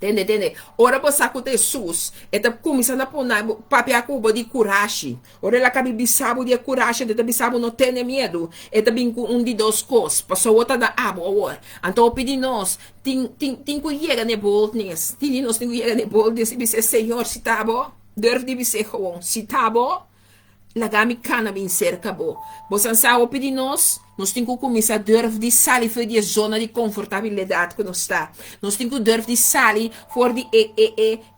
Entende? Ora você com Jesus, eta começando a pôr papel cubo de coragem. Ora ela cabe bisabo de coragem, de bisabo não tem medo. Eta bem com de duas coisas. Passou outra da abo agora. Então eu pedi nós, tem que chegar ne boldness. Tem nós tem que chegar ne boldness e dizer Senhor, se tá bom, deve de dizer gewoon, se tá bom, lagami cana bem cerca bo. Você sabe pedir nós temos que começar a durf de sair fora de zona de confortabilidade que nós está. Nós temos que durf de sair fora de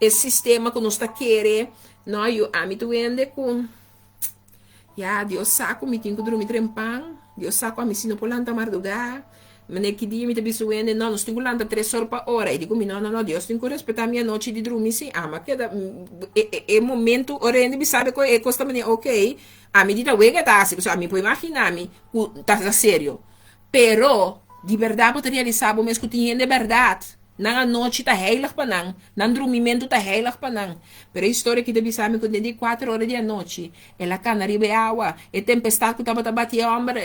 esse sistema que nós está querendo. Não, eu amo tu ende com Deus saco, me tenho que dormir trempão. Deus saco a me ensina por lanta mardugar. Mas que dia me te bisuende, não, nós temos que lançar 3 horas por hora. E digo, não, Deus tem que respeitar minha noite de dormir, sim. Mas que é momento, orando, me sabe que é costa maneira, ok. A medida que tá assim, a mim pode imaginar-me, tá sério. Pero, de verdade, eu realizar, mas que tinha de verdade. Não a noite tá heilig para não dormimento tá heilig para não. Pero a história que deve saber que de 4 horas da noite, ela cana ribe água, e tempestade que tava batia homem,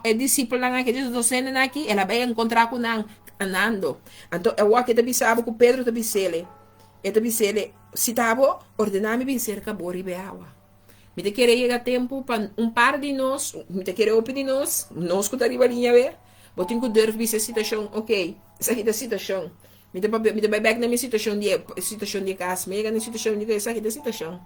é discípulo não que diz docente aqui, ela vai encontrar com não andando. Então é o que deve saber que Pedro deve ser, se tava ordenar me vencer acabou ribe água. Me te querer chegar tempo para par de nós, me te querer ouvir de nós que tá riba linha ver. Botin ko durf bisa situação, ok. Essa aqui da situação. Me dá back na minha situação de casa. Me na situação de essa aqui da situação.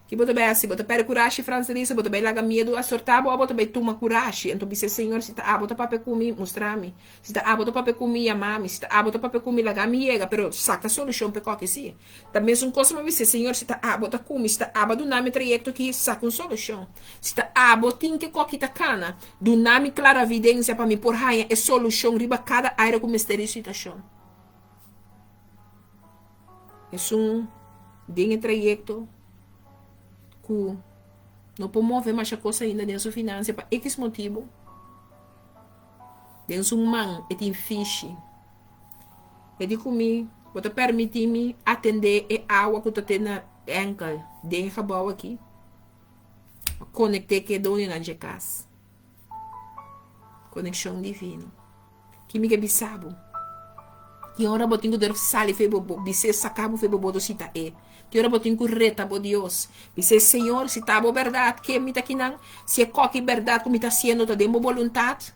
Que bota bem assim, bota pera coragem francesa, bota bem laga medo a sortar, bota bem toma coragem. Então bisa Senhor, se tá bota papel comigo, mostrar-me. Se tá bota papel comigo, amar-me. Se tá bota papel comigo, laga me chega, pero saca solução para qualquer sim. Também são coisas mas bisa Senhor, se tá bota comigo, se tá do nome trajeto que saca solução. Se tá botin que qualquer tá cana, do nome clara evidência para me por raia é solução riba cada área com mistério situação. É dengue trajeto que não promove mais a coisa ainda dentro da finança para X motivo. Dentro um man, tem fiche. E de comigo, pode permitir-me atender a água que eu tenho na ankle, dentro da boa aqui. Conectei que dou na casa. Conexão divina. Que me que sabo. Que hora botinho der sale fe bobo, bise sacabo fe bobo do sita e. Que hora botinho reta bo Dios. Bise Senhor, se tá bo verdade que me tá aqui não, se é qualquer verdade que me tá sendo tá demo vontade,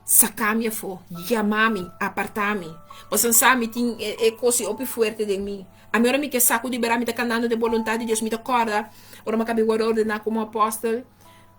sacame fo, chamame, apartame. Você sabe tem coisa opi forte de mim. A minha hora me que saco de berar me tá canando de vontade de Deus me tá corda. Ora me cabe ordenar como apóstolo.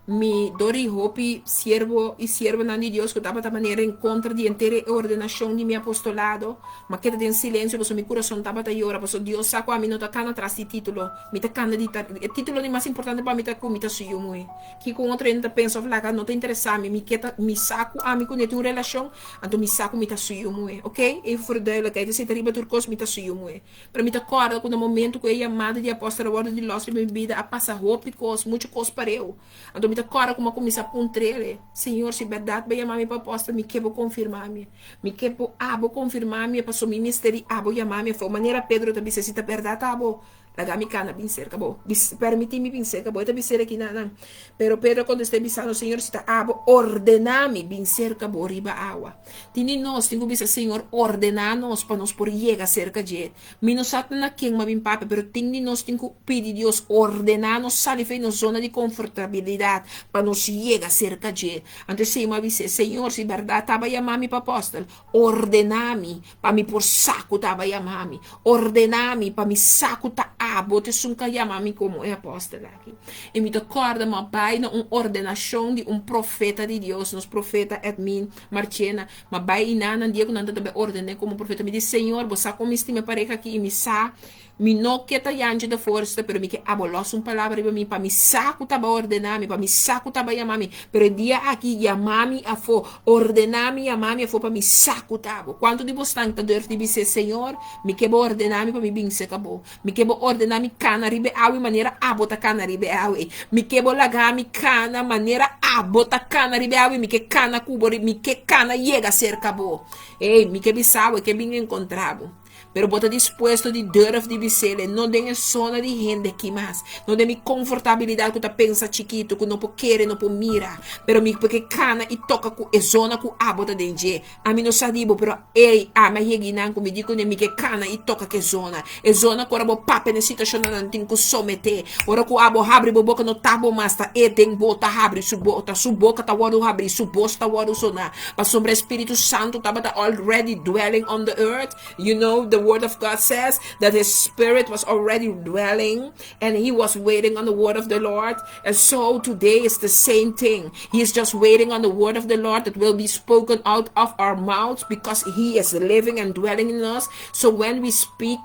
mi dori hopi siervo e sierva de Deus que estava da maneira em contra de inteira ordenação de meu apostolado, mas que em silêncio, porque meu coração estava da llora, porque Deus saco a mim não tá cana atrás de título, me tá cana de o título é mais importante para mim tá com me tá suyo muito, que com outro ainda pensa flaca não te interessa me que me saco a mim com uma relação, então me saco me tá suyo muito, ok? E for duidelijkheid, se te riba turcos me tá suyo muito, para mim tá corda com o momento que a amada de apóstolo ordem de los de minha vida a passar roupa cos, muito cos para eu, então me tá corda como começa a puntrele, Senhor, se verdade bem amar me proposta, me quebo confirmar-me, me quebo abo confirmar-me, passou me misteri abo chamar-me, foi maneira Pedro também se cita verdade abo, laga mi cana bin cerca bo, permiti-me bin cerca bo, ita bin cerca aqui na, pero Pedro quando está bisando, Senhor, se tá abo, ordenar-me bin cerca bo, riba água, tini nós, tenho bisa, Senhor, ordenar-nos para nos por llegar cerca de, mi nos sat na king ma bin papa, pero tini nós, tenho pedir Deus, ordenar-nos, salir na zona de confortabilidade, para nos llegar cerca de, antes se ma bisa, Senhor, se verdade, tava chamar-me para apóstolo, ordenar-me, para me por saco, tava chamar-me, ordenar-me, para me saco, tá bote sunca chamar-me como é apóstolo aqui. E me recorda, mas vai na uma ordenação de um profeta de Deus, nos profeta Edmin Marchena, mas vai e nada dia que nada também ordenei como profeta, me diz, Senhor, você como estima pareja aqui e me sa, me não queta yanje da força, pero me que abolos palavra para mim, para me saco taba ordenar-me, para me saco taba chamar-me, pero dia aqui chamar-me a for, ordenar-me, chamar-me a for para me saco taba. Quanto de você está dentro de dizer, Senhor, me que ordenar-me para me bem se acabou, me que ordenar-me cana ribe awi maneira abota cana ribe awi, me que lagar-me cana maneira abota cana ribe awi, me que cana cubo, me que cana chega a ser acabou. Ei, me que bisawa, que bem encontrado. Pero bota dispuesto de durf de bisele, não tem zona de gente aqui mais, não tem confortabilidade que tu pensa chiquito, que não pode querer, não pode mirar, pero me porque cana e toca com a zona com a bota dentro, a mim não sadibo, pero ei, mas reginan como digo nem me que cana e toca que zona quando bo pape na situação não tem que someter, ora com a bo abre bo boca no tabo mas tá e tem bota abre su boca tá wado abre su bosta tá wado sonar, mas sobre o Espírito Santo tá already dwelling on the earth, you know the word of God says that his spirit was already dwelling and he was waiting on the word of the Lord, and so today is the same thing. He is just waiting on the word of the Lord that will be spoken out of our mouths because he is living and dwelling in us. So when we speak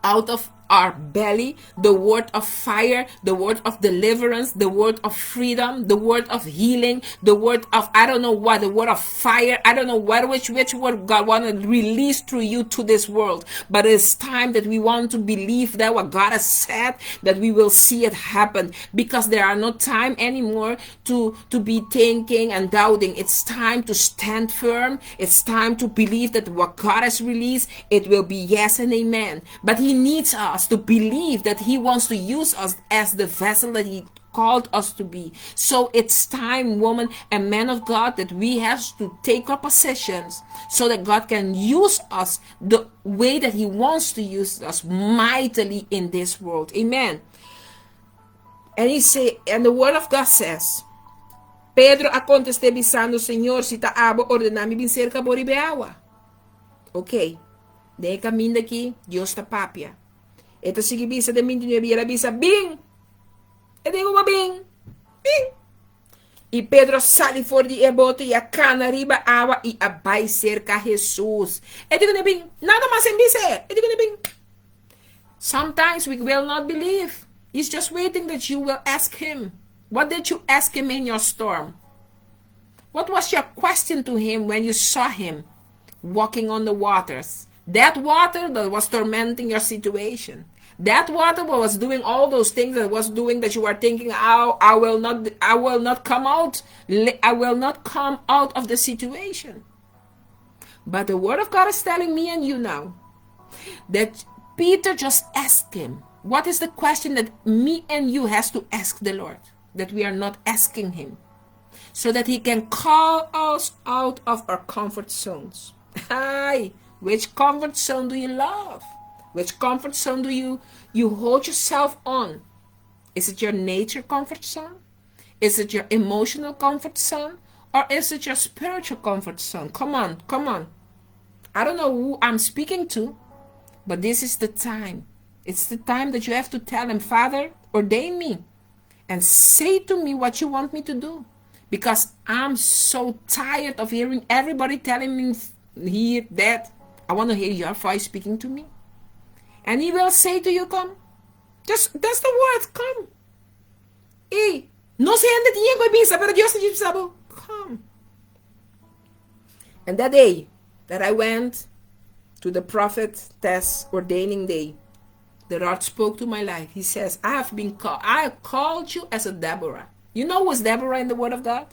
out of our belly, the word of fire, the word of deliverance, the word of freedom, the word of healing, the word of I don't know what, the word of fire, I don't know what which word God want to release through you to this world, but it's time that we want to believe that what God has said, that we will see it happen, because there are no time anymore to be thinking and doubting. It's time to stand firm. It's time to believe that what God has released, it will be yes and amen. But he needs us to believe that he wants to use us as the vessel that he called us to be. So it's time, woman and man of God, that we have to take our positions so that God can use us the way that he wants to use us mightily in this world. Amen. And he say, and the word of God says, Pedro a contesté bisando, Senhor, se tá abo ordenar-me bem cerca boribe água. Ok. De caminho daqui, Deus está papia. Ito sige bisa de minti niya bira bisa bing. E digo ba bing. Bing. E Pedro sali for di ebote e a cana riba awa e abai cerca Jesus. E digo ne bing. Nada mas em bise. E digo ne bing. Sometimes we will not believe. He's just waiting that you will ask him. What did you ask him in your storm? What was your question to him when you saw him walking on the waters? That water that was tormenting your situation. That water was doing all those things that was doing that you were thinking, oh, I will not come out. I will not come out of the situation. But the word of God is telling me and you now that Peter just asked him. What is the question that me and you has to ask the Lord that we are not asking him? So that he can call us out of our comfort zones. Hi, which comfort zone do you love? Which comfort zone do you hold yourself on? Is it your nature comfort zone? Is it your emotional comfort zone? Or is it your spiritual comfort zone? Come on, come on. I don't know who I'm speaking to, but this is the time. It's the time that you have to tell him, Father, ordain me. and say to me what you want me to do. Because I'm so tired of hearing everybody telling me here that. I want to hear your voice speaking to me. And he will say to you, come. Just, that's the word, come. Hey, no se ande tiempo y piensa, pero Dios te dice, come. And that day that I went to the prophetess ordaining day, the Lord spoke to my life. He says, I have called you as a Deborah. You know who's Deborah in the Word of God?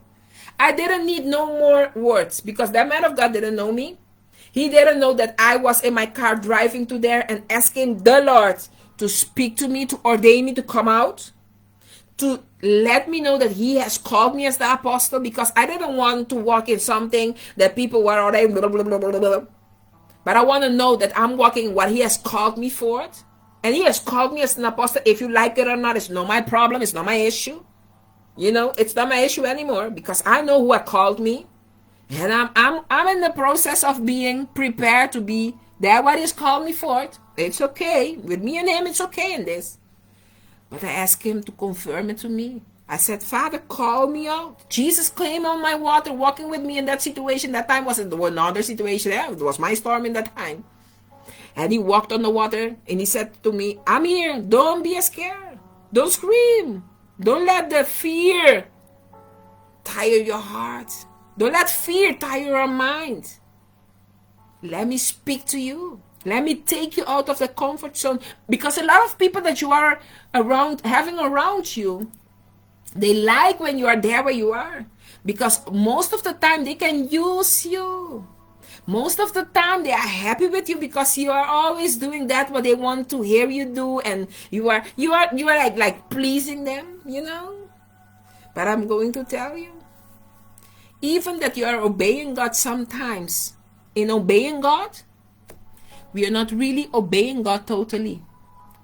I didn't need no more words because that man of God didn't know me. He didn't know that I was in my car driving to there and asking the Lord to speak to me, to ordain me to come out, to let me know that he has called me as the apostle, because I didn't want to walk in something that people were already blah, blah, blah, blah, blah. But I want to know that I'm walking what he has called me for it. And he has called me as an apostle. If you like it or not, it's not my problem. It's not my issue. You know, it's not my issue anymore because I know who called me. And I'm in the process of being prepared to be that what he's called me for it. It's okay. With me and him, it's okay in this. But I asked him to confirm it to me. I said, Father, call me out. Jesus came on my water, walking with me in that situation. That time wasn't another situation. It was my storm in that time. And he walked on the water and he said to me, I'm here. Don't be scared. Don't scream. Don't let the fear tire your heart. Don't let fear tire your mind. Let me speak to you. Let me take you out of the comfort zone. Because a lot of people that you are having around you, they like when you are there where you are. Because most of the time they can use you. Most of the time they are happy with you because you are always doing that what they want to hear you do, and you are like pleasing them, you know. But I'm going to tell you, even that you are obeying God sometimes, in obeying God, we are not really obeying God totally.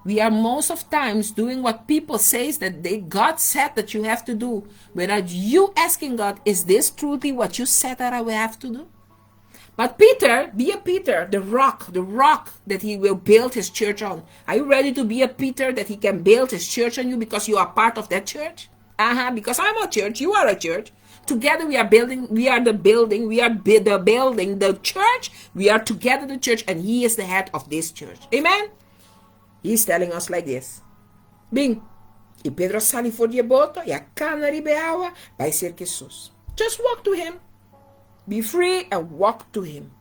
We are most of times doing what people say that God said that you have to do, without you asking God, is this truly what you said that I will have to do? But Peter, be a Peter, the rock that he will build his church on. Are you ready to be a Peter that he can build his church on you because you are part of that church? Because I'm a church, you are a church. Together we are building, we are the building, the church. We are together the church, and he is the head of this church. Amen? He's telling us like this. Bem, e Pedro sale for the boat, e a cana ribeaua, vai ser Jesus. Just walk to him. Be free and walk to him.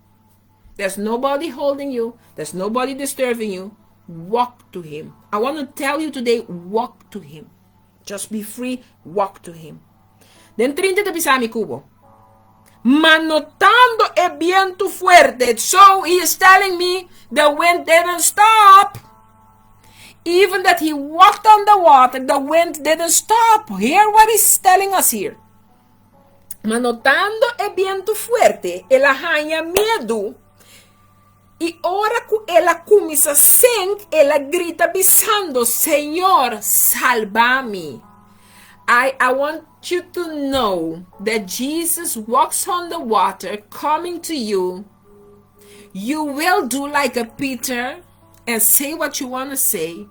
There's nobody holding you. There's nobody disturbing you. Walk to him. I want to tell you today, walk to him. Just be free, walk to him. Den 30 de pisami cubo. Manotando el viento fuerte. So he is telling me the wind didn't stop. Even that he walked on the water, the wind didn't stop. Hear what he's telling us here. Manotando el viento fuerte, ela arranha medo. E ora que ela começa a sing, ela grita bisando, Senhor, salva-me. I want you to know that Jesus walks on the water coming to you. You will do like a Peter and say what you want to say.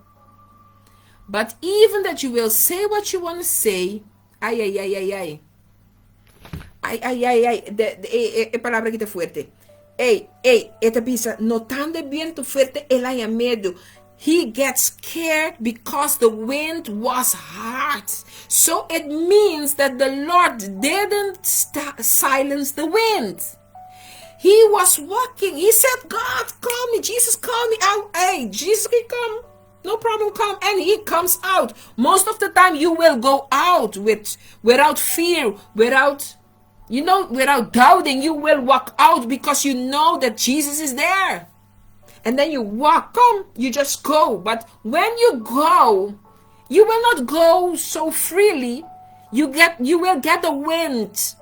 But even that you will say what you want to say, Ay, palabra que te fuerte. Esta pisa, notando el viento fuerte, él haya medo. He gets scared because the wind was hard. So it means that the Lord didn't silence the wind. He was walking. He said, God, call me. Jesus, call me out. Hey, Jesus can come. No problem, come. And he comes out. Most of the time you will go out without fear, without doubting. You will walk out because you know that Jesus is there. And then you walk, you just go. But when you go, you will not go so freely. You will get the wind.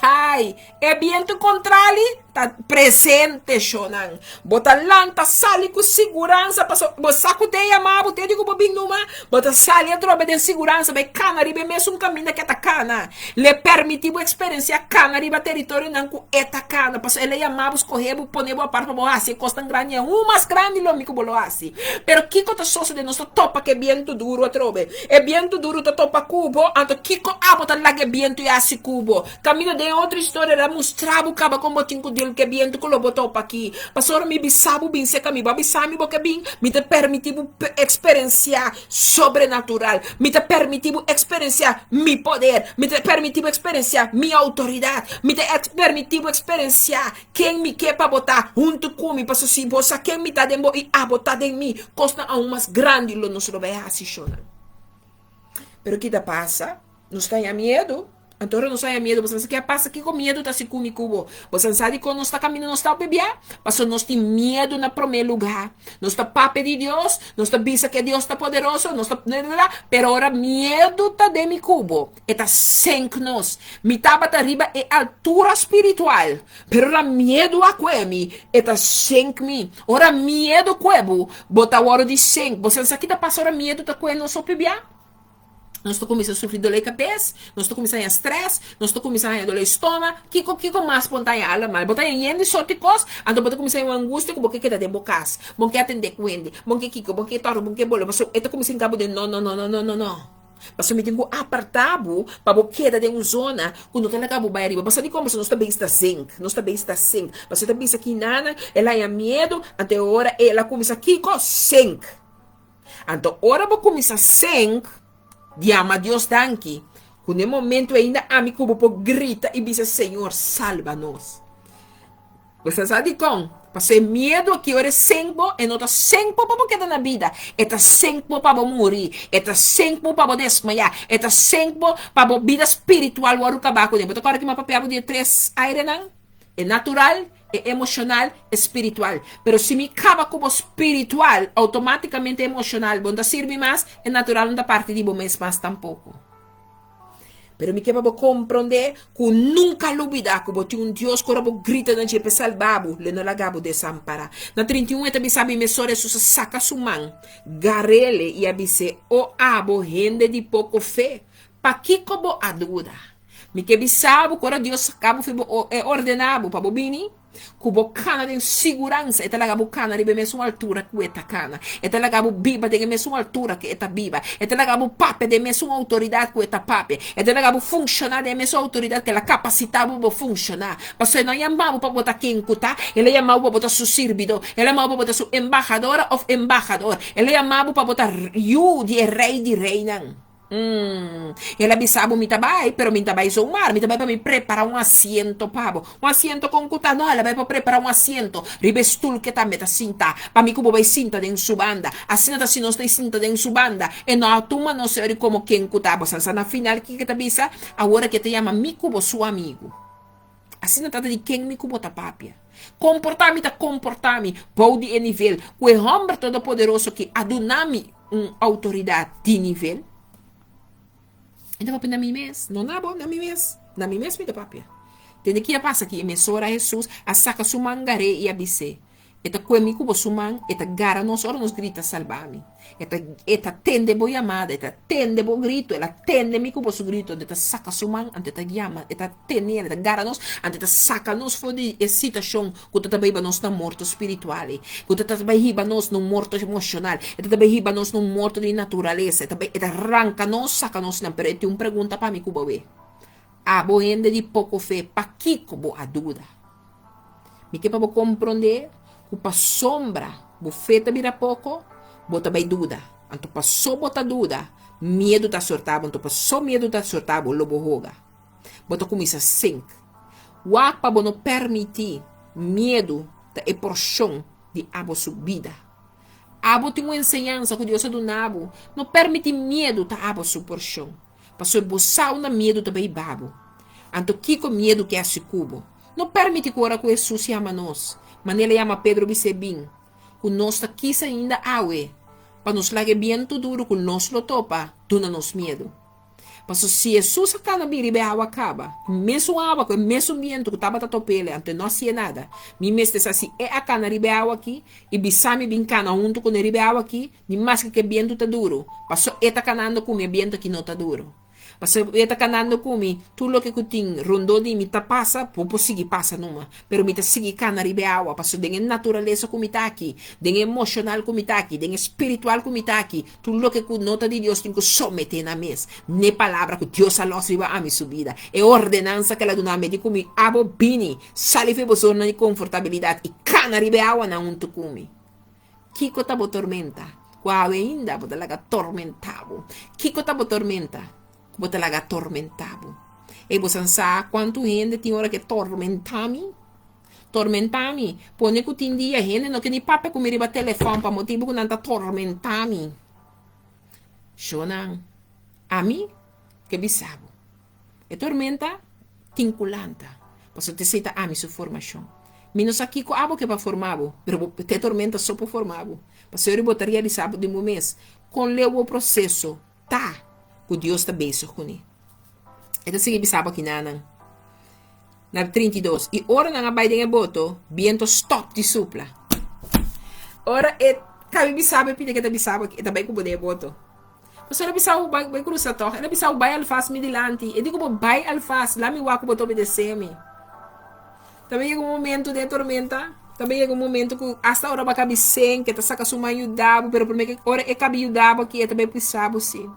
Ai, é viento contrário, tá presente, Shonan. Bota lanta, sali com segurança, bota sacudeia, mas bota digo bobinho numa, bota sali a droga de segurança, bem cana, ribe mesmo um caminho que é cana. Le permitiu experiência cana, riba território não com eta cana, passo ele chamava os correbo, ponebo a parte para assim, costan grande, mais grande lo mico bolo assim. Pero kiko ta soso de nosso topa que viento duro a trobe, é viento duro ta topa cubo, anto kiko abota lá que viento e assim cubo. Caminho de outra história, era mostrava o caba como tinha dele que viento que lo botou para aqui. Passou me bisabo bem seca me babisami boca bem, me te permitiu experienciar sobrenatural, me te permitiu experienciar mi poder, me te permitiu experienciar mi autoridade, me te permitiu experienciar quem me quer para botar junto comigo, para se você quem me tá dentro e a botar em mim, costa a mais grande lo nos lo vai assim chona. Pero que da passa? Não está em medo? Então não sai medo, você quer passa aqui com medo tá se cubo. Você sabe que nós está caminhando, nós está bebê, mas nós tem medo na primeiro lugar. Nós está papo de Deus, nós está bisa que Deus está poderoso, nós está, pero ora medo tá de mi cubo. Eta sem nós. Mi taba tá riba é altura espiritual, pero ora medo a quemi, eta sem mi. Ora medo quebo, bota hora de sem. Você sabe que tá passa ora medo tá quemo, nós só bebê. Nós estamos começando a sofrer dor de cabeça, nós estamos começando a estresse, nós estamos começando a dor de estômago, que mais ponta em ala mal, botar em ende só de coisa, então botar começando a angústia, como que queda de bocas, bom que atender com ele, bom que kiko, bom que toro, bom que bolo, mas eu tô começando a cabo de não. Mas eu me tenho apartado para a queda de uma zona quando tem acabo vai arriba. Mas como se nós também está sem, nós também está sem. Mas você também aqui nada, ela é medo, até a hora ela começa aqui com sem. Então hora vou começar sem. Diama Deus danke. Quando momento ainda amigo como grita e diz Senhor salva-nos. Você sabe como? Passei medo que ora sempo e não tá sempo para quedar na vida. É tá sempo para morrer. É tá sempo para desmaiar. É tá sempo para vida espiritual o acabar. Então agora que uma papel de três aire não é natural, é emocional, espiritual. Pero se me acaba como espiritual, automaticamente emocional, bom sirve mais, é natural não da parte de bom mês mais tampouco. Pero me quebra compreender que nunca lo olvidar que bote Deus que grita na jepe salvabo, le no lagabo desamparar. Na 31 também sabe mesora su saca su man, garele e abise o abo rende de pouco fé, pa que como a dúvida. Me que bisabo que Deus acaba ordenado para bobini. Kubo cana de segurança, eta laga bucana de mesma altura que eta cana, eta laga biba de mesma altura que eta biba, eta laga pape de mesma autoridade que eta pape, eta laga funcionar de mesma autoridade que ela capacitava para funcionar. Você não chamava para botar quem cuta, ele chamava para botar su sirvido, ele chamava para botar su embajadora ou embajador, ele chamava para botar you de rei de reina. Ela bisabo mi tabai, pero mi tabai sou mar, mi tabai para me preparar um assento, pabo. Um assento com cuta, não, ela vai para preparar um assento. Ribestul que também tá cinta, para mim como vai cinta dentro su banda. Assim tá se nós tem cinta dentro su banda, e não atuma não sei como quem cuta, você na final que tá bisa, agora que te chama mi cubo su amigo. Assim não trata de quem me cubo tapapia. Comportar-me, pode e nível. O homem todo poderoso que adunami autoridade de nível. Então, na minha mês, não na boa, na minha mês, me dá papel. Tem que passa aqui, emissora Jesus, a saca sumangare e abisse. Eta comigo cubo suman, eta gara nos ora nos grita salvami. Eta tende bo chamada, eta tende bo grito, ela tende mi cubo su grito, eta saca suman, ante ta llama, eta tende, eta gara nos, ante ta saca nos fodi e situação, que ta baiba nos na morto espirituale, que ta baiba nos no morto emocional, eta baiba nos no morto de naturaleza, eta arranca nos, saca nos na perete um pergunta para mi cubo we. A boende de pouco fé, pa que cubo a dúvida. Me que para compreender pa sombra, bufeta vira pouco, bota bem dúvida. Anto passou bota dúvida, medo tá sortado, anto passou medo tá sortado, lobo roga. Bota começa assim. O apa não permitir medo da porção de abo subida. Abo tem uma ensinança que Deus do nabo, não permite medo da abo sua porção. Passou boçar na medo também babo. Anto que com medo que é esse cubo. Não permite que ora com Jesus se ama nós. Mas ele chama Pedro Bisebim. Que nós aqui ainda awe. Para nos lague viento duro que nós lo topa, dona nos medo. Paso se Jesus acá na biribe água acaba, mesmo água, com o mesmo ambiente que estava topele, ante não se nada. Mi mestre assim, é acá na ribe água aqui, e bisami bincana junto com a ribe água aqui, ni mais que viento tá duro. Paso eta canando com o viento que não tá duro. Paso eta canando com mi, tu lo que kuting rondo di mi ta passa, popo sigi passa numa, pero mi ta sigi kana ribe água, paso dengan naturaleza com mi tá aqui, dengan emocional com mi tá aqui, dengan espiritual com mi tá aqui, tu lo que ku nota de Dios tem que someter na mes, ne palavra que Dios a los riba a mi subida, e ordenanza que la dona me di com mi abo bini, sali fe bosona de confortabilidade, e kana ribe água na unto com mi. Kiko tabo tormenta, qual ainda bota laga tormentavo, Kiko tabo tormenta, bota laga tormentavo. E você sabe quanto gente tem hora que tormentami? Tormentami. Pone que tem dia gente não que nem papo com me telefone para motivo que não tá tormentami. Shonan. A mim que bisabo. E tormenta tinculanta. Posso te cita a mim sua formação. Menos aqui com abo que para formavo, pero te tormenta só para formavo. Posso eu botaria de sábado de um mês com o processo tá. Que Deus está bem com ele. Então, sige bisaba aqui na 32. E ora na abay de boto, viento stop de supla. Ora, cabe bisaba, pide que te bisaba, e também com o boto. Mas ora bisaba, vai cruzar to, ela bisaba, vai alfaz me dilante. E digo, vai alfaz, lá me wako boto obedecer-me. Também chega momento de tormenta, também chega momento que hasta ora vai caber sem, que te saca suma ayudabo, pero por mim que ora é cabe ayudabo aqui, também bisaba, sim.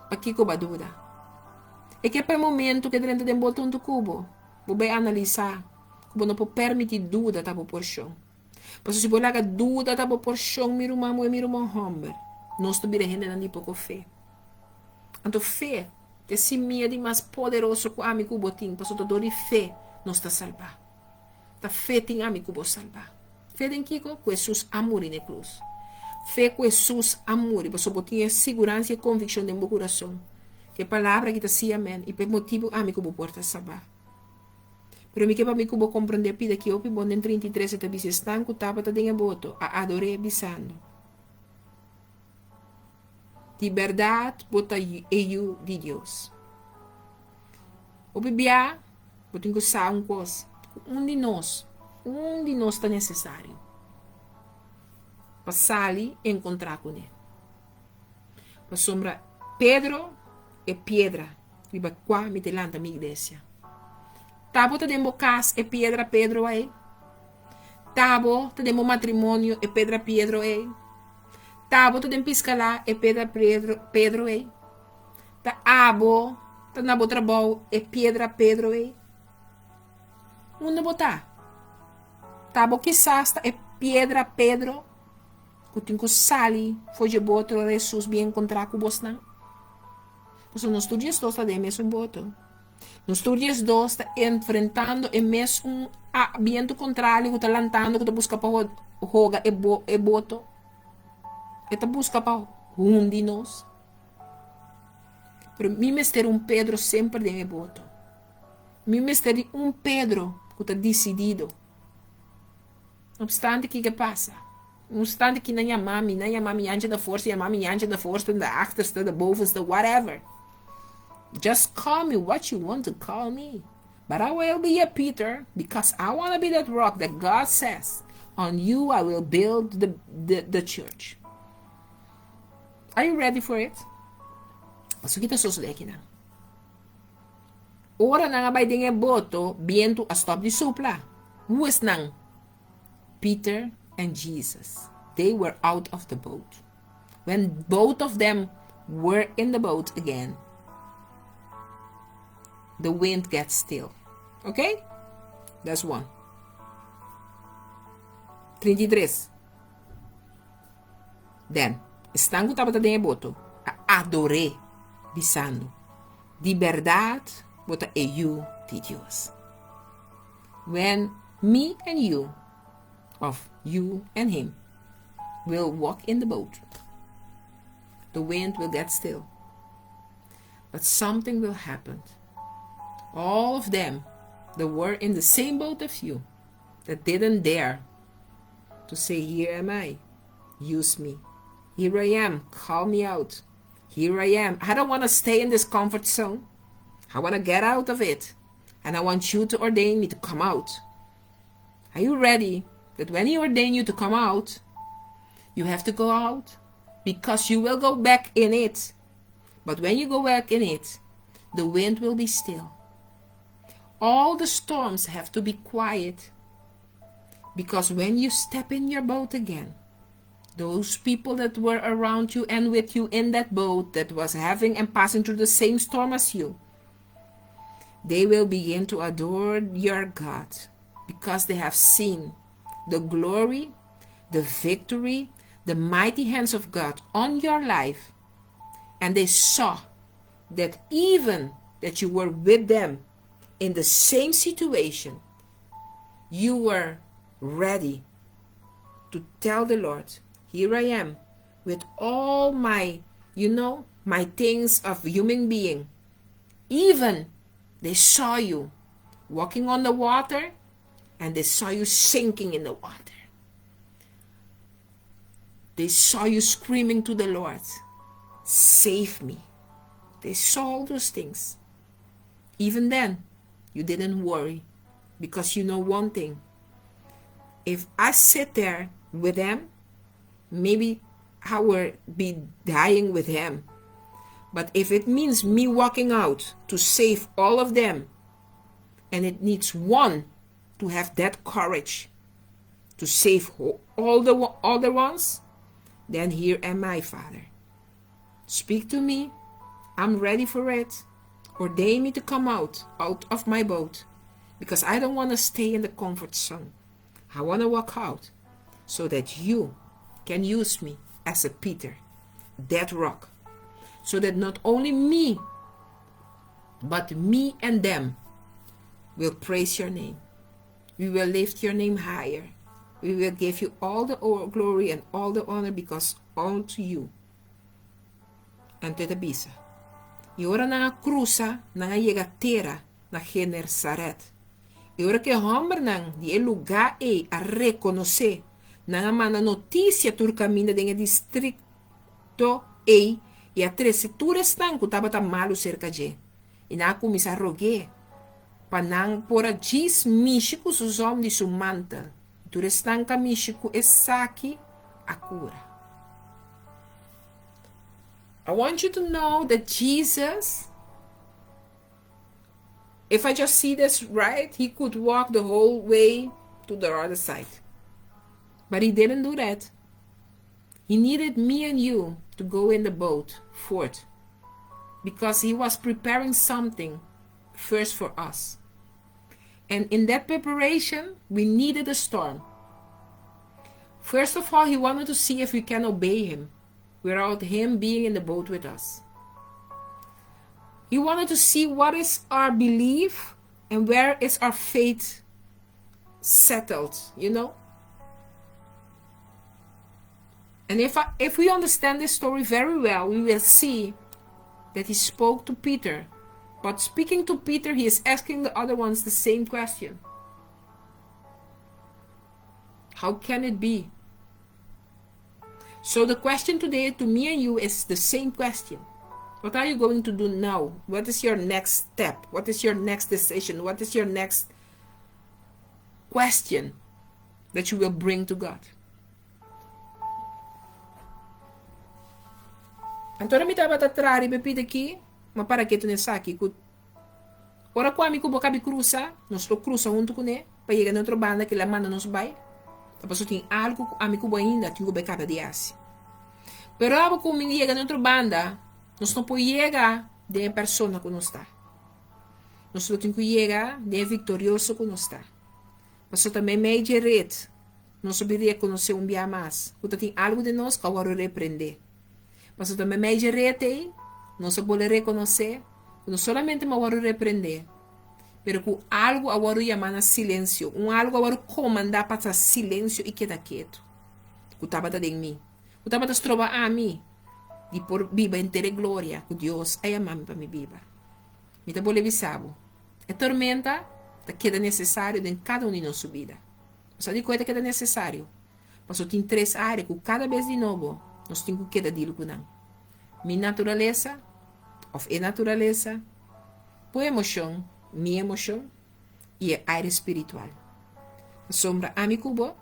Aqui com a dúvida. É que é momento que dentro de um botão do cubo, você analisar, como não pode permitir dúvida tá por chão. Porque se você laga dúvida tá por chão, meu irmão e meu irmão homem, nós estamos vendo nem pouco fé. Então fé, esse medo mais poderoso que o amigo botim, porque todo de fé nós está salvar. A fé tem amigo que salvar. Fé tem que com Jesus amor na cruz. Fé com Jesus amor, e você tem segurança e convicção no meu coração. Que a palavra que está assim, amém. E por motivo, amigo, eu porta salvar. Pero me que para mim, eu vou compreender pida que eu pibo em 33 e tabi se estanco, tapa ta denga boto, a adorei bisando. De verdade, bota eu de Deus. O bibia, eu tenho que usar uma coisa. Um de nós está necessário. Para sair e encontrar com ele. Para sombra, Pedro e pedra. E para qua me delante a minha igreja. Tabo te demo casa e pedra Pedro aí. Tabo te demo matrimônio e pedra Pedro aí. Tabo te demo piscalá e pedra Pedro aí. Ta abo te nabo trabalho e pedra Pedro aí. Onde botar? Tabo quizás e pedra Pedro. Que tenho que sair, foi de boto, Jesus bem encontrar com você não. Porque nos dias dois está de mesmo boto. Nos dias dois está enfrentando e mesmo ambiente contrário, que está lantando, que está buscando para jogar e boto. E está buscando para hundir nós. Pero mi mistério Pedro sempre de boto. Mi mistério Pedro que está decidido. Não obstante o que passa. Não obstante que nem a mami anja da força, e a mami anja da força, da achterste, da bovenste, whatever. Just call me what you want to call me. But I will be a Peter, because I want to be that rock that God says, on you I will build the church. Are you ready for it? Paso kita susunod aqui na. Ora na nga bay dinge boto, viento a stop di supla. Who is nang? Peter and Jesus. They were out of the boat. When both of them were in the boat again, the wind gets still. Okay? That's one. 33. Then, estando tapata de boto, adoré, dizendo, de verdade, bota eu de Deus. When me and you, of you and him, will walk in the boat, the wind will get still. But something will happen. All of them that were in the same boat as you, that didn't dare to say, here am I, use me. Here I am, call me out. Here I am. I don't want to stay in this comfort zone. I want to get out of it. And I want you to ordain me to come out. Are you ready that when he ordain you to come out, you have to go out? Because you will go back in it. But when you go back in it, the wind will be still. All the storms have to be quiet. Because when you step in your boat again, those people that were around you and with you in that boat that was having and passing through the same storm as you, they will begin to adore your God because they have seen the glory, the victory, the mighty hands of God on your life. And they saw that even that you were with them in the same situation, you were ready to tell the Lord, here I am with all my, my things of human being. Even they saw you walking on the water and they saw you sinking in the water. They saw you screaming to the Lord, save me. They saw all those things. Even then, you didn't worry because you know one thing. If I sit there with them, maybe I will be dying with him. But if it means me walking out to save all of them, and it needs one to have that courage to save all the other ones, then here am I, Father. Speak to me. I'm ready for it. Ordain me to come out of my boat, because I don't want to stay in the comfort zone. I want to walk out so that you can use me as a Peter, that rock, so that not only me, but me and them will praise your name. We will lift your name higher. We will give you all the glory and all the honor, because unto you and to the bisa. E ora na cruza na yegatera na Genesaret. E ora que homem nang die lugar a reconocer na mana notícia tur caminho de distrito e a tresitura estão que tava malu cerca de. E na comisa rogue panang pora gis místico os homens de su mantel. Tu restanca místico e saki a cura. I want you to know that Jesus, if I just see this right, he could walk the whole way to the other side. But he didn't do that. He needed me and you to go in the boat forth, because he was preparing something first for us. And in that preparation, we needed a storm. First of all, he wanted to see if we can obey him without him being in the boat with us. He wanted to see what is our belief and where is our faith settled, And if we understand this story very well, we will see that he spoke to Peter. But speaking to Peter, he is asking the other ones the same question. How can it be? So the question today to me and you is the same question. What are you going to do now? What is your next step? What is your next decision? What is your next question that you will bring to God? Antônio me estava a trari bebida aqui, mas para que tu não saque? Ora com amigo bocabi cruza, nós estou cruza junto com ele, para chegar na outra banda que ele manda nos vai. Depois tem algo amigo ainda, tem que becar de assim. Pero abo como chega na outra banda, nós não podemos chegar de pessoa que nós está. Nós temos que chegar de vitorioso que nós está. Mas também meio direito, nós poderia conhecer dia mais. Porque tem algo de nós que agora repreender. Mas também meio direito, nós podemos reconhecer, não somente me agora repreender, pero que algo agora chamar silêncio, algo agora comandar para silêncio e queda quieto. Que estava de mim. Que estava de trovar a mim. De por viva inteira glória que Deus é amado para me viva. Me tá bole visabo. É tormenta que é necessário em cada um de nossa vida. Só de coisa que é necessário. Mas tem três áreas que cada vez de novo nós temos que quedar de não. Mi natureza, of a natureza, por emoção, minha emoção, e a área espiritual. A sombra a mi cubo,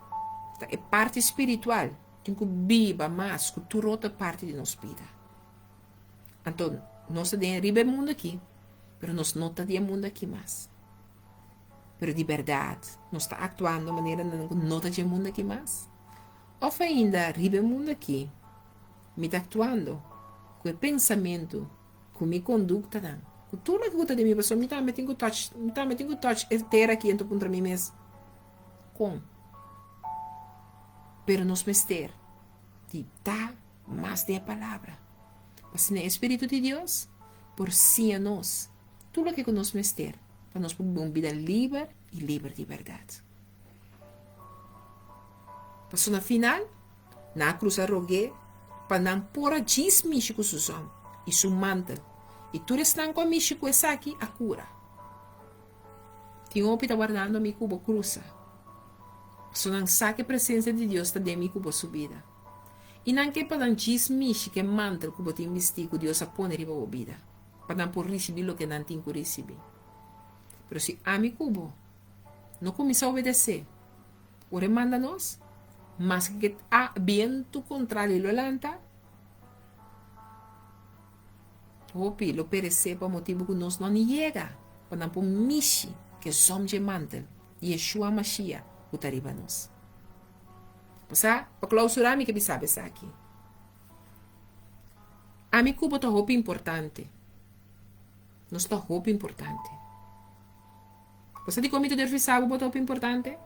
é parte espiritual, tem que viva mais, que tu outra parte de nossa vida. Então, nós temos riba mundo aqui, mas nós não temos mundo aqui mais. Mas de verdade, nós estamos atuando de maneira que não temos mundo aqui mais. Ou ainda, riba mundo aqui, me está atuando com o pensamento, com a minha conduta, com tudo que eu tenho de minha pessoa, me está metendo touch ter aqui então contra mim mesmo. Com. Pero nos mester, de tá mais de a palavra. Mas no Espírito de Deus, por si a nós, tudo que nos mester, para nós poder uma vida livre e livre de verdade. Passou na final, na cruz arroguei, para não pôr a gismiche com seus homens e seu mantel. E tudo estão com a miche com essa aqui, a cura. Tinha um pita guardando a minha cuba cruza. Passou não sabe a presença de Deus está dentro da minha cuba subida. E não quer para não gismiche que mantel que tem vestido Deus a pôr riba a vida. Para não por receber o que não tem que receber. Mas se a minha cuba não começa a obedecer, o remanda nós, mas que a viento contrário lo lanta, hopi lo perecer por motivo que nós não chega, para não por mishi que somos de mantel, Yeshua Mashiach, o tariba nós. Passa, para clausurar me que sabe isso aqui. A mim cubo tá hopi importante, nós tá hopi importante. Você de comida de refisado botar hopi importante?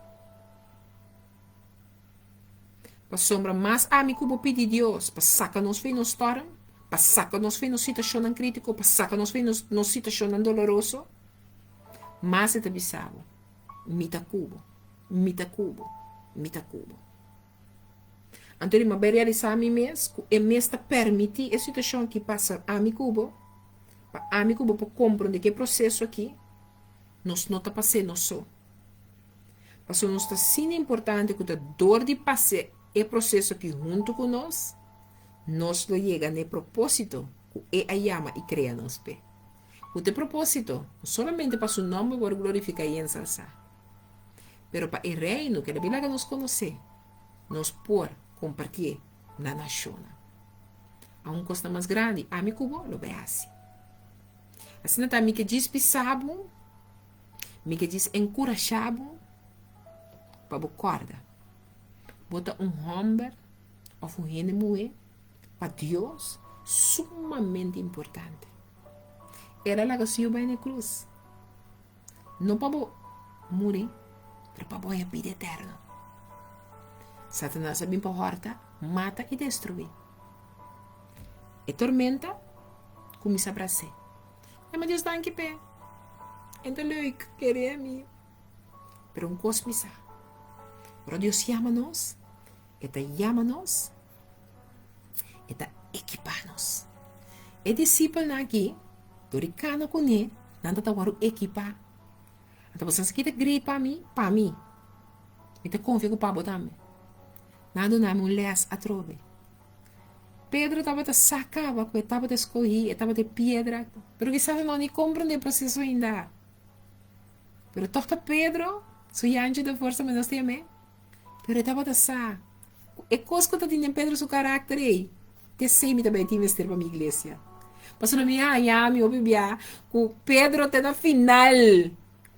Para sombra mais amigo vou pedir Deus para sacar-nos fei nos torno, para sacar-nos fei nos situação crítico, para sacar-nos fei nos situação doloroso. Mas é tabisabo, mita cubo. Então, eu vou realizar a mim mesmo, e me está permitir a situação que passa a mim cubo, para a mim cubo para compreender que processo aqui, nós não está passando só. Mas não está sendo importante que a dor de passar é processo que junto com nós lo chega no propósito que a llama e cria nos pé. O teu propósito não solamente para seu nome por glorificar e ensalzar, pero para o reino que a Bíblia nos conhece, nos por compartilhar na nação. A um custo mais grande, a mim cubo lo ve assim. Assim também me que diz pisabo, me que diz encorajado, para a corda. Bota homem ou mulher para Deus sumamente importante. Era lá que o Senhor vai na cruz. Não para morrer, mas para a vida eterna. Satanás vem para a horta, mata e destrói. E tormenta começa a abraçar. Mas Deus dá em pé. Então, leuk, querer a mim. Pero cosmisa. Pero Deus chama-nos. Eta llama-nos, eta equipa-nos. E discípulo aqui, doricano com ele, nada tá waru equipa. Então você se quita gripa para mim. E te confia com o pabo também. Nada na mulher a trove. Pedro estava te sacava, porque estava te escorrer, estava de pedra. Pero que sabe não nem compreender o processo ainda. Pero torta Pedro, sui anjo da força, mas não tem amém. Pero estava te sacar. É coisa que tinha Pedro seu caráter aí. Que sempre também tinha vestir para a minha igreja. Mas não me me obvia que Pedro até na final.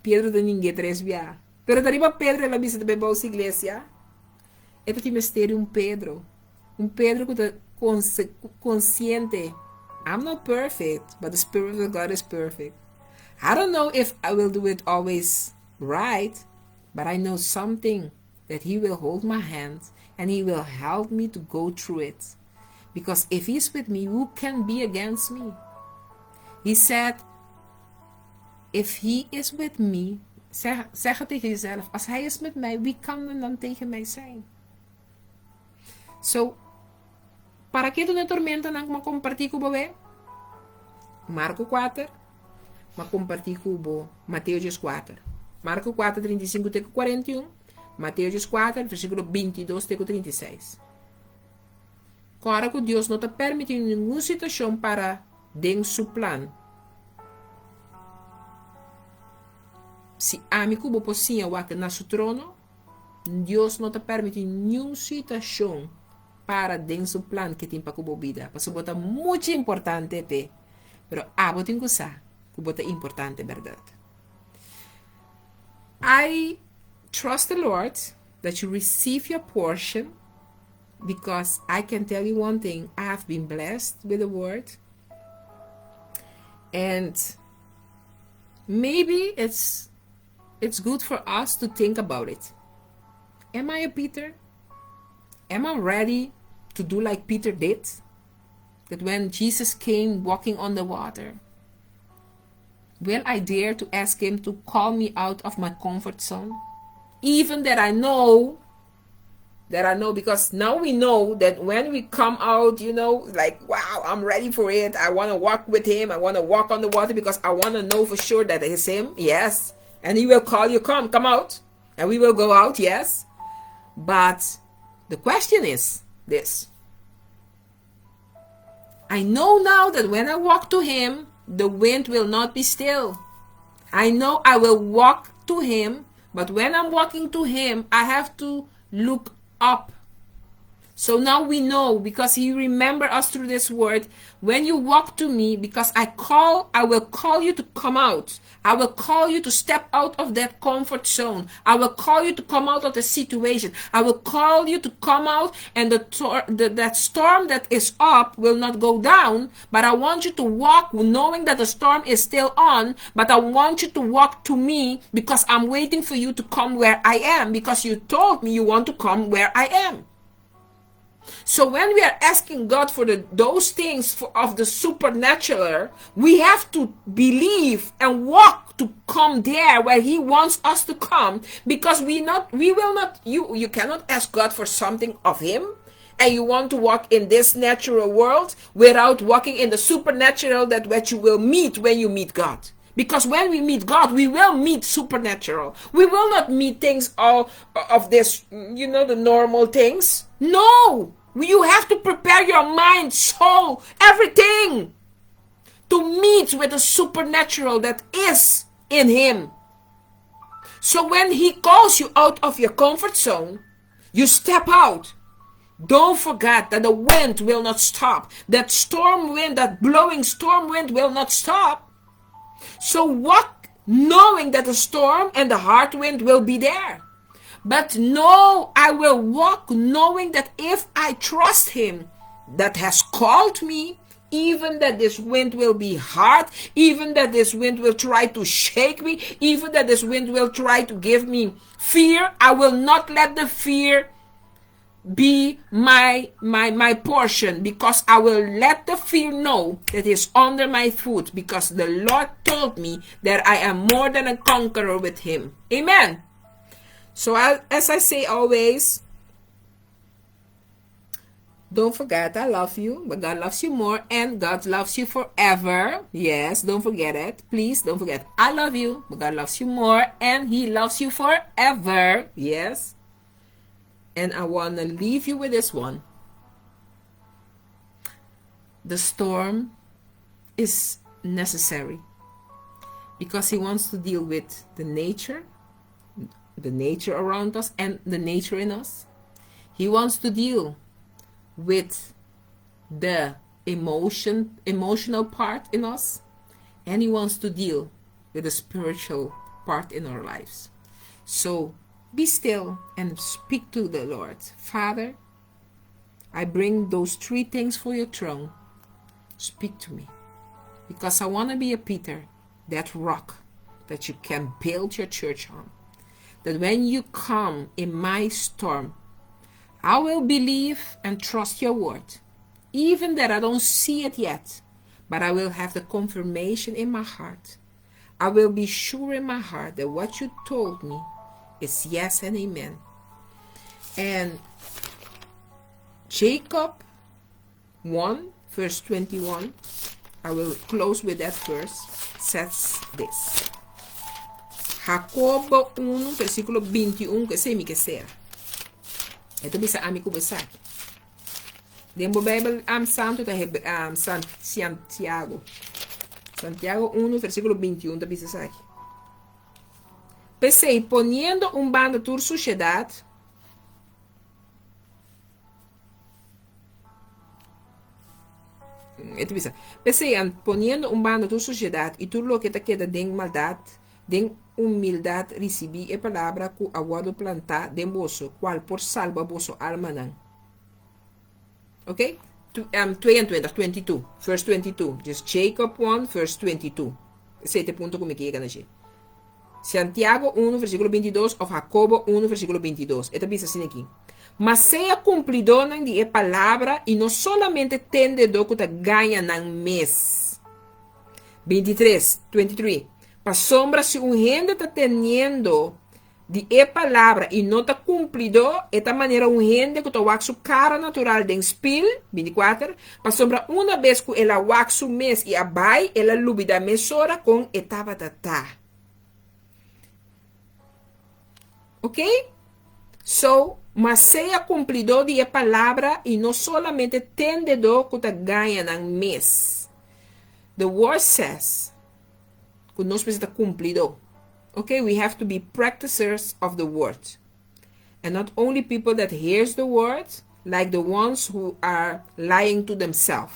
Pedro de ninguém três via. Pero daí para Pedro ela visa também para a igreja. É para vestir Pedro. Pedro que está consciente. I'm not perfect, but the Spirit of God is perfect. I don't know if I will do it always right, but I know something that He will hold my hands. And He will help me to go through it. Because if He's with me, who can be against me? He said, if He is with me, zeg het tegen jezelf, als Hij is met mij, wie kan er dan tegen mij zijn? So, para que tu na tormenta não compartilhar com você? Marco 4, mas compartilhar com você. Mateus 4. Marco 4, 35 até 41. Mateus 4, versículo 22 até 36. Agora que Deus não está permitindo nenhuma situação para dentro seu plano. Se amigo bo pocinha waka na seu trono, Deus não está permitindo nenhuma situação para dentro do plano que tem para a vida. Porque isso é muito importante, mas abo tem que usar, que é importante, verdade. I trust the Lord that you receive your portion, because I can tell you one thing, I have been blessed with the word, and maybe it's good for us to think about it. Am I a Peter? Am I ready to do like Peter did? That when Jesus came walking on the water, will I dare to ask him to call me out of my comfort zone? Even that I know, because now we know that when we come out, like, wow, I'm ready for it. I want to walk with him. I want to walk on the water because I want to know for sure that it's him. Yes. And he will call you, come out. And we will go out, yes. But the question is this. I know now that when I walk to him, the wind will not be still. I know I will walk to him, but when I'm walking to him, I have to look up. So now we know, because he remembered us through this word, when you walk to me, because I will call you to come out. I will call you to step out of that comfort zone. I will call you to come out of the situation. I will call you to come out, and that storm that is up will not go down, but I want you to walk knowing that the storm is still on, but I want you to walk to me because I'm waiting for you to come where I am, because you told me you want to come where I am. So when we are asking God for those things of the supernatural, we have to believe and walk to come there where he wants us to come, because you cannot ask God for something of him and you want to walk in this natural world without walking in the supernatural, that what you will meet when you meet God. Because when we meet God, we will meet supernatural. We will not meet things all of this, the normal things. No! You have to prepare your mind, soul, everything to meet with the supernatural that is in him. So when he calls you out of your comfort zone, you step out. Don't forget that the wind will not stop. That storm wind, that blowing storm wind will not stop. So walk knowing that the storm and the hard wind will be there. But no, I will walk knowing that if I trust him that has called me, even that this wind will be hard, even that this wind will try to shake me, even that this wind will try to give me fear, I will not let the fear be my portion, because I will let the fear know that it's under my foot, because the Lord told me that I am more than a conqueror with him. Amen. So as I say always, don't forget, I love you, but God loves you more, and God loves you forever. Yes, don't forget it. Please don't forget. I love you, but God loves you more, and he loves you forever. Yes. And I want to leave you with this one. The storm is necessary because he wants to deal with the nature around us and the nature in us. He wants to deal with the emotional part in us, and he wants to deal with the spiritual part in our lives. So be still and speak to the Lord. Father, I bring those 3 things for your throne. Speak to me, because I want to be a Peter, that rock that you can build your church on. That when you come in my storm, I will believe and trust your word, even that I don't see it yet, but I will have the confirmation in my heart. I will be sure in my heart that what you told me is yes and amen. And Jacob 1 verse 21, I will close with that verse, says this. Jacobo 1 versículo 21, que sei me que será. Ito bisa ami ko basaki. Dentro da Bíblia santo está Santiago. Santiago 1, versículo 21, está diz aqui. Pensei, poniendo um bando tu sociedade, pensei, poniendo um bando tu sociedade e tu lo que te queda de maldade, de humildade, recebi a palavra que aguardo plantar de vosso, qual por salva vosso alma não. Ok? 22, verse 22. Just Jacob 1, verse 22. Esse ponto como que é aqui. Santiago 1, versículo 22, ou Jacobo 1, versículo 22. Esta diz assim aqui. Mas seja cumplidona de palavra e não solamente tendedor que te ganha no mês. 23. Para sombra, se um gente está teniendo de palavra e não está cumprido, esta maneira um gente que está wax su cara natural de spil, 24, para sombra uma vez que ela wax su mês e abai, ela lubida mesora com etapa tata. Ok? So, mas seja cumpridor de palavra e não solamente tendedor que te ganha no mês. The word says que nós precisamos cumpridor. Okay, we have to be practicers of the word. And not only people that hears the word, like the ones who are lying to themselves.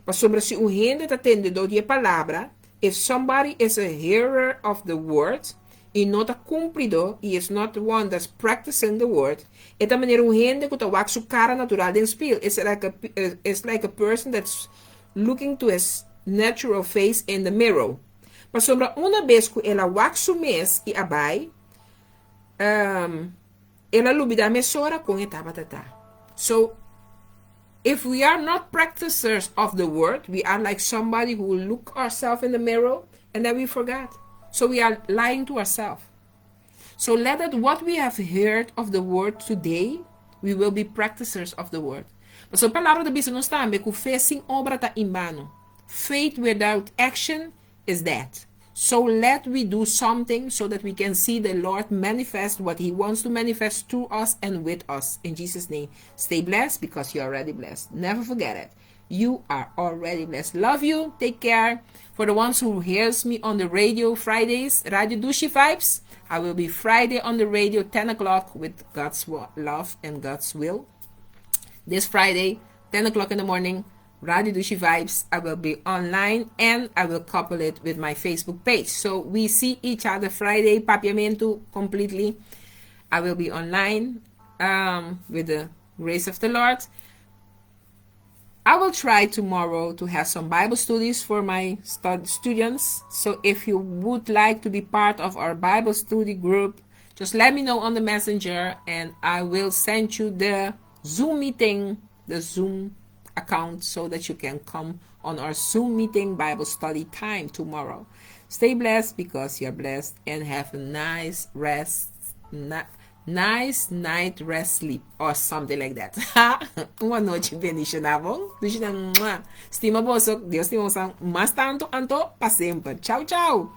Mas sobre se um gente está tendedor de palavra, if somebody is a hearer of the word, e não está cumpridor, e is not the one that's practicing the word, esta maneira um gente que está wax su cara natural den spil. It's like a person that's looking to his natural face in the mirror. Mas sobre uma vez que ela wax su mês e abai, ela lubida mesora com etapa tata. So, if we are not practicers of the word, we are like somebody who will look ourselves in the mirror and then we forgot. So we are lying to ourselves. So let that what we have heard of the word today, we will be practicers of the word. Mas a palavra da Bíblia não está que fé sem obra está em vano. Faith without action is dead. So let we do something so that we can see the Lord manifest what he wants to manifest through us and with us. In Jesus' name, stay blessed because you're already blessed. Never forget it. You are already blessed. Love you. Take care. For the ones who hears me on the radio Fridays, Radio Dushi Vibes, I will be Friday on the radio 10 o'clock with God's love and God's will. This Friday, 10 o'clock in the morning, Radio Dushi Vibes, I will be online and I will couple it with my Facebook page. So we see each other Friday, papiamento completely. I will be online with the grace of the Lord. I will try tomorrow to have some Bible studies for my students. So if you would like to be part of our Bible study group, just let me know on the messenger and I will send you the Zoom meeting, the Zoom account so that you can come on our Zoom meeting Bible study time tomorrow. Stay blessed because you're blessed and have a nice rest. Nice night rest sleep or something like that. Uma noite bendicionável. Estima boso, Deus te ouça mais tanto, anto, para sempre. Tchau, tchau.